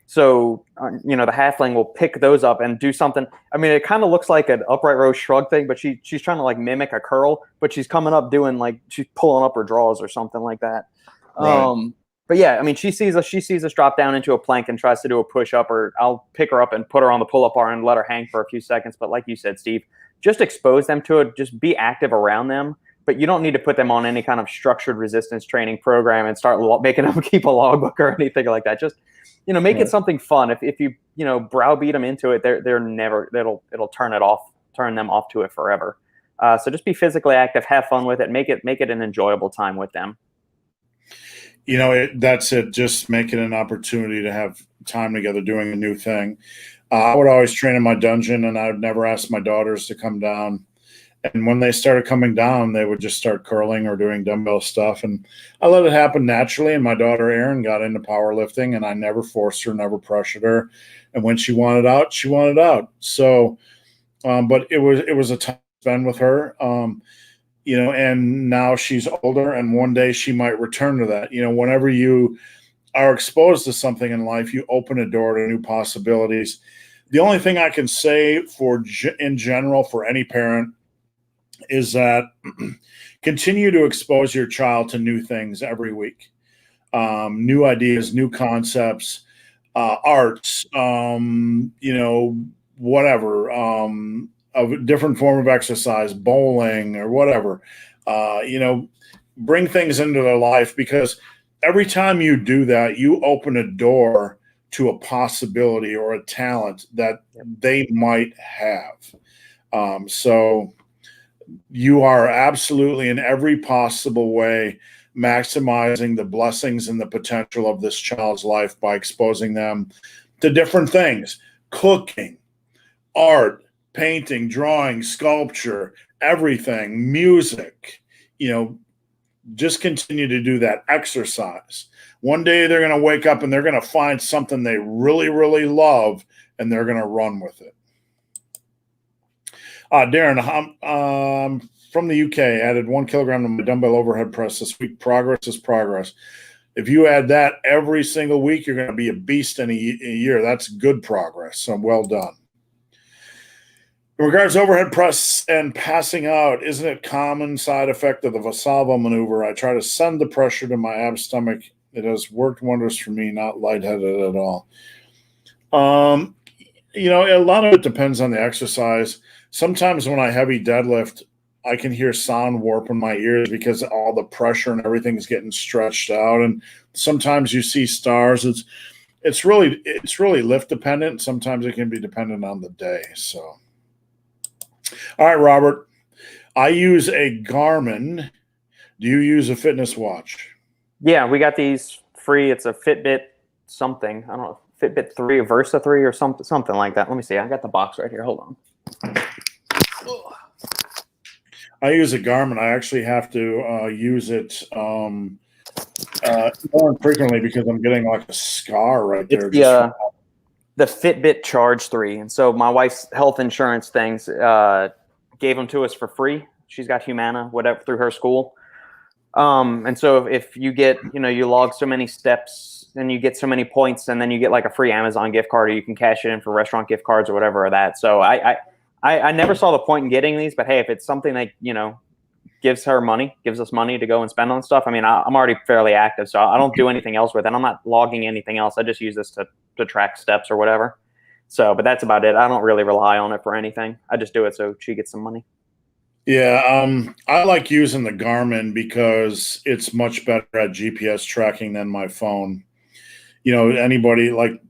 So, the halfling will pick those up and do something. I mean, it kind of looks like an upright row shrug thing, but she's trying to like mimic a curl, but she's coming up doing like she's pulling up her drawers or something like that. Right. But yeah, I mean, she sees us drop down into a plank and tries to do a push up, or I'll pick her up and put her on the pull up bar and let her hang for a few seconds. But like you said, Steve, just expose them to it. Just be active around them. But you don't need to put them on any kind of structured resistance training program and start making them keep a logbook or anything like that. Just, make it something fun. If you, browbeat them into it, they're never, it'll turn them off to it forever. So just be physically active, have fun with it, make it an enjoyable time with them. That's it. Just make it an opportunity to have time together doing a new thing. I would always train in my dungeon, and I would never ask my daughters to come down. And when they started coming down, they would just start curling or doing dumbbell stuff. And I let it happen naturally. And my daughter, Erin, got into powerlifting, and I never forced her, never pressured her. And when she wanted out, she wanted out. So, but it was a time spent with her, and now she's older, and one day she might return to that. Whenever you are exposed to something in life, you open a door to new possibilities. The only thing I can say in general for any parent is that continue to expose your child to new things every week. new ideas, new concepts, arts, whatever, a different form of exercise, bowling or whatever, bring things into their life, because every time you do that, you open a door to a possibility or a talent that they might have. So you are absolutely in every possible way maximizing the blessings and the potential of this child's life by exposing them to different things: cooking, art, painting, drawing, sculpture, everything, music. Just continue to do that. Exercise. One day they're going to wake up and they're going to find something they really, really love, and they're going to run with it. Darren, from the UK, added 1 kilogram to my dumbbell overhead press this week. Progress is progress. If you add that every single week, you're going to be a beast in a year. That's good progress. So well done. In regards to overhead press and passing out, isn't it common side effect of the Valsalva maneuver? I try to send the pressure to my ab stomach. It has worked wonders for me, not lightheaded at all. A lot of it depends on the exercise. Sometimes when I heavy deadlift, I can hear sound warp in my ears because all the pressure and everything is getting stretched out. And sometimes you see stars. It's really lift dependent. Sometimes it can be dependent on the day. So, all right, Robert, I use a Garmin. Do you use a fitness watch? Yeah, we got these free. It's a Fitbit something. I don't know, Fitbit 3 or Versa 3 or something like that. Let me see. I got the box right here. Hold on. I use a Garmin. I actually have to use it more frequently because I'm getting like a scar right there. It's the Fitbit Charge 3. And so my wife's health insurance things gave them to us for free. She's got Humana, whatever, through her school. And so if you get, you log so many steps and you get so many points, and then you get like a free Amazon gift card, or you can cash it in for restaurant gift cards or whatever of that. So I never saw the point in getting these, but hey, if it's something that, gives us money to go and spend on stuff. I mean, I'm already fairly active, so I don't do anything else with it. I'm not logging anything else. I just use this to track steps or whatever. So, but that's about it. I don't really rely on it for anything. I just do it so she gets some money. Yeah, I like using the Garmin because it's much better at GPS tracking than my phone. Anybody like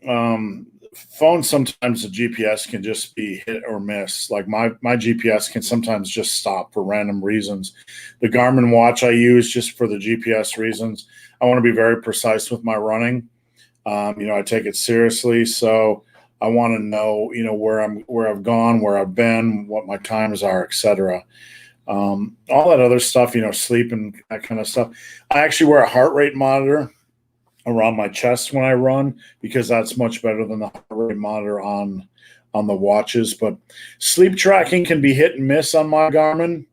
phone, sometimes the GPS can just be hit or miss. Like my GPS can sometimes just stop for random reasons. The Garmin watch I use just for the GPS reasons. I want to be very precise with my running. I take it seriously, so I want to know, where I've gone, where I've been, what my times are, etc. All that other stuff, sleep and that kind of stuff. I actually wear a heart rate monitor around my chest when I run because that's much better than the heart rate monitor on the watches. But sleep tracking can be hit and miss on my Garmin.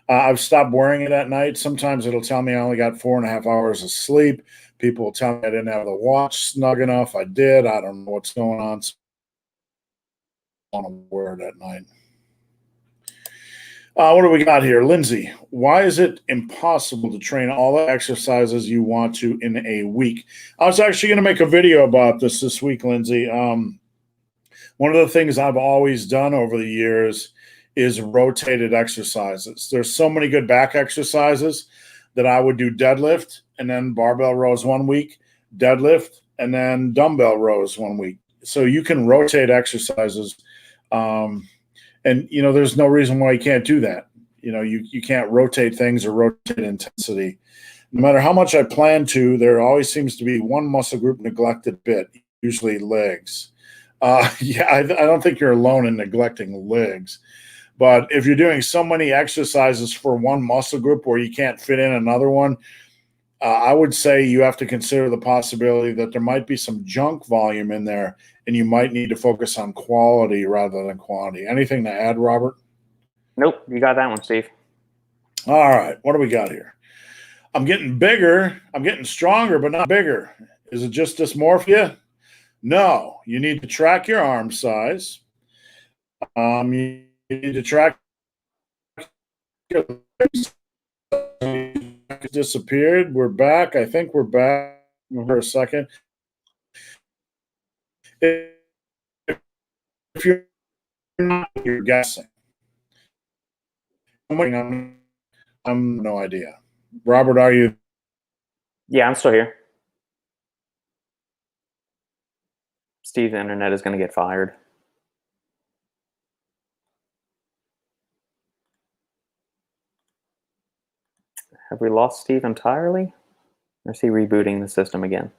I've stopped wearing it at night. Sometimes it'll tell me I only got 4.5 hours of sleep. People will tell me I didn't have the watch snug enough. I did. I don't know what's going on. So I want to wear it at night. What do we got here? Lindsay, why is it impossible to train all the exercises you want to in a week? I was actually going to make a video about this week, Lindsay. One of the things I've always done over the years is rotated exercises. There's so many good back exercises that I would do deadlift and then barbell rows 1 week, deadlift, and then dumbbell rows 1 week. So you can rotate exercises. And, there's no reason why you can't do that. You can't rotate ththings or rotate intensity. No matter how much I plan to, there always seems to be one muscle group neglected bit, usually legs. I don't think you're alone in neglecting legs. But if you're doing so many exercises for one muscle group where you can't fit in another one, I would say you have to consider the possibility that there might be some junk volume in there, and you might need to focus on quality rather than quantity. Anything to add, Robert? Nope, you got that one, Steve. All right, what do we got here? I'm getting bigger. I'm getting stronger, but not bigger. Is it just dysmorphia? No, you need to track your arm size. You need to track your disappeared. We're back. I think we're back for a second. If you're not, you're guessing. I'm no idea. Robert, are you? Yeah, I'm still here. Steve's internet is going to get fired. Have we lost Steve entirely? Or is he rebooting the system again?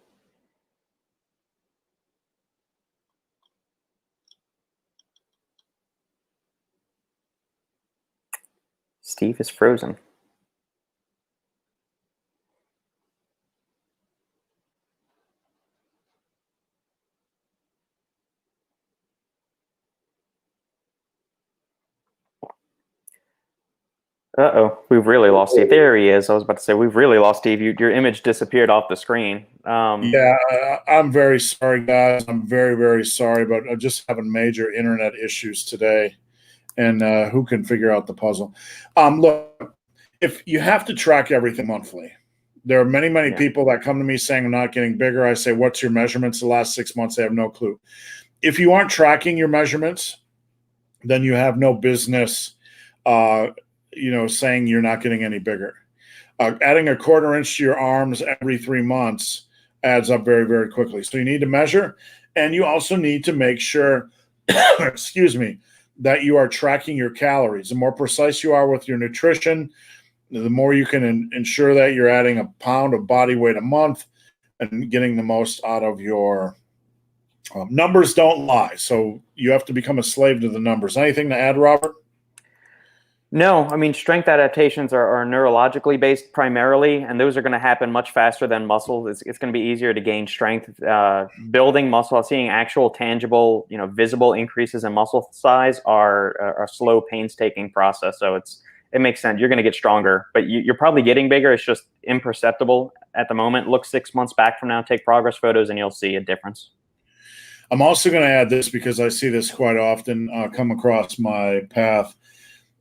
Steve is frozen. Uh-oh, we've really lost Steve. There he is. I was about to say, we've really lost Steve. Your image disappeared off the screen. Yeah, I'm very sorry, guys. I'm very, very sorry, but I'm just having major internet issues today. And who can figure out the puzzle? Look, if you have to track everything monthly, there are many people that come to me saying I'm not getting bigger. I say, what's your measurements the last 6 months? They have no clue. If you aren't tracking your measurements, then you have no business saying you're not getting any bigger. Adding a quarter inch to your arms every 3 months adds up very, very quickly. So you need to measure, and you also need to make sure, excuse me, that you are tracking your calories. The more precise you are with your nutrition, the more you can ensure that you're adding a pound of body weight a month and getting the most out of your numbers. Don't lie. So you have to become a slave to the numbers. Anything to add, Robert? No, I mean, strength adaptations are neurologically based primarily, and those are going to happen much faster than muscle. It's going to be easier to gain strength. Building muscle, seeing actual tangible, visible increases in muscle size are a slow, painstaking process. So it makes sense. You're going to get stronger, but you're probably getting bigger. It's just imperceptible at the moment. Look 6 months back from now, take progress photos, and you'll see a difference. I'm also going to add this because I see this quite often come across my path.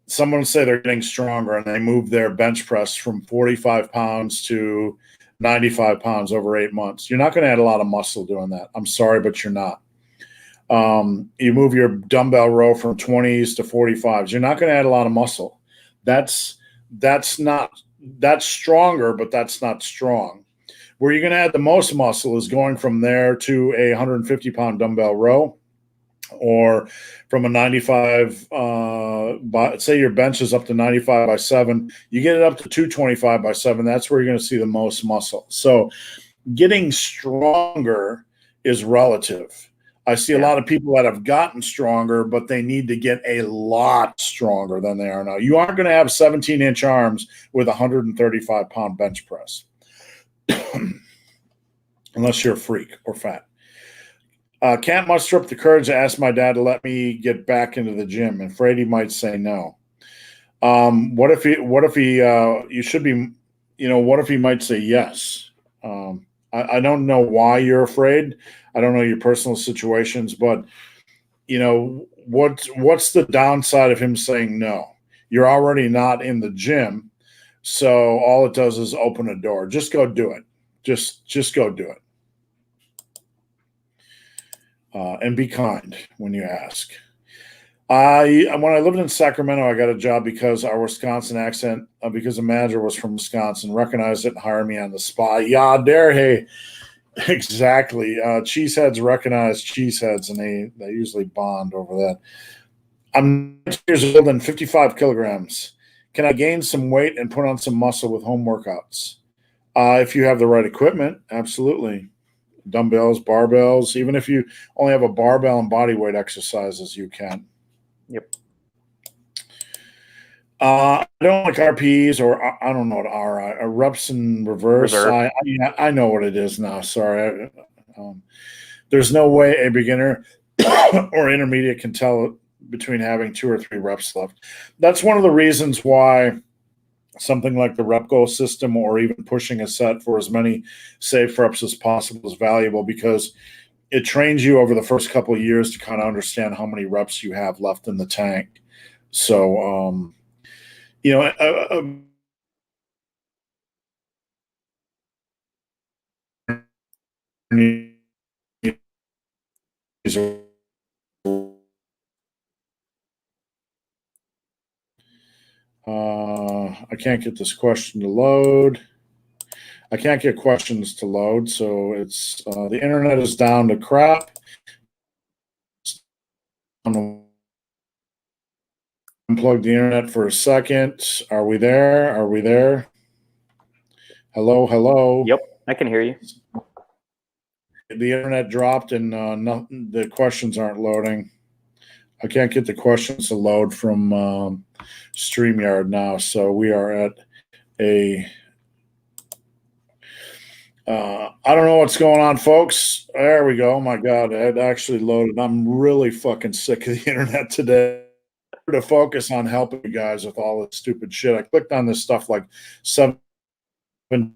Someone say they're getting stronger and they move their bench press from 45 pounds to 95 pounds over 8 months. You're not going to add a lot of muscle doing that. I'm sorry, but you're not. You move your dumbbell row from 20s to 45s. You're not going to add a lot of muscle. That's stronger, but that's not strong. Where you're going to add the most muscle is going from there to a 150-pound dumbbell row, or from a 95, say your bench is up to 95 by 7, you get it up to 225 by 7. That's where you're going to see the most muscle. So getting stronger is relative. I see a lot of people that have gotten stronger, but they need to get a lot stronger than they are now. You aren't going to have 17-inch arms with a 135-pound bench press unless you're a freak or fat. Can't muster up the courage to ask my dad to let me get back into the gym. I'm afraid he might say no. What if he might say yes? I don't know why you're afraid. I don't know your personal situations, but what's the downside of him saying no? You're already not in the gym, so all it does is open a door. Just go do it. Just go do it. And be kind when you ask. When I lived in Sacramento, I got a job because our Wisconsin accent, because the manager was from Wisconsin, recognized it and hired me on the spot. Yeah, there, hey, exactly. Cheeseheads recognize cheeseheads, and they usually bond over that. I'm 19 years old and 55 kilograms. Can I gain some weight and put on some muscle with home workouts? If you have the right equipment, absolutely. Dumbbells, barbells. Even if you only have a barbell and body weight exercises, you can. Yep. I don't like RPEs, or I don't know what RI, reps in reverse. I know what it is now. Sorry. There's no way a beginner or intermediate can tell between having 2 or 3 reps left. That's one of the reasons why something like the rep goal system, or even pushing a set for as many safe reps as possible, is valuable, because it trains you over the first couple of years to kind of understand how many reps you have left in the tank. So, I can't get this question to load. I can't get questions to load, so it's the internet is down to crap. Unplug the internet for a second. Are we there? Are we there? Hello, hello. Yep, I can hear you. The internet dropped and the questions aren't loading. I can't get the questions to load from StreamYard now, so we are at a I don't know what's going on, folks. There we go. Oh my God, it actually loaded. I'm really fucking sick of the internet today. To focus on helping you guys with all this stupid shit. I clicked on this stuff like 7. And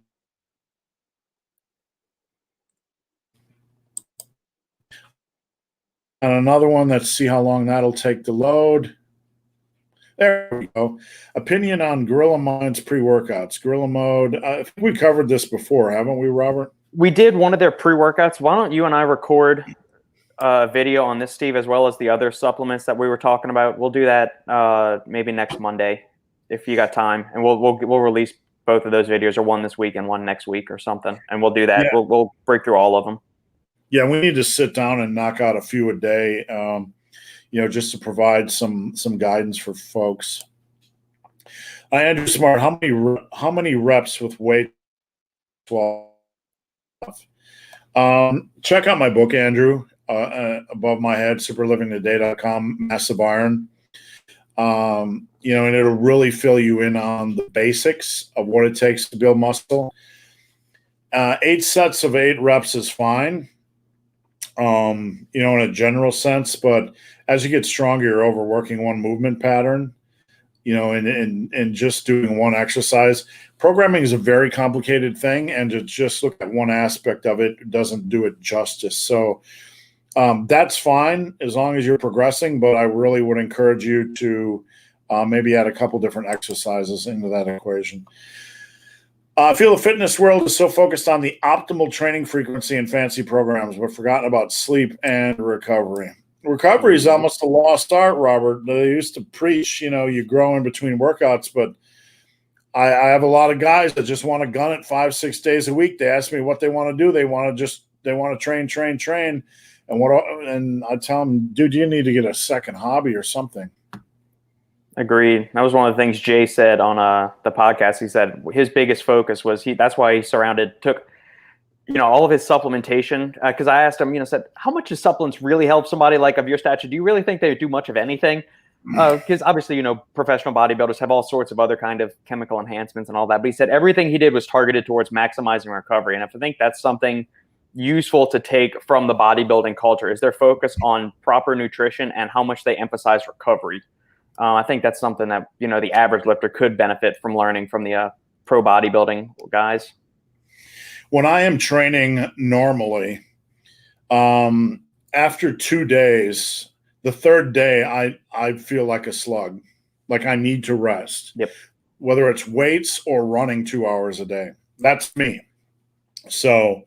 another one. Let's see how long that'll take to load. There we go. Opinion on Gorilla Mind's pre-workouts. Gorilla Mode. I think we covered this before, haven't we, Robert? We did one of their pre-workouts. Why don't you and I record a video on this, Steve, as well as the other supplements that we were talking about? We'll do that maybe next Monday if you got time, and we'll release both of those videos, or one this week and one next week or something, and we'll do that. Yeah. We'll break through all of them. Yeah, we need to sit down and knock out a few a day, just to provide some guidance for folks. Andrew Smart, how many reps with weight 12? Check out my book, Andrew. Above my head, superlivingtoday.com, Massive Iron. And it'll really fill you in on the basics of what it takes to build muscle. 8 sets of 8 reps is fine, in a general sense, but as you get stronger, you're overworking one movement pattern, and just doing one exercise. Programming is a very complicated thing, and to just look at one aspect of it doesn't do it justice. So that's fine as long as you're progressing, but I really would encourage you to maybe add a couple different exercises into that equation. I feel the fitness world is so focused on the optimal training frequency and fancy programs, but forgotten about sleep and recovery. Recovery is almost a lost art, Robert. They used to preach, you grow in between workouts, but I have a lot of guys that just want to gun it 5-6 days a week. They ask me what they want to do. They want to train. And I tell them, dude, you need to get a second hobby or something. Agreed. That was one of the things Jay said on the podcast. He said his biggest focus was that's why he took all of his supplementation. Because I asked him, said, how much does supplements really help somebody like of your stature? Do you really think they do much of anything? Because obviously, professional bodybuilders have all sorts of other kind of chemical enhancements and all that. But he said everything he did was targeted towards maximizing recovery. And if I think that's something useful to take from the bodybuilding culture, is their focus on proper nutrition and how much they emphasize recovery. I think that's something that, the average lifter could benefit from learning from the pro bodybuilding guys. When I am training normally, after 2 days, the third day, I feel like a slug, like I need to rest. Yep. Whether it's weights or running 2 hours a day. That's me. So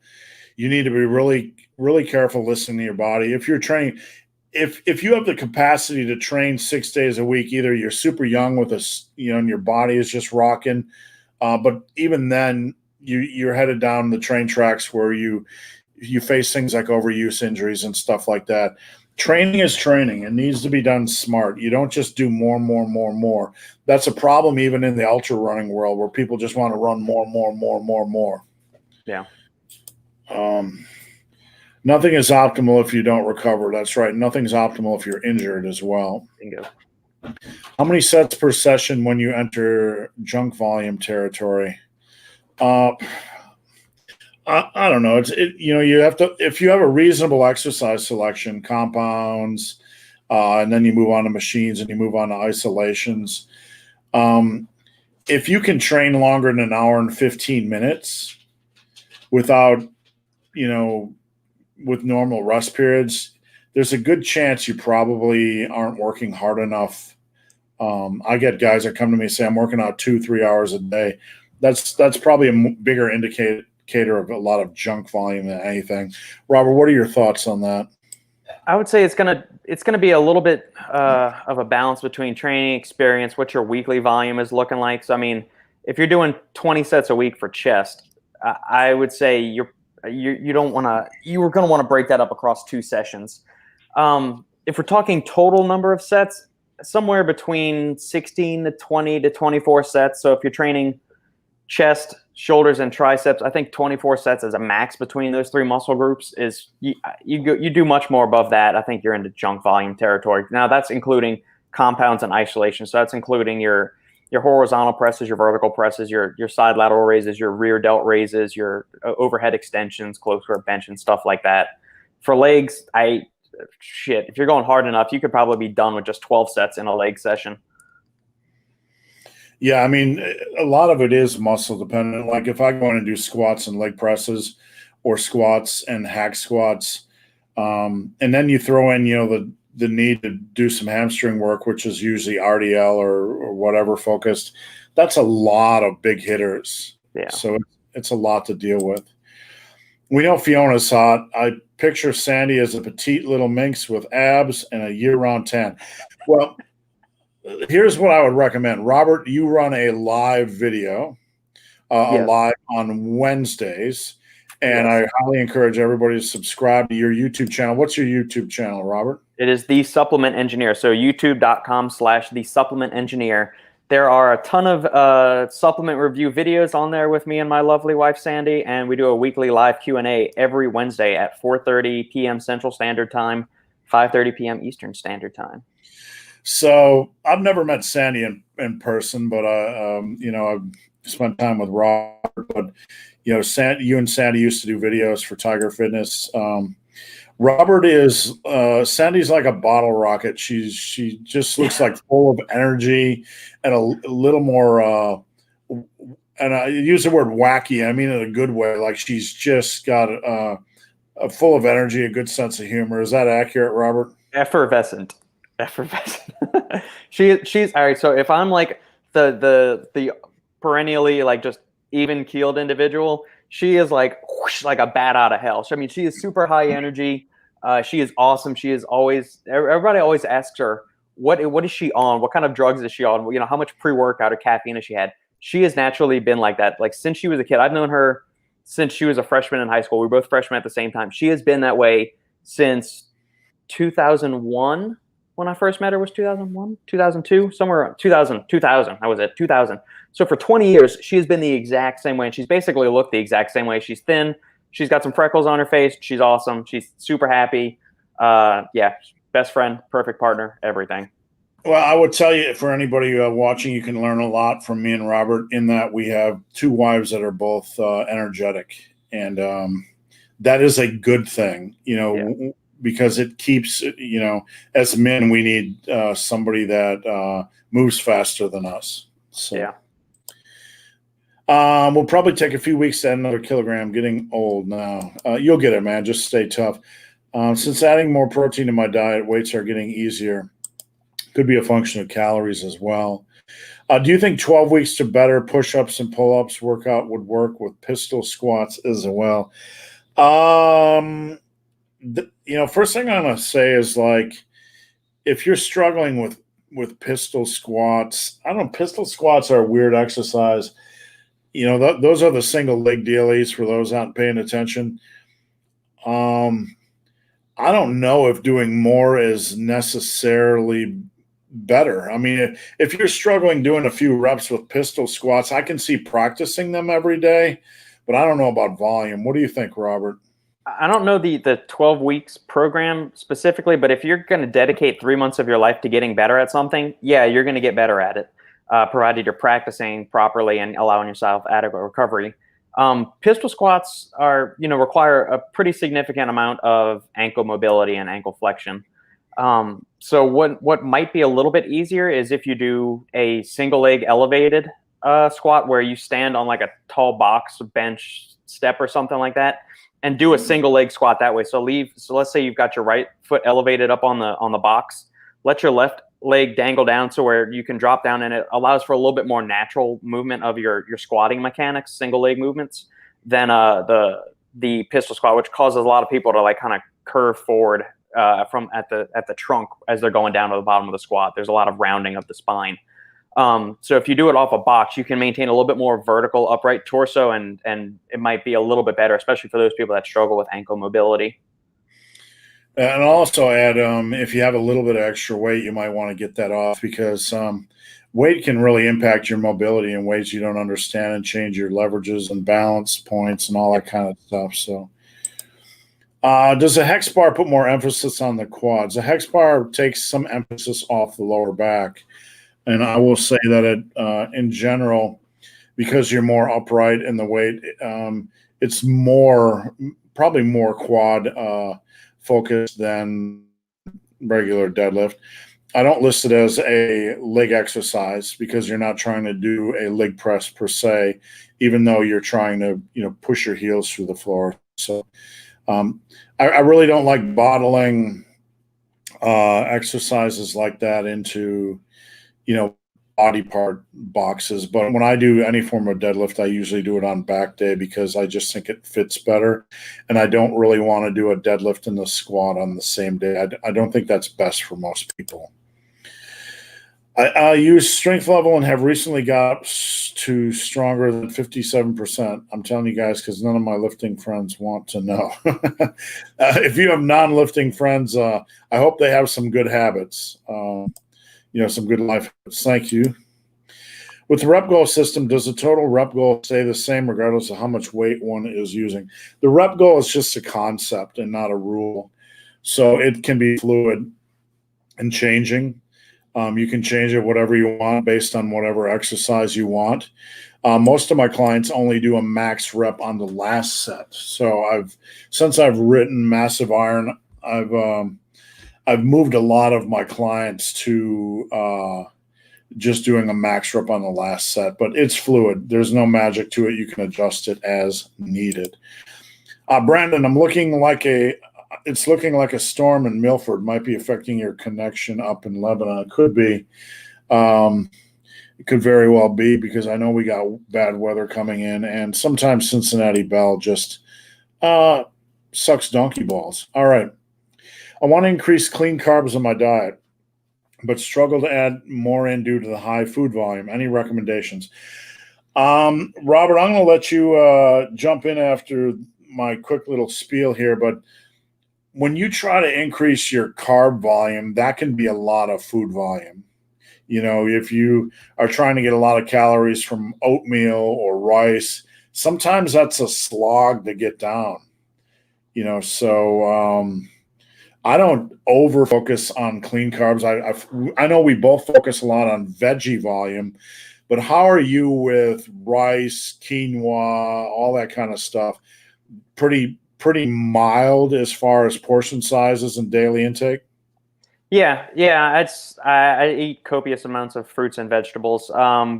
you need to be really, really careful listening to your body. If you're training, if you have the capacity to train 6 days a week, either you're super young with and your body is just rocking, but even then you're headed down the train tracks where you face things like overuse injuries and stuff like that. Training is training. It needs to be done smart. You don't just do more. That's a problem even in the ultra running world where people just want to run more. Yeah. Nothing is optimal if you don't recover. That's right. Nothing's optimal if you're injured as well. Bingo. How many sets per session when you enter junk volume territory? I don't know. You have to, if you have a reasonable exercise selection, compounds, and then you move on to machines and you move on to isolations. If you can train longer than an hour and 15 minutes without, with normal rest periods, there's a good chance you probably aren't working hard enough. I get guys that come to me and say, I'm working out 2-3 hours a day. That's probably a bigger indicator indicator of a lot of junk volume than anything. Robert, what are your thoughts on that? I would say it's gonna be a little bit of a balance between training experience, what your weekly volume is looking like. So I mean, if you're doing 20 sets a week for chest, I would say you don't want to. You were going to want to break that up across 2 sessions. If we're talking total number of sets, somewhere between 16 to 20 to 24 sets. So if you're training chest, shoulders, and triceps, I think 24 sets as a max between those 3 muscle groups is you do much more above that. I think you're into junk volume territory. Now that's including compounds and isolation. So that's including your horizontal presses, your vertical presses, your side lateral raises, your rear delt raises, your overhead extensions, close grip bench, and stuff like that. For legs, if you're going hard enough, you could probably be done with just 12 sets in a leg session. Yeah, I mean, a lot of it is muscle dependent. Like if I go in and do squats and leg presses or squats and hack squats, and then you throw in, the need to do some hamstring work, which is usually RDL or whatever focused, that's a lot of big hitters. Yeah. So it's a lot to deal with. We know Fiona's hot. I picture Sandy as a petite little minx with abs and a year-round tan. Well, here's what I would recommend. Robert, you run a live video, Yes. live on Wednesdays, and Yes. I highly encourage everybody to subscribe to your YouTube channel. What's your YouTube channel, Robert? It is The Supplement Engineer. So youtube.com/The Supplement Engineer. There are a ton of supplement review videos on there with me and my lovely wife, Sandy, and we do a weekly live Q&A every Wednesday at 4:30 p.m. Central Standard Time, 5:30 p.m. Eastern Standard Time. So I've never met Sandy in person, but I've spent time with Robert. But you and Sandy used to do videos for Tiger Fitness. Robert is Sandy's like a bottle rocket. She just looks like full of energy and a little more. And I use the word wacky. I mean it in a good way. Like she's just got a full of energy, a good sense of humor. Is that accurate, Robert? Effervescent. She's all right. So if I'm like the perennially like just even keeled individual, she is like whoosh, like a bat out of hell. So I mean, she is super high energy. She is awesome. She is always everybody always asks her what is she on? What kind of drugs is she on? How much pre-workout or caffeine has she had? She has naturally been like that. Like since she was a kid, I've known her since she was a freshman in high school. We were both freshmen at the same time. She has been that way since 2001. When I first met her was 2001, 2002, somewhere around 2000. That was it, 2000. So for 20 years, she has been the exact same way. And she's basically looked the exact same way. She's thin. She's got some freckles on her face. She's awesome. She's super happy. Best friend, perfect partner, everything. Well, I would tell you, for anybody watching, you can learn a lot from me and Robert in that we have 2 wives that are both energetic. And that is a good thing, Yeah. because it keeps, as men, we need somebody that moves faster than us. So, yeah. We'll probably take a few weeks to add another kilogram. Getting old now. You'll get it, man. Just stay tough. Since adding more protein to my diet, weights are getting easier. Could be a function of calories as well. Do you think 12 weeks to better push-ups and pull-ups workout would work with pistol squats as well? First thing I'm going to say is, like, if you're struggling with pistol squats, I don't know, pistol squats are a weird exercise. Those are the single leg dealies for those not paying attention. I don't know if doing more is necessarily better. I mean, if you're struggling doing a few reps with pistol squats, I can see practicing them every day, but I don't know about volume. What do you think, Robert? I don't know the 12 weeks program specifically, but if you're going to dedicate 3 months of your life to getting better at something, yeah, you're going to get better at it, provided you're practicing properly and allowing yourself adequate recovery. Pistol squats require a pretty significant amount of ankle mobility and ankle flexion. So what might be a little bit easier is if you do a single leg elevated squat where you stand on like a tall box, bench, step or something like that, and do a single leg squat that way. So let's say you've got your right foot elevated up on the box. Let your left leg dangle down so where you can drop down, and it allows for a little bit more natural movement of your squatting mechanics, single leg movements. than the pistol squat, which causes a lot of people to like kind of curve forward from at the trunk as they're going down to the bottom of the squat. There's a lot of rounding of the spine. So if you do it off a box, you can maintain a little bit more vertical upright torso, and it might be a little bit better, especially for those people that struggle with ankle mobility. And I'll also add, if you have a little bit of extra weight, you might want to get that off, because weight can really impact your mobility in ways you don't understand and change your leverages and balance points and all that kind of stuff. So does a hex bar put more emphasis on the quads? A hex bar takes some emphasis off the lower back. And I will say that in general, because you're more upright in the weight, it's probably more quad focused than regular deadlift. I don't list it as a leg exercise because you're not trying to do a leg press per se, even though you're trying to, push your heels through the floor. So I really don't like bottling exercises like that into, body part boxes. But when I do any form of deadlift, I usually do it on back day because I just think it fits better. And I don't really want to do a deadlift and the squat on the same day. I don't think that's best for most people. I use strength level and have recently got to stronger than 57%. I'm telling you guys, because none of my lifting friends want to know. If you have non-lifting friends, I hope they have some good habits. Some good life habits. Thank you. With the rep goal system, does the total rep goal stay the same regardless of how much weight one is using? The rep goal is just a concept and not a rule. So it can be fluid and changing. You can change it whatever you want based on whatever exercise you want. Most of my clients only do a max rep on the last set. So since I've written Massive Iron, I've moved a lot of my clients to just doing a max rep on the last set, but it's fluid. There's no magic to it. You can adjust it as needed. Brandon, it's looking like a storm in Milford might be affecting your connection up in Lebanon. It could be. It could very well be, because I know we got bad weather coming in, and sometimes Cincinnati Bell just sucks donkey balls. All right. I want to increase clean carbs in my diet, but struggle to add more in due to the high food volume. Any recommendations? Robert, I'm going to let you jump in after my quick little spiel here, but when you try to increase your carb volume, that can be a lot of food volume. If you are trying to get a lot of calories from oatmeal or rice, sometimes that's a slog to get down. So I don't over focus on clean carbs. I know we both focus a lot on veggie volume, but how are you with rice, quinoa, all that kind of stuff? Pretty mild as far as portion sizes and daily intake? Yeah. I eat copious amounts of fruits and vegetables.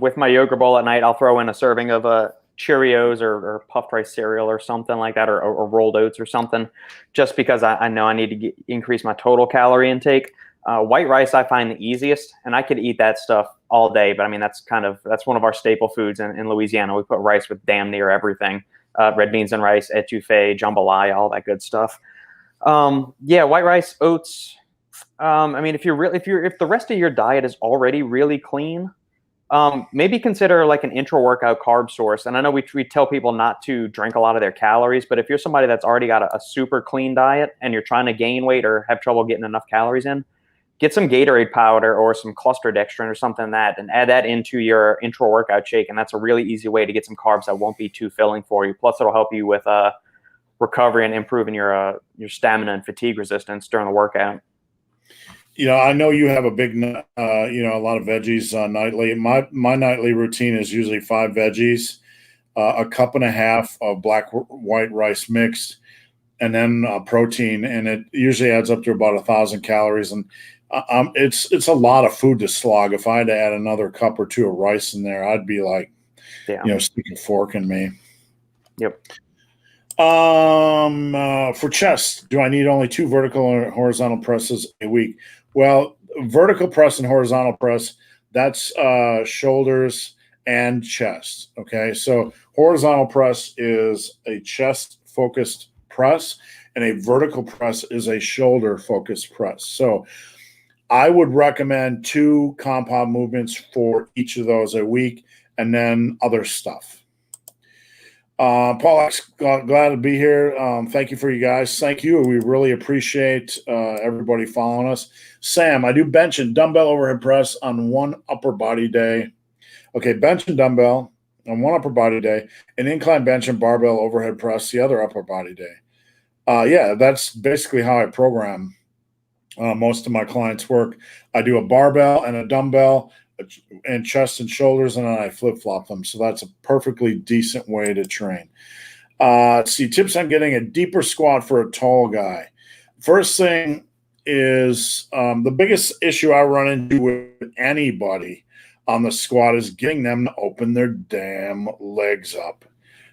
With my yogurt bowl at night, I'll throw in a serving of Cheerios or puffed rice cereal or something like that, or rolled oats or something, just because I know I need to increase my total calorie intake. White rice I find the easiest, and I could eat that stuff all day. But I mean, that's one of our staple foods in Louisiana. We put rice with damn near everything. Red beans and rice, etouffee, jambalaya, all that good stuff. White rice, oats. I mean, if the rest of your diet is already really clean, maybe consider like an intra-workout carb source. And I know we tell people not to drink a lot of their calories, but if you're somebody that's already got a super clean diet and you're trying to gain weight or have trouble getting enough calories in, get some Gatorade powder or some cluster dextrin or something like that, and add that into your intra-workout shake. And that's a really easy way to get some carbs that won't be too filling for you. Plus, it'll help you with recovery and improving your stamina and fatigue resistance during the workout. I know you have a big, a lot of veggies nightly. My nightly routine is usually 5 veggies, a cup and a half of white rice mixed, and then protein, and it usually adds up to about 1,000 calories. And it's a lot of food to slog. If I had to add another cup or 2 of rice in there, I'd be like, stick a fork in me. Yep. For chest, do I need only 2 vertical or horizontal presses a week? Well, vertical press and horizontal press, that's shoulders and chest. Okay, so horizontal press is a chest-focused press, and a vertical press is a shoulder-focused press. So I would recommend 2 compound movements for each of those a week, and then other stuff. Paul, glad to be here. Thank you for you guys. Thank you. We really appreciate everybody following us. Sam, I do bench and dumbbell overhead press on one upper body day. Okay, bench and dumbbell on one upper body day, and incline bench and barbell overhead press the other upper body day. Yeah, that's basically how I program most of my clients' work. I do a barbell and a dumbbell and chest and shoulders, and then I flip-flop them. So that's a perfectly decent way to train. See, tips on getting a deeper squat for a tall guy. First thing is the biggest issue I run into with anybody on the squat is getting them to open their damn legs up.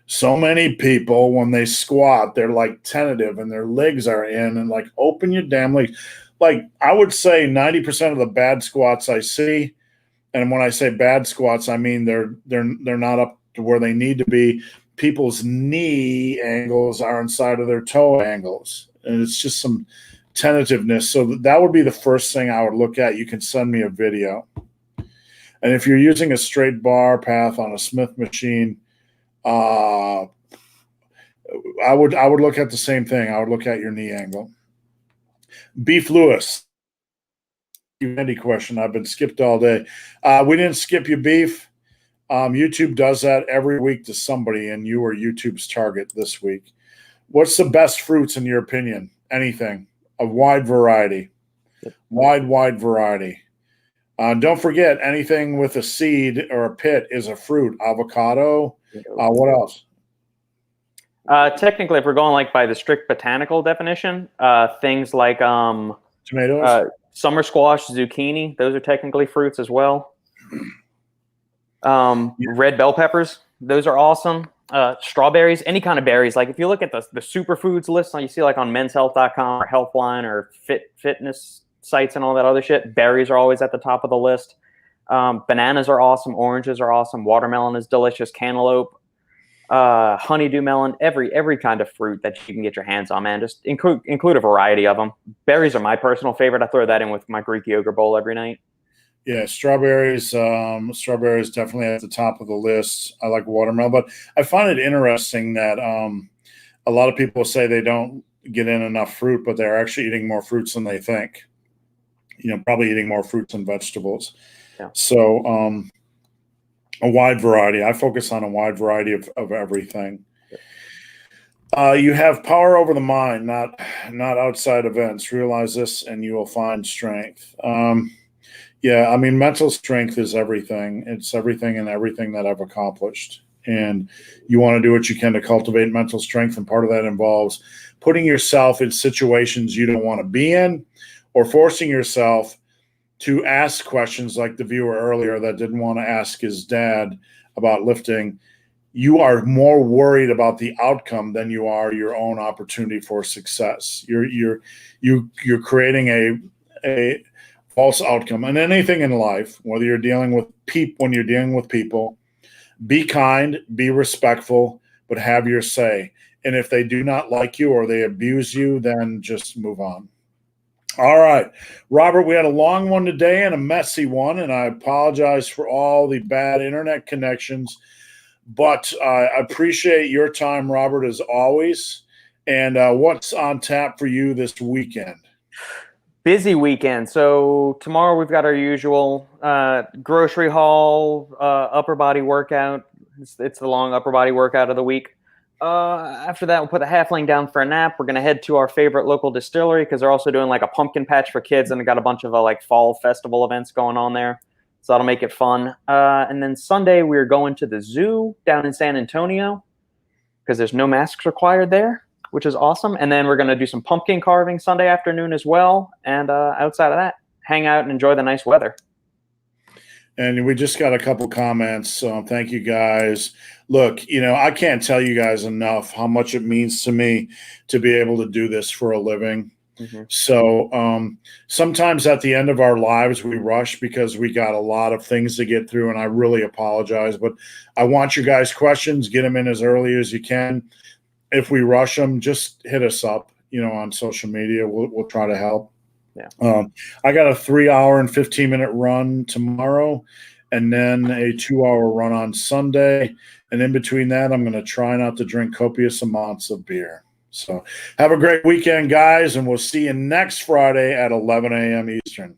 So many people, when they squat, they're like tentative and their legs are in, and like, open your damn legs. Like, I would say 90% of the bad squats I see, and when I say bad squats, I mean they're not up to where they need to be. People's knee angles are inside of their toe angles, and it's just some tentativeness. So that would be the first thing I would look at. You can send me a video. And if you're using a straight bar path on a Smith machine, I would look at the same thing. I would look at your knee angle. Beef Lewis. Andy question. I've been skipped all day. We didn't skip you, Beef. YouTube does that every week to somebody, and you were YouTube's target this week. What's the best fruits in your opinion? Anything. A wide variety. Wide variety. Don't forget, anything with a seed or a pit is a fruit. Avocado. What else? Technically, if we're going like by the strict botanical definition, things like tomatoes, summer squash, zucchini, those are technically fruits as well. Red bell peppers, those are awesome. Strawberries, any kind of berries. Like if you look at the superfoods list, you see like on menshealth.com or Healthline or fitness sites and all that other shit, berries are always at the top of the list. Bananas are awesome. Oranges are awesome. Watermelon is delicious. Cantaloupe. Honeydew melon, every kind of fruit that you can get your hands on, man. Just include a variety of them. Berries are my personal favorite. I throw that in with my Greek yogurt bowl every night. Yeah, strawberries definitely at the top of the list. I like watermelon, but I find it interesting that a lot of people say they don't get in enough fruit, but they're actually eating more fruits than they think. Probably eating more fruits and vegetables. Yeah. So a wide variety. I focus on a wide variety of everything. You have power over the mind, not outside events. Realize this, and you will find strength. Yeah, I mean, mental strength is everything. It's everything and everything that I've accomplished. And you want to do what you can to cultivate mental strength, and part of that involves putting yourself in situations you don't want to be in, or forcing yourself to ask questions like the viewer earlier that didn't want to ask his dad about lifting. You are more worried about the outcome than you are your own opportunity for success. You're creating a false outcome. And anything in life, whether you're dealing with people, be kind, be respectful, but have your say. And if they do not like you or they abuse you, then just move on. All right, Robert, we had a long one today and a messy one, and I apologize for all the bad internet connections, but I appreciate your time, Robert, as always. And what's on tap for you this weekend? Busy weekend. So tomorrow we've got our usual grocery haul, upper body workout. It's the long upper body workout of the week. After that, we'll put the halfling down for a nap. We're going to head to our favorite local distillery because they're also doing like a pumpkin patch for kids, and they got a bunch of like fall festival events going on there. So that'll make it fun. And then Sunday, we're going to the zoo down in San Antonio because there's no masks required there, which is awesome. And then we're going to do some pumpkin carving Sunday afternoon as well. And outside of that, hang out and enjoy the nice weather. And we just got a couple comments. Thank you, guys. Look, I can't tell you guys enough how much it means to me to be able to do this for a living. Mm-hmm. So sometimes at the end of our lives, we rush because we got a lot of things to get through, and I really apologize. But I want your guys' questions. Get them in as early as you can. If we rush them, just hit us up, on social media. We'll try to help. Yeah. I got a 3-hour and 15-minute run tomorrow, and then a 2-hour run on Sunday. And in between that, I'm going to try not to drink copious amounts of beer. So have a great weekend, guys, and we'll see you next Friday at 11 a.m. Eastern.